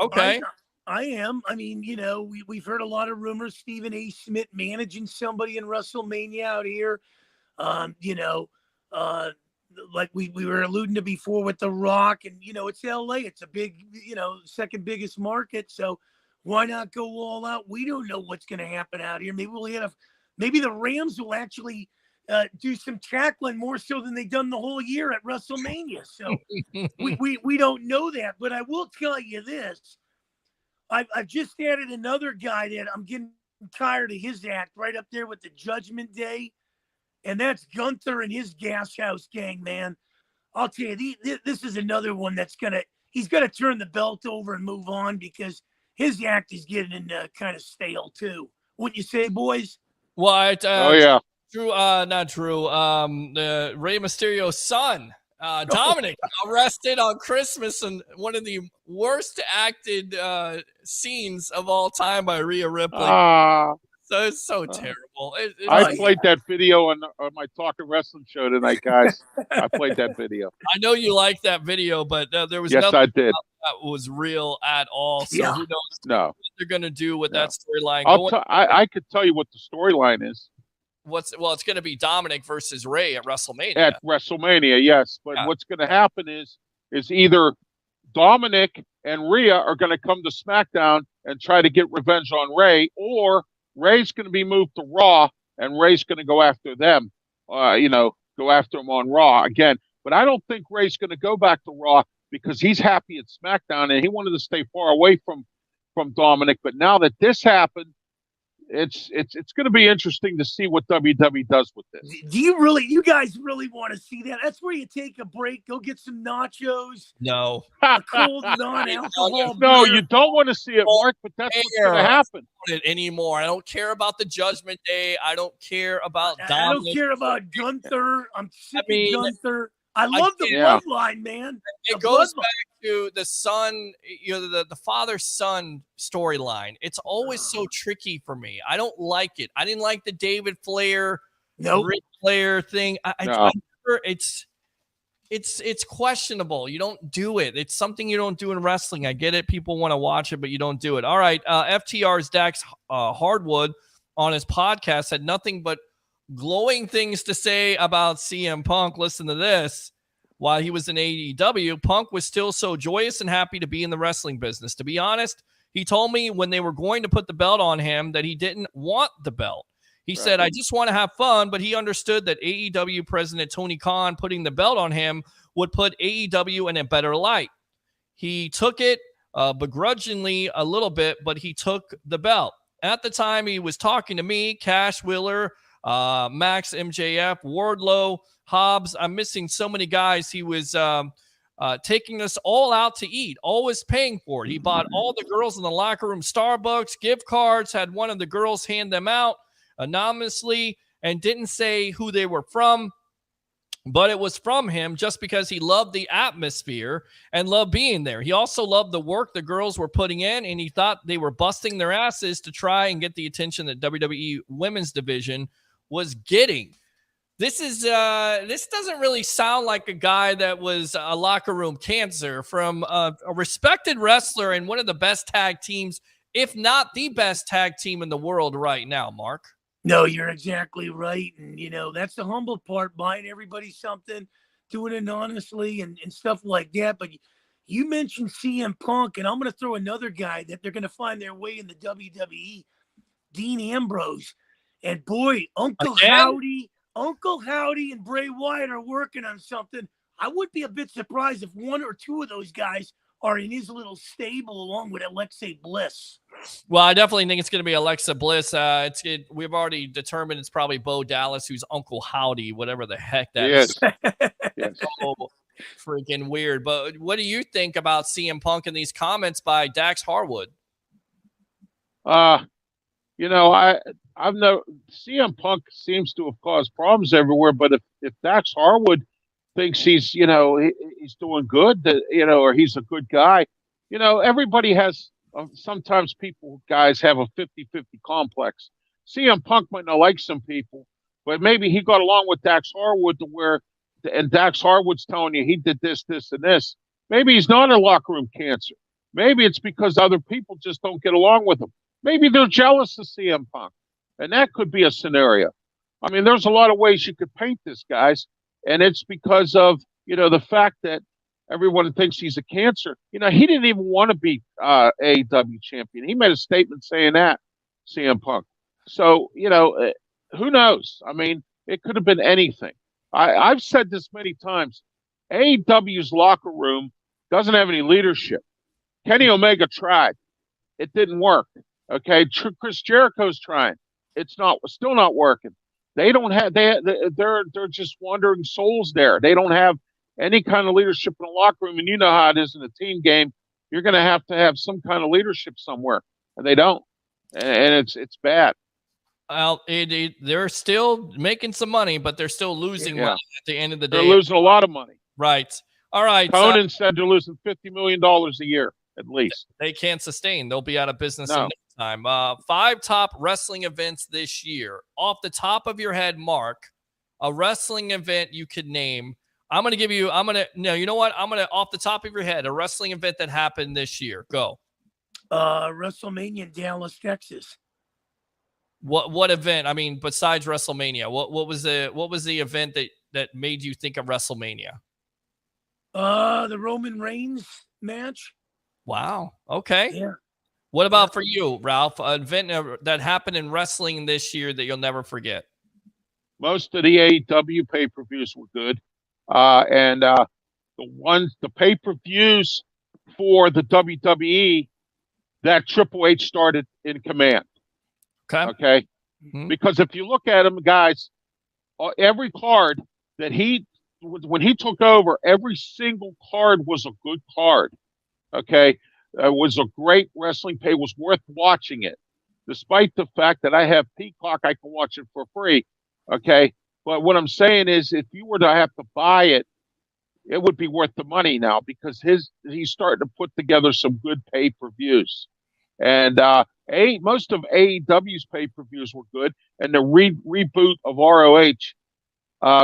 Okay. I am. I mean, we've heard a lot of rumors. Stephen A. Smith managing somebody in WrestleMania out here. Like we were alluding to before with The Rock. And, it's LA. It's a big, second biggest market. So why not go all out? We don't know what's going to happen out here. Maybe the Rams will actually do some tackling more so than they've done the whole year at WrestleMania. So we don't know that. But I will tell you this. I've just added another guy that I'm getting tired of his act right up there with the Judgment Day. And that's Gunther and his Gas House Gang, man. I'll tell you, this is another one he's going to turn the belt over and move on because his act is getting kind of stale too. Wouldn't you say, boys? What? Oh, yeah. Drew, not Drew. Rey Mysterio's son, Dominic, arrested on Christmas in one of the worst acted scenes of all time by Rhea Ripley. So it's so terrible. I played that video on my Talking Wrestling show tonight, guys. I played that video. I know you like that video, but there was nothing I did. that was real at all. So who knows what they're going to do with that storyline. I could tell you what the storyline is. it's going to be Dominic versus Ray at WrestleMania. At WrestleMania, yes. But what's going to happen is either Dominic and Rhea are going to come to SmackDown and try to get revenge on Ray, or Ray's going to be moved to Raw and Ray's going to go after them. Go after him on Raw again. But I don't think Ray's going to go back to Raw because he's happy at SmackDown and he wanted to stay far away from Dominic. But now that this happened, it's going to be interesting to see what WWE does with this. Do you guys really want to see that? That's where you take a break, go get some nachos. No. A cold non-alcohol No, beer. you don't want to see it, Mark, but that's what's going to happen. Anymore. I don't care about the Judgment Day. I don't care about Dominic. I don't care about Gunther. I'm sick of Gunther. I love the bloodline, man. It goes back to the son, the father-son storyline. It's always so tricky for me. I don't like it. I didn't like the David Flair, Ric Flair thing. It's questionable. You don't do it. It's something you don't do in wrestling. I get it. People want to watch it, but you don't do it. All right. FTR's Dax Hardwood on his podcast had nothing but glowing things to say about CM Punk. Listen to this. While he was in AEW, Punk was still so joyous and happy to be in the wrestling business. To be honest, he told me when they were going to put the belt on him that he didn't want the belt. He said, I just want to have fun, but he understood that AEW president Tony Khan putting the belt on him would put AEW in a better light. He took it begrudgingly a little bit, but he took the belt. At the time, he was talking to me, Cash Wheeler, Max MJF, Wardlow, Hobbs. I'm missing so many guys. He was taking us all out to eat, always paying for it. He bought all the girls in the locker room Starbucks gift cards, had one of the girls hand them out anonymously, and didn't say who they were from, but it was from him just because he loved the atmosphere and loved being there. He also loved the work the girls were putting in, and he thought they were busting their asses to try and get the attention that WWE women's division was getting. This doesn't really sound like a guy that was a locker room cancer from a respected wrestler and one of the best tag teams, if not the best tag team in the world right now, Mark. No, you're exactly right. And, that's the humble part, buying everybody something, doing it honestly and stuff like that. But you mentioned CM Punk, and I'm going to throw another guy that they're going to find their way in the WWE, Dean Ambrose. And boy, Uncle Howdy and Bray Wyatt are working on something. I would be a bit surprised if one or two of those guys are in his little stable along with Alexa Bliss. Well, I definitely think it's going to be Alexa Bliss. We've already determined it's probably Bo Dallas, who's Uncle Howdy, whatever the heck that is. Yes. So freaking weird. But what do you think about CM Punk and these comments by Dax Harwood? I've no CM Punk seems to have caused problems everywhere, but if Dax Harwood thinks he's doing good, or he's a good guy, everybody has. Sometimes guys have a 50-50 complex. CM Punk might not like some people, but maybe he got along with Dax Harwood and Dax Harwood's telling you he did this, this, and this. Maybe he's not a locker room cancer. Maybe it's because other people just don't get along with him. Maybe they're jealous of CM Punk, and that could be a scenario. I mean, there's a lot of ways you could paint this, guys, and it's because of, the fact that everyone thinks he's a cancer. He didn't even want to be AEW champion. He made a statement saying that, CM Punk. So, who knows? I mean, it could have been anything. I've said this many times. AEW's locker room doesn't have any leadership. Kenny Omega tried. It didn't work. Okay, Chris Jericho's trying. It's still not working. They don't have. They're just wandering souls there. They don't have any kind of leadership in the locker room, and you know how it is in a team game. You're going to have some kind of leadership somewhere, and they don't, and it's bad. Well, they're still making some money, but they're still losing money at the end of the day. They're losing a lot of money. Right. All right. Conan said they're losing $50 million a year at least. They can't sustain. They'll be out of business in no time. 5 top wrestling events this year. Off the top of your head, Mark, a wrestling event you could name. You know what? Off the top of your head, a wrestling event that happened this year. Go. WrestleMania in Dallas, Texas. What event? I mean, besides WrestleMania, what was the event that made you think of WrestleMania? The Roman Reigns match. Wow. Okay. Yeah. What about for you, Ralph? An event that happened in wrestling this year that you'll never forget? Most of the AEW pay-per-views were good. And the pay-per-views for the WWE, that Triple H started in command. Okay. Mm-hmm. Because if you look at him, guys, every card that when he took over, every single card was a good card. Okay. It was a great wrestling pay, was worth watching it. Despite the fact that I have Peacock, I can watch it for free. Okay. But what I'm saying is, if you were to have to buy it, it would be worth the money now, because he's starting to put together some good pay-per-views. And most of AEW's pay-per-views were good. And the reboot of ROH,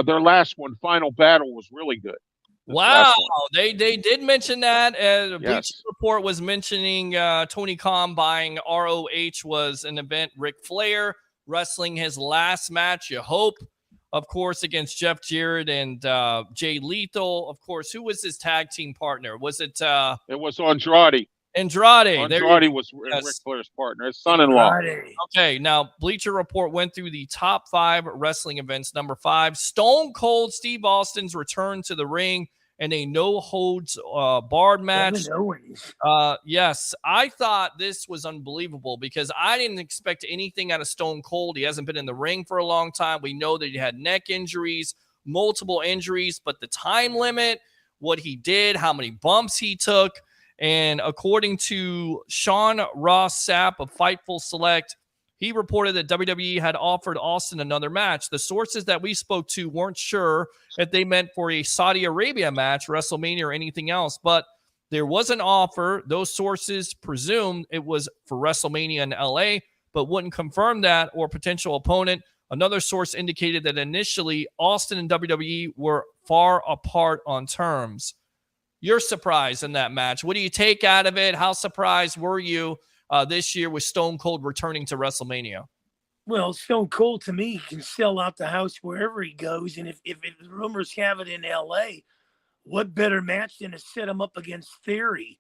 their last one, Final Battle, was really good. Wow, they did mention that. Bleacher Report was mentioning Tony Khan buying ROH was an event. Ric Flair wrestling his last match, you hope, of course, against Jeff Jarrett and Jay Lethal. Of course, who was his tag team partner? Was it? It was Andrade. Andrade was Ric Flair's partner, his son-in-law. Okay, now Bleacher Report went through the top 5 wrestling events. Number 5, Stone Cold Steve Austin's return to the ring in a no-holds-barred match. Yes, I thought this was unbelievable because I didn't expect anything out of Stone Cold. He hasn't been in the ring for a long time. We know that he had neck injuries, multiple injuries, but the time limit, what he did, how many bumps he took. And according to Sean Ross Sapp of Fightful Select, he reported that WWE had offered Austin another match. The sources that we spoke to weren't sure if they meant for a Saudi Arabia match, WrestleMania, or anything else, but there was an offer. Those sources presumed it was for WrestleMania in LA, but wouldn't confirm that or potential opponent. Another source indicated that initially Austin and WWE were far apart on terms. You're surprised in that match. What do you take out of it? How surprised were you this year with Stone Cold returning to WrestleMania? Well, Stone Cold, to me, can sell out the house wherever he goes. And if the rumors have it in L.A., what better match than to set him up against Theory?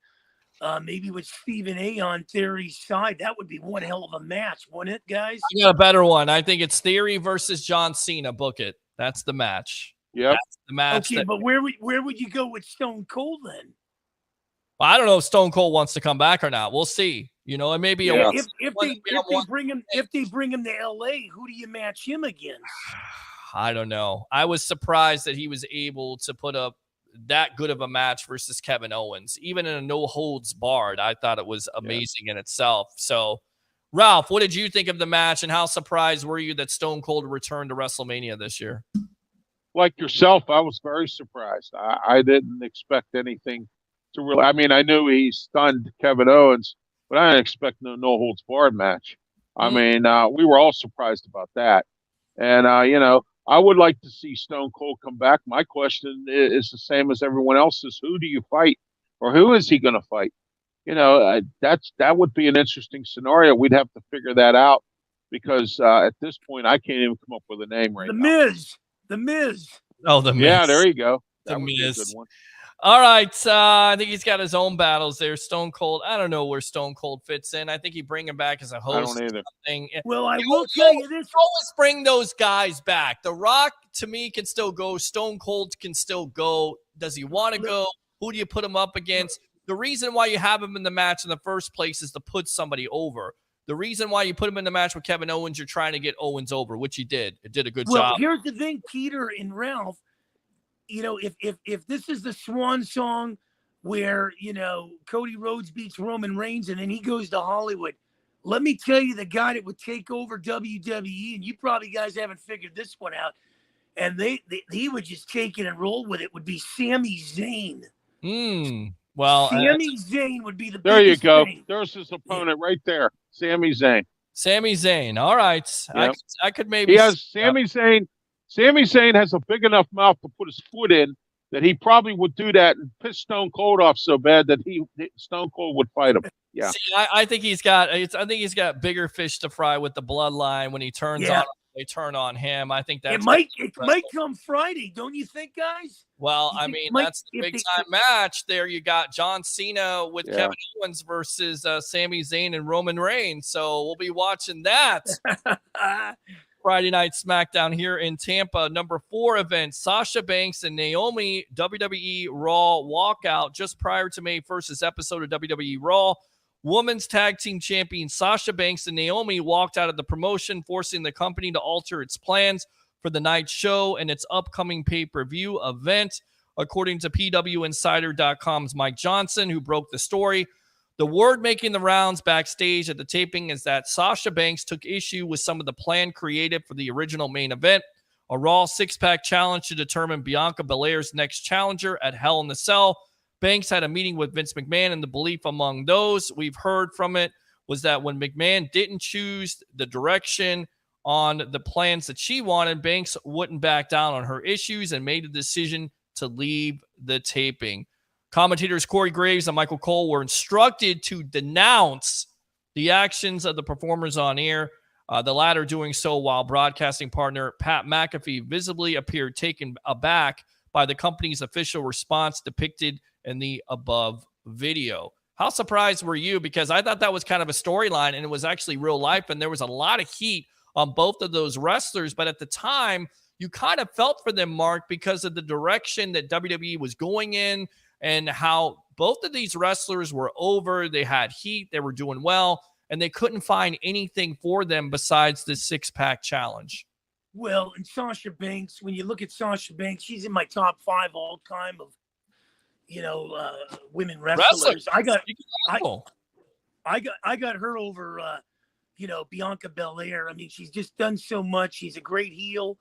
Maybe with Stephen A. on Theory's side. That would be one hell of a match, wouldn't it, guys? I got a better one. I think it's Theory versus John Cena. Book it. That's the match. Yep. That's the match. Okay, but where would you go with Stone Cold then? I don't know if Stone Cold wants to come back or not. We'll see. You know, it may be if they bring him to LA, who do you match him against? I don't know. I was surprised that he was able to put up that good of a match versus Kevin Owens, even in a no holds barred. I thought it was amazing in itself. So, Ralph, what did you think of the match, and how surprised were you that Stone Cold returned to WrestleMania this year? Like yourself, I was very surprised. I didn't expect anything to really. I mean, I knew he stunned Kevin Owens, but I didn't expect no holds barred match. I mean, we were all surprised about that. And I would like to see Stone Cold come back. My question is the same as everyone else's: who do you fight, or who is he going to fight? That would be an interesting scenario. We'd have to figure that out, because at this point, I can't even come up with a name right now. The Miz. Oh, The Miz. Yeah, there you go. That would be a good one. All right. I think he's got his own battles there. Stone Cold. I don't know where Stone Cold fits in. I think you bring him back as a host. I don't either. Well, I will tell you this. Always bring those guys back. The Rock, to me, can still go. Stone Cold can still go. Does he want to go? Who do you put him up against? The reason why you have him in the match in the first place is to put somebody over. The reason why you put him in the match with Kevin Owens, you're trying to get Owens over, which he did. It did a good job. Well, here's the thing, Peter and Ralph. If this is the swan song where, Cody Rhodes beats Roman Reigns and then he goes to Hollywood, let me tell you the guy that would take over WWE, and you probably guys haven't figured this one out, and he would just take it and roll with it, would be Sami Zayn. Well, Sami Zayn would be the there you go. thing. There's his opponent right there, Sami Zayn. Sami Zayn. All right. Yep. I could maybe. He has Sami Zayn. Sami Zayn has a big enough mouth to put his foot in that he probably would do that and piss Stone Cold off so bad that Stone Cold would fight him. Yeah. See, I think he's got bigger fish to fry with the bloodline when he turns on. They turn on him. I think that's it might come Friday, don't you think, guys? Well, I mean, that's the big time match. There you got John Cena with Kevin Owens versus Sami Zayn and Roman Reigns. So we'll be watching that Friday Night SmackDown here in Tampa. Number 4 event, Sasha Banks and Naomi WWE Raw walkout just prior to May 1st's episode of WWE Raw. Women's Tag Team Champion Sasha Banks and Naomi walked out of the promotion, forcing the company to alter its plans for the night show and its upcoming pay-per-view event. According to PWInsider.com's Mike Johnson, who broke the story, the word making the rounds backstage at the taping is that Sasha Banks took issue with some of the planned creative for the original main event, a Raw six-pack challenge to determine Bianca Belair's next challenger at Hell in the Cell. Banks had a meeting with Vince McMahon, and the belief among those we've heard from it was that when McMahon didn't choose the direction on the plans that she wanted, Banks wouldn't back down on her issues and made the decision to leave the taping. Commentators Corey Graves and Michael Cole were instructed to denounce the actions of the performers on air, the latter doing so while broadcasting partner Pat McAfee visibly appeared taken aback by the company's official response depicted in the above video. How surprised were you? Because I thought that was kind of a storyline and it was actually real life, and there was a lot of heat on both of those wrestlers. But at the time, you kind of felt for them, Mark, because of the direction that WWE was going in and how both of these wrestlers were over. They had heat, they were doing well, and they couldn't find anything for them besides this six-pack challenge. Well, and Sasha Banks, when you look at Sasha Banks, she's in my top 5 all time of women wrestlers. I got her over Bianca Belair. I mean, she's just done so much. She's a great heel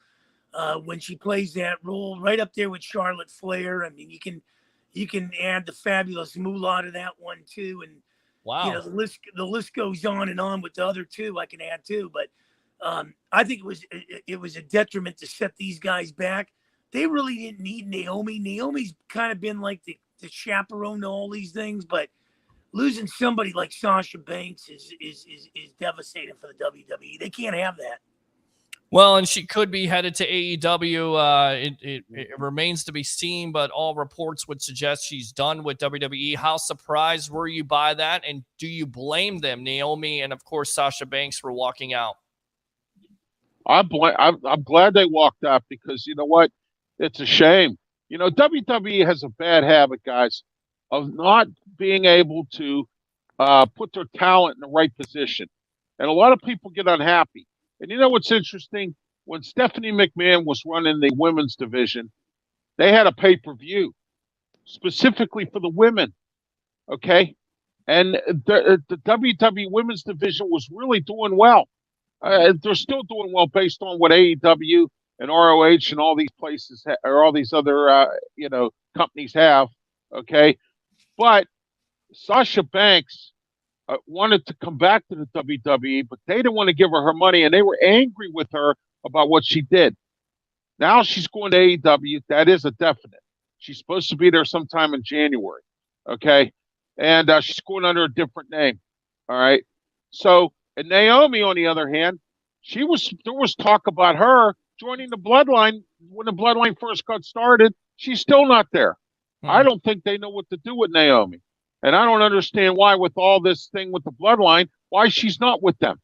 when she plays that role, right up there with Charlotte Flair. I mean, you can add the fabulous Moolah to that one too, and wow, the list goes on and on with the other two. I can add too, but I think it was a detriment to set these guys back. They really didn't need Naomi. Naomi's kind of been like the chaperone to all these things, but losing somebody like Sasha Banks is devastating for the WWE. They can't have that. Well, and she could be headed to AEW. It remains to be seen, but all reports would suggest she's done with WWE. How surprised were you by that? And do you blame them, Naomi and, of course, Sasha Banks, for walking out? I'm glad they walked out because you know what? It's a shame. WWE has a bad habit, guys, of not being able to put their talent in the right position. And a lot of people get unhappy. And you know what's interesting? When Stephanie McMahon was running the women's division, they had a pay-per-view specifically for the women, okay? And the WWE women's division was really doing well. They're still doing well based on what AEW and ROH and all these places or all these other companies have, okay? But Sasha Banks wanted to come back to the WWE, but they didn't want to give her money, and they were angry with her about what she did. Now she's going to AEW. That is a definite. She's supposed to be there sometime in January, okay? And she's going under a different name, all right? So, and Naomi, on the other hand, there was talk about her joining the Bloodline when the Bloodline first got started. She's still not there. I don't think they know what to do with Naomi. And I don't understand why, with all this thing with the Bloodline, why she's not with them.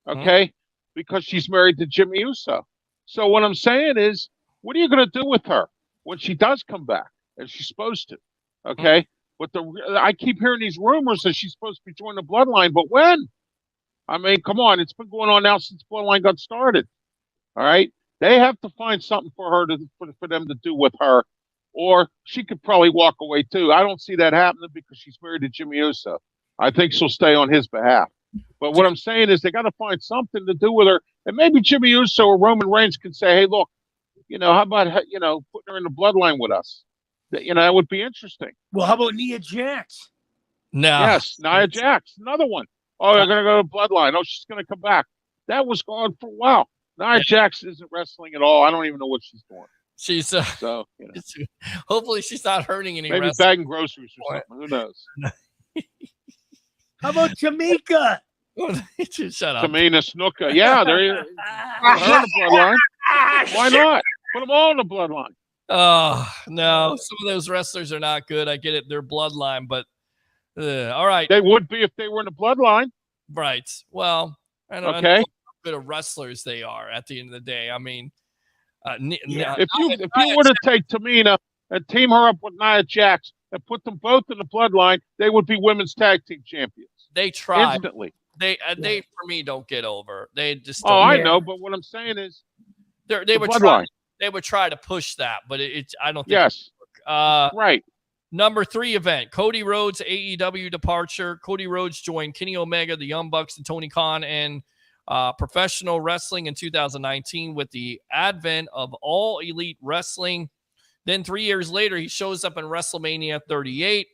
Okay? Because she's married to Jimmy Uso. So what I'm saying is, what are you going to do with her when she does come back, as she's supposed to? Okay? But I keep hearing these rumors that she's supposed to be joining the Bloodline, but when? I mean, come on. It's been going on now since Bloodline got started. All right? They have to find something for her for them to do with her, or she could probably walk away too. I don't see that happening because she's married to Jimmy Uso. I think she'll stay on his behalf. But what I'm saying is they got to find something to do with her, and maybe Jimmy Uso or Roman Reigns can say, "Hey, look, how about putting her in the Bloodline with us? That would be interesting." Well, how about Nia Jax? No. Yes, Nia Jax, another one. Oh, they're going to go to Bloodline. Oh, she's going to come back. That was gone for a while. Nia Jax isn't wrestling at all. I don't even know what she's doing. She's So, hopefully she's not hurting any. Maybe bagging groceries or something. Who knows? How about Jamaica? Shut up. Tamina Snuka. Yeah, there you put her in the bloodline. Why not? Put them all in the bloodline. Oh, no. Some of those wrestlers are not good. I get it. They're bloodline, but all right. They would be if they were in the bloodline. Right. Well, I don't know how good of wrestlers they are at the end of the day. I mean, if you were to take Tamina and team her up with Nia Jax and put them both in the bloodline, they would be women's tag team champions. They try instantly. They for me don't get over. They just I know, but what I'm saying is they would try to push that, but I don't think it would work. Right. Number 3 event, Cody Rhodes AEW departure. Cody Rhodes joined Kenny Omega, the Young Bucks, and Tony Khan and professional wrestling in 2019 with the advent of All Elite Wrestling. Then 3 years later, he shows up in WrestleMania 38.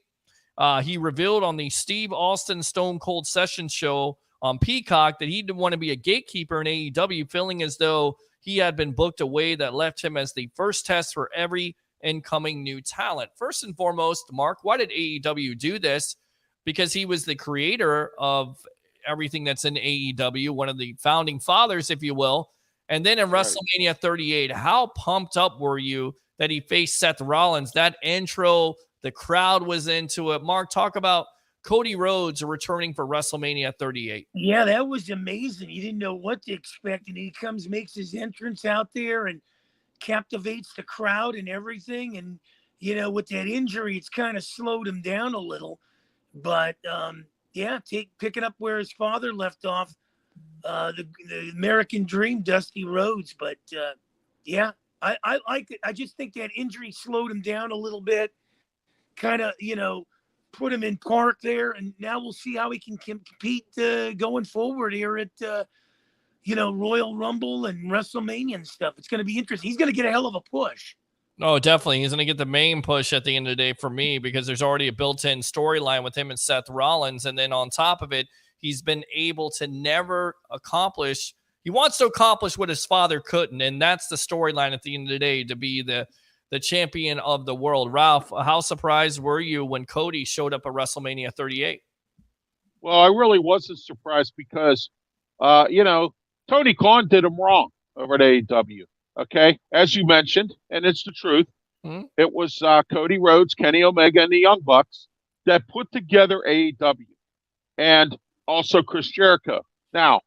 He revealed on the Steve Austin Stone Cold Sessions show on Peacock that he didn't want to be a gatekeeper in AEW, feeling as though he had been booked away that left him as the first test for every incoming new talent. First and foremost, Mark, why did AEW do this? Because he was the creator of everything that's in AEW, one of the founding fathers, if you will. And then in WrestleMania 38, how pumped up were you that he faced Seth Rollins? That intro, the crowd was into it. Mark, talk about Cody Rhodes returning for WrestleMania 38. Yeah, that was amazing. You didn't know what to expect, and he comes, makes his entrance out there and captivates the crowd and everything. And, with that injury, it's kind of slowed him down a little. But, picking up where his father left off, the American Dream, Dusty Rhodes. But, I like it. I just think that injury slowed him down a little bit, kind of, put him in park there. And now we'll see how he can compete going forward here at, Royal Rumble and WrestleMania and stuff. It's going to be interesting. He's going to get a hell of a push. Oh, definitely. He's going to get the main push at the end of the day for me because there's already a built-in storyline with him and Seth Rollins. And then on top of it, he's been able to never accomplish. He wants to accomplish what his father couldn't. And that's the storyline at the end of the day, to be the champion of the world. Ralph, how surprised were you when Cody showed up at WrestleMania 38? Well, I really wasn't surprised because, Tony Khan did him wrong over at AEW. Okay, as you mentioned, and it's the truth. It was Cody Rhodes, Kenny Omega, and the Young Bucks that put together AEW, and also Chris Jericho. Now,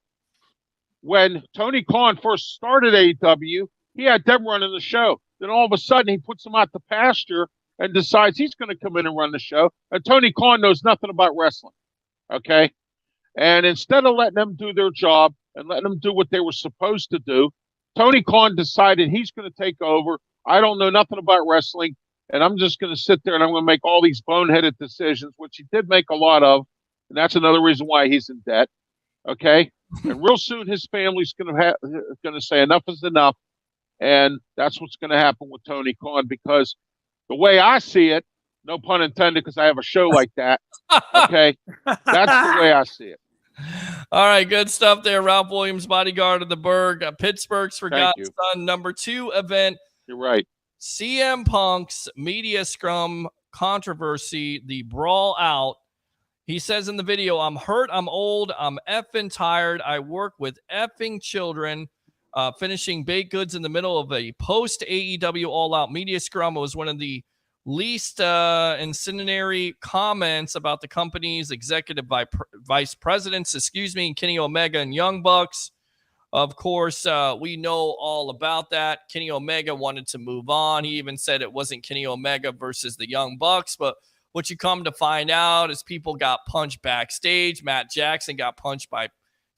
when Tony Khan first started AEW, he had them running the show. Then all of a sudden, he puts them out to pasture and decides he's going to come in and run the show. And Tony Khan knows nothing about wrestling. Okay, and instead of letting them do their job and letting them do what they were supposed to do, Tony Khan decided he's going to take over. I don't know nothing about wrestling, and I'm just going to sit there and I'm going to make all these boneheaded decisions, which he did make a lot of, and that's another reason why he's in debt. Okay, and real soon his family's going to say enough is enough, and that's what's going to happen with Tony Khan. Because the way I see it, no pun intended, because I have a show like that. Okay, that's the way I see it. All right, good stuff there. Ralph Williams, bodyguard of the Berg. Pittsburgh's Forgotten Son, number 2 event. You're right. CM Punk's media scrum controversy, the brawl out. He says in the video, "I'm hurt, I'm old, I'm effing tired. I work with effing children." Finishing baked goods in the middle of a post-AEW all-out media scrum. It was one of the least incendiary comments about the company's executive vice presidents, Kenny Omega and Young Bucks. Of course, we know all about that. Kenny Omega wanted to move on. He even said it wasn't Kenny Omega versus the Young Bucks. But what you come to find out is people got punched backstage. Matt Jackson got punched by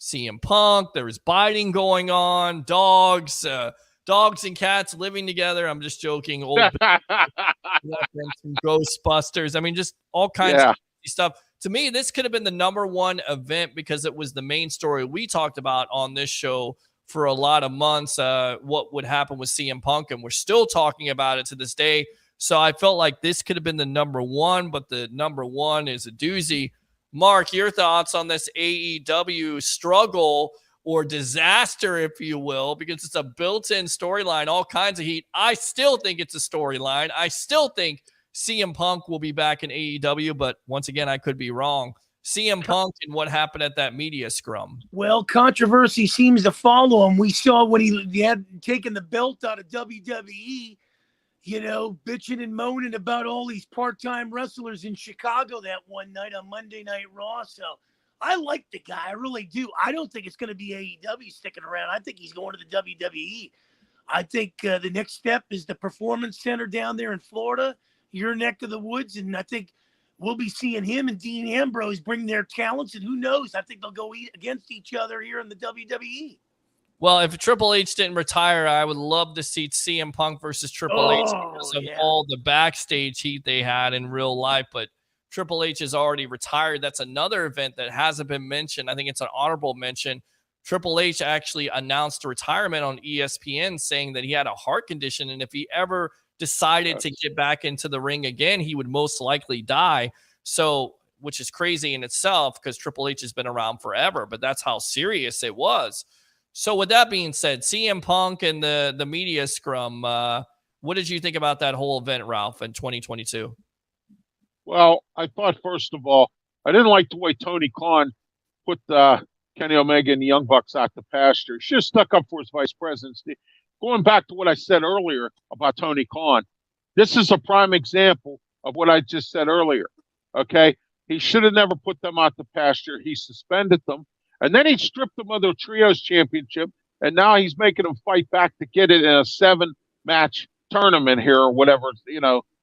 CM Punk. There was biting going on. Dogs and cats living together. I'm just joking. Old Ghostbusters. I mean, just all kinds of stuff. To me, this could have been the number 1 event because it was the main story we talked about on this show for a lot of months. What would happen with CM Punk, and we're still talking about it to this day. So I felt like this could have been the number 1, but the number 1 is a doozy. Mark, your thoughts on this AEW struggle or disaster, if you will, because it's a built-in storyline, all kinds of heat. I still think it's a storyline. I still think CM Punk will be back in AEW, but once again, I could be wrong. CM Punk and what happened at that media scrum. Well, controversy seems to follow him. We saw when he had taken the belt out of WWE, bitching and moaning about all these part-time wrestlers in Chicago that one night on Monday Night Raw. So I like the guy. I really do. I don't think it's going to be AEW sticking around. I think he's going to the WWE. I think the next step is the Performance Center down there in Florida, your neck of the woods, and I think we'll be seeing him and Dean Ambrose bring their talents, and who knows? I think they'll go against each other here in the WWE. Well, if Triple H didn't retire, I would love to see CM Punk versus Triple H because of all the backstage heat they had in real life. But Triple H is already retired. That's another event that hasn't been mentioned. I think it's an honorable mention. Triple H actually announced retirement on ESPN, saying that he had a heart condition, and if he ever decided to get back into the ring again, he would most likely die. So, which is crazy in itself because Triple H has been around forever, but that's how serious it was. So with that being said, CM Punk and the media scrum, what did you think about that whole event, Ralph, in 2022? Well, I thought, first of all, I didn't like the way Tony Khan put Kenny Omega and the Young Bucks out the pasture. He should have stuck up for his vice presidency. Going back to what I said earlier about Tony Khan, this is a prime example of what I just said earlier, okay? He should have never put them out the pasture. He suspended them. And then he stripped them of their trios championship, and now he's making them fight back to get it in a 7-match tournament here, or whatever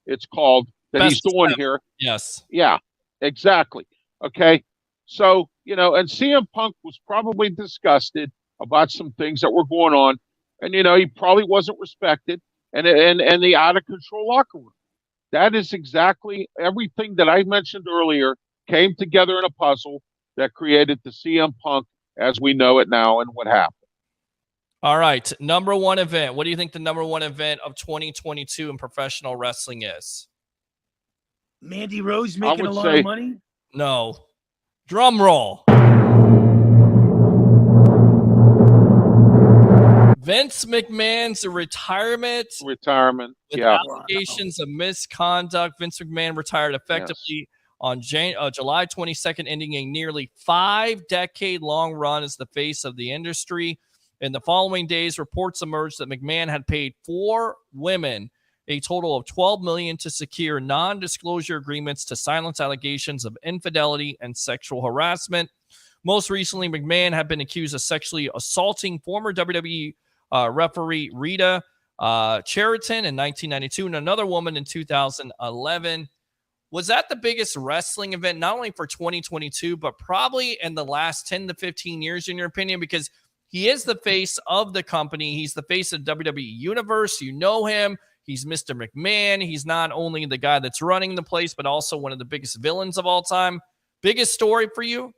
it's called that he's doing here. Yes. Yeah, exactly. Okay. So, and CM Punk was probably disgusted about some things that were going on, and he probably wasn't respected, and the out of control locker room. That is exactly everything that I mentioned earlier came together in a puzzle that created the CM Punk as we know it now and what happened. All right. Number one event. What do you think the number one event of 2022 in professional wrestling is? Mandy Rose making a lot of money? No. Drum roll. Vince McMahon's retirement. With allegations of misconduct. Vince McMahon retired effectively on July 22nd, ending a nearly 5-decade-long run as the face of the industry. In the following days, reports emerged that McMahon had paid 4 women a total of $12 million to secure non-disclosure agreements to silence allegations of infidelity and sexual harassment. Most recently, McMahon had been accused of sexually assaulting former WWE referee Rita Cheriton in 1992 and another woman in 2011. Was that the biggest wrestling event, not only for 2022, but probably in the last 10 to 15 years, in your opinion? Because he is the face of the company. He's the face of WWE Universe. You know him. He's Mr. McMahon. He's not only the guy that's running the place, but also one of the biggest villains of all time. Biggest story for you?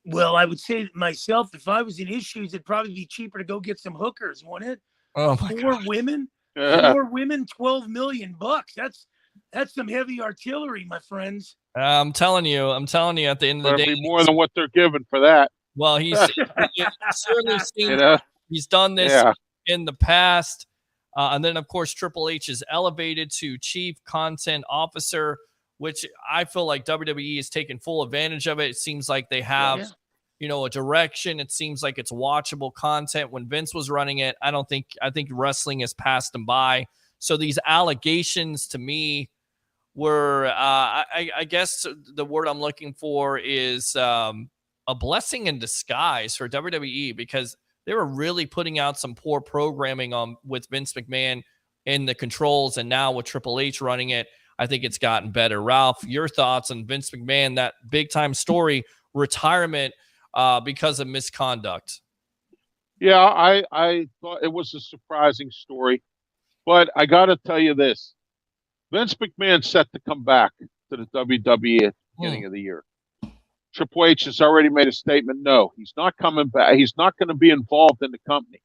Well, I would say myself, if I was in his shoes, it'd probably be cheaper to go get some hookers, wouldn't it? Oh, my God. 4 women, $12 million. That's some heavy artillery, my friends. I'm telling you, at the end of the day, be more than what they're giving for that. Well, he's certainly seen, he's done this in the past. And then, of course, Triple H is elevated to Chief Content Officer, which I feel like WWE is taking full advantage of it. It seems like they have, a direction. It seems like it's watchable content. When Vince was running it, I think wrestling has passed him by. So these allegations to me were, I guess the word I'm looking for is a blessing in disguise for WWE, because they were really putting out some poor programming with Vince McMahon in the controls, and now with Triple H running it, I think it's gotten better. Ralph, your thoughts on Vince McMahon, that big-time story, retirement because of misconduct? Yeah, I thought it was a surprising story, but I got to tell you this. Vince McMahon set to come back to the WWE at the beginning of the year. Triple H has already made a statement. No, he's not coming back. He's not going to be involved in the company.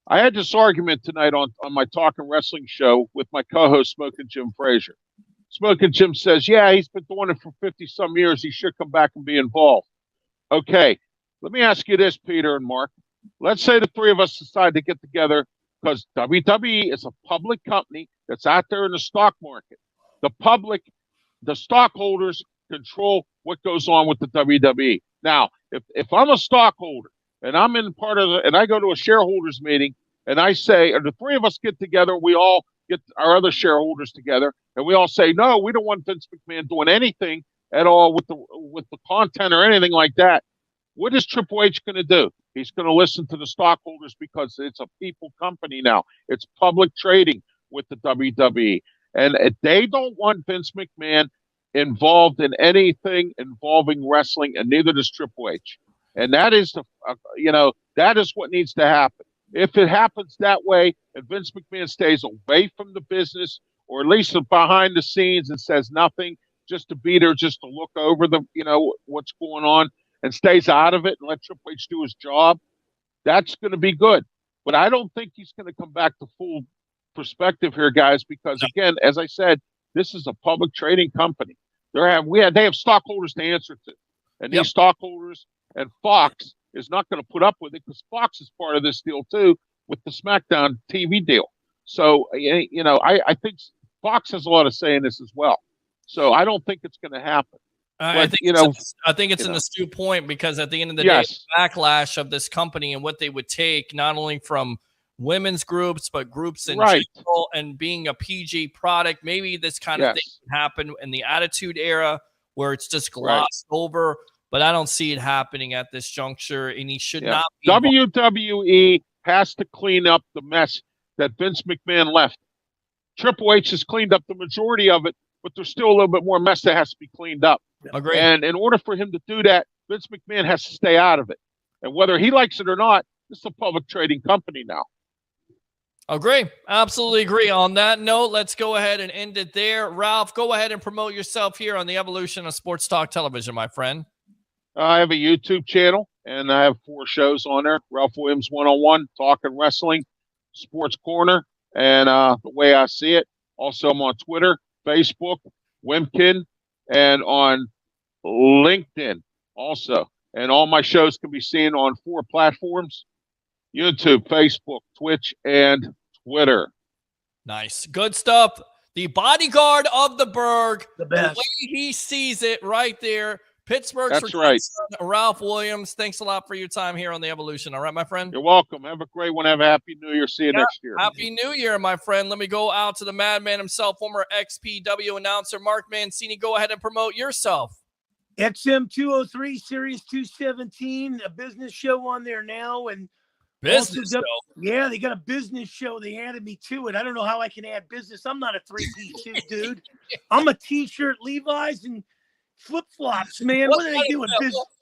I had this argument tonight on my Talking Wrestling show with my co-host, Smoking Jim Frazier. Smoking Jim says, yeah, he's been doing it for 50-some years. He should come back and be involved. Okay, let me ask you this, Peter and Mark. Let's say the three of us decide to get together because WWE is a public company that's out there in the stock market. The public, the stockholders control what goes on with the WWE. Now, if I'm a stockholder and I'm in part of and I go to a shareholders meeting and I say, or the three of us get together, we all get our other shareholders together and we all say, no, we don't want Vince McMahon doing anything at all with the content or anything like that. What is Triple H going to do? He's going to listen to the stockholders because it's a people company now. It's public trading with the WWE. And they don't want Vince McMahon involved in anything involving wrestling, and neither does Triple H. And that is that is what needs to happen. If it happens that way, and Vince McMahon stays away from the business, or at least behind the scenes and says nothing, just to be there, just to look over the, what's going on, and stays out of it and let Triple H do his job, that's going to be good. But I don't think he's going to come back to full perspective here, guys, because again, as I said, this is a public trading company. They have stockholders to answer to, and these stockholders and Fox is not going to put up with it because Fox is part of this deal too with the SmackDown TV deal. So I think Fox has a lot of say in this as well. So I don't think it's going to happen. I think it's an astute point because at the end of the day, the backlash of this company and what they would take not only from women's groups, but groups in general, and being a PG product, maybe this kind of thing can happen in the Attitude Era where it's just glossed over. But I don't see it happening at this juncture, and he should not be. WWE has to clean up the mess that Vince McMahon left. Triple H has cleaned up the majority of it, but there's still a little bit more mess that has to be cleaned up. Agreed. And in order for him to do that, Vince McMahon has to stay out of it. And whether he likes it or not, it's a public trading company now. Agree. Absolutely agree. On that note, let's go ahead and end it there. Ralph, go ahead and promote yourself here on the Evolution of Sports Talk Television, my friend. I have a YouTube channel, and I have 4 shows on there. Ralph Williams 101, Talking Wrestling, Sports Corner, and The Way I See It. Also, I'm on Twitter, Facebook, Wimkin, and on LinkedIn also. And all my shows can be seen on 4 platforms: YouTube, Facebook, Twitch, and Twitter. Nice. Good stuff. The bodyguard of the Berg. The best. The way he sees it right there. Pittsburgh's That's right. Ralph Williams, thanks a lot for your time here on the Evolution. All right, my friend? You're welcome. Have a great one. Have a happy New Year. See you next year. Happy New Year, my friend. Let me go out to the madman himself, former XPW announcer Mark Mancini. Go ahead and promote yourself. XM 203, Series 217, a business show on there now. And business show? Yeah, they got a business show. They added me to it. I don't know how I can add business. I'm not a 3-piece suit, dude. I'm a T-shirt, Levi's, and flip-flops, man. What are they doing?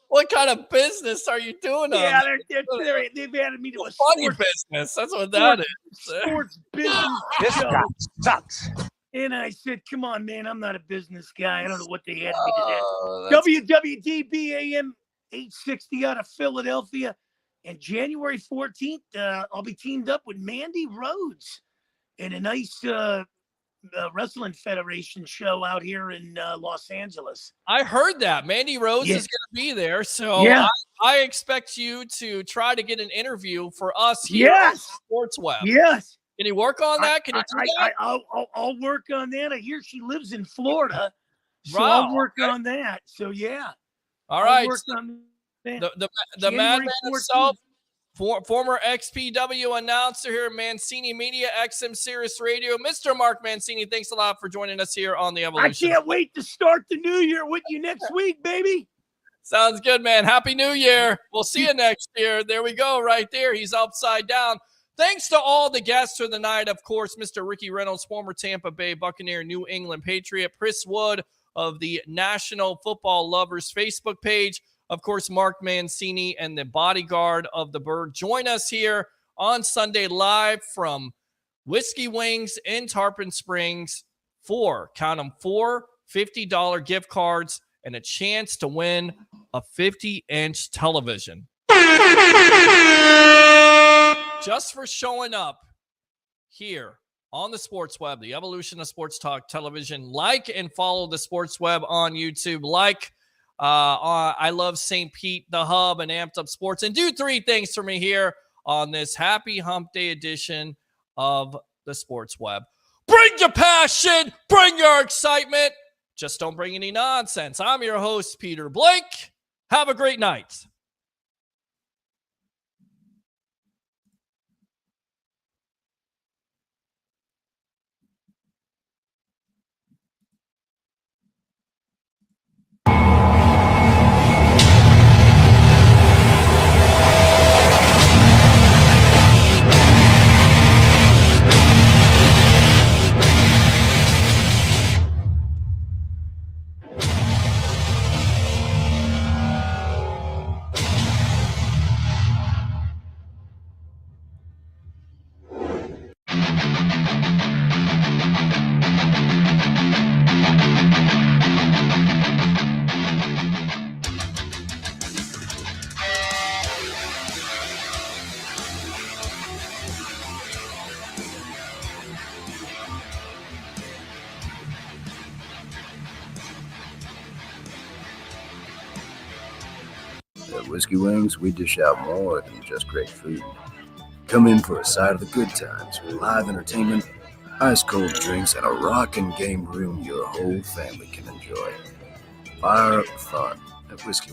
What kind of business are you doing? Yeah, they've added me to a funny business. That's what that is. Sports business. This guy sucks. And I said, come on, man, I'm not a business guy. I don't know what they added me to that. WWDB AM 860 out of Philadelphia. And January 14th, I'll be teamed up with Mandy Rhodes in a nice Wrestling Federation show out here in Los Angeles. I heard that Mandy Rose is going to be there, so I expect you to try to get an interview for us here on Sports Web. Yes. Can you work on that? Can you do that? I'll work on that. I hear she lives in Florida, so I'll work on that. So all right. I'll work on that. The madman himself. Former XPW announcer here, Mancini Media, XM Sirius Radio. Mr. Mark Mancini, thanks a lot for joining us here on the Evolution. I can't wait to start the new year with you next week, baby. Sounds good, man. Happy New Year. We'll see you next year. There we go, right there. He's upside down. Thanks to all the guests for the night, of course, Mr. Ricky Reynolds, former Tampa Bay Buccaneer, New England Patriot, Pris Wood of the National Football Lovers Facebook page. Of course, Mark Mancini and the bodyguard of the Bird. Join us here on Sunday live from Whiskey Wings in Tarpon Springs for, count them, 4 $50 gift cards and a chance to win a 50-inch television. Just for showing up here on the Sports Web, the Evolution of Sports Talk Television. Like and follow the Sports Web on YouTube. Like I love St. Pete, the hub, and Amped Up Sports. And do 3 things for me here on this happy hump day edition of the Sports Web. Bring your passion, bring your excitement. Just don't bring any nonsense. I'm your host, Peter Blake. Have a great night. At Whiskey Wings, we dish out more than just great food. Come in for a side of the good times with live entertainment, ice-cold drinks, and a rockin' game room your whole family can enjoy. Fire up the fun at Whiskey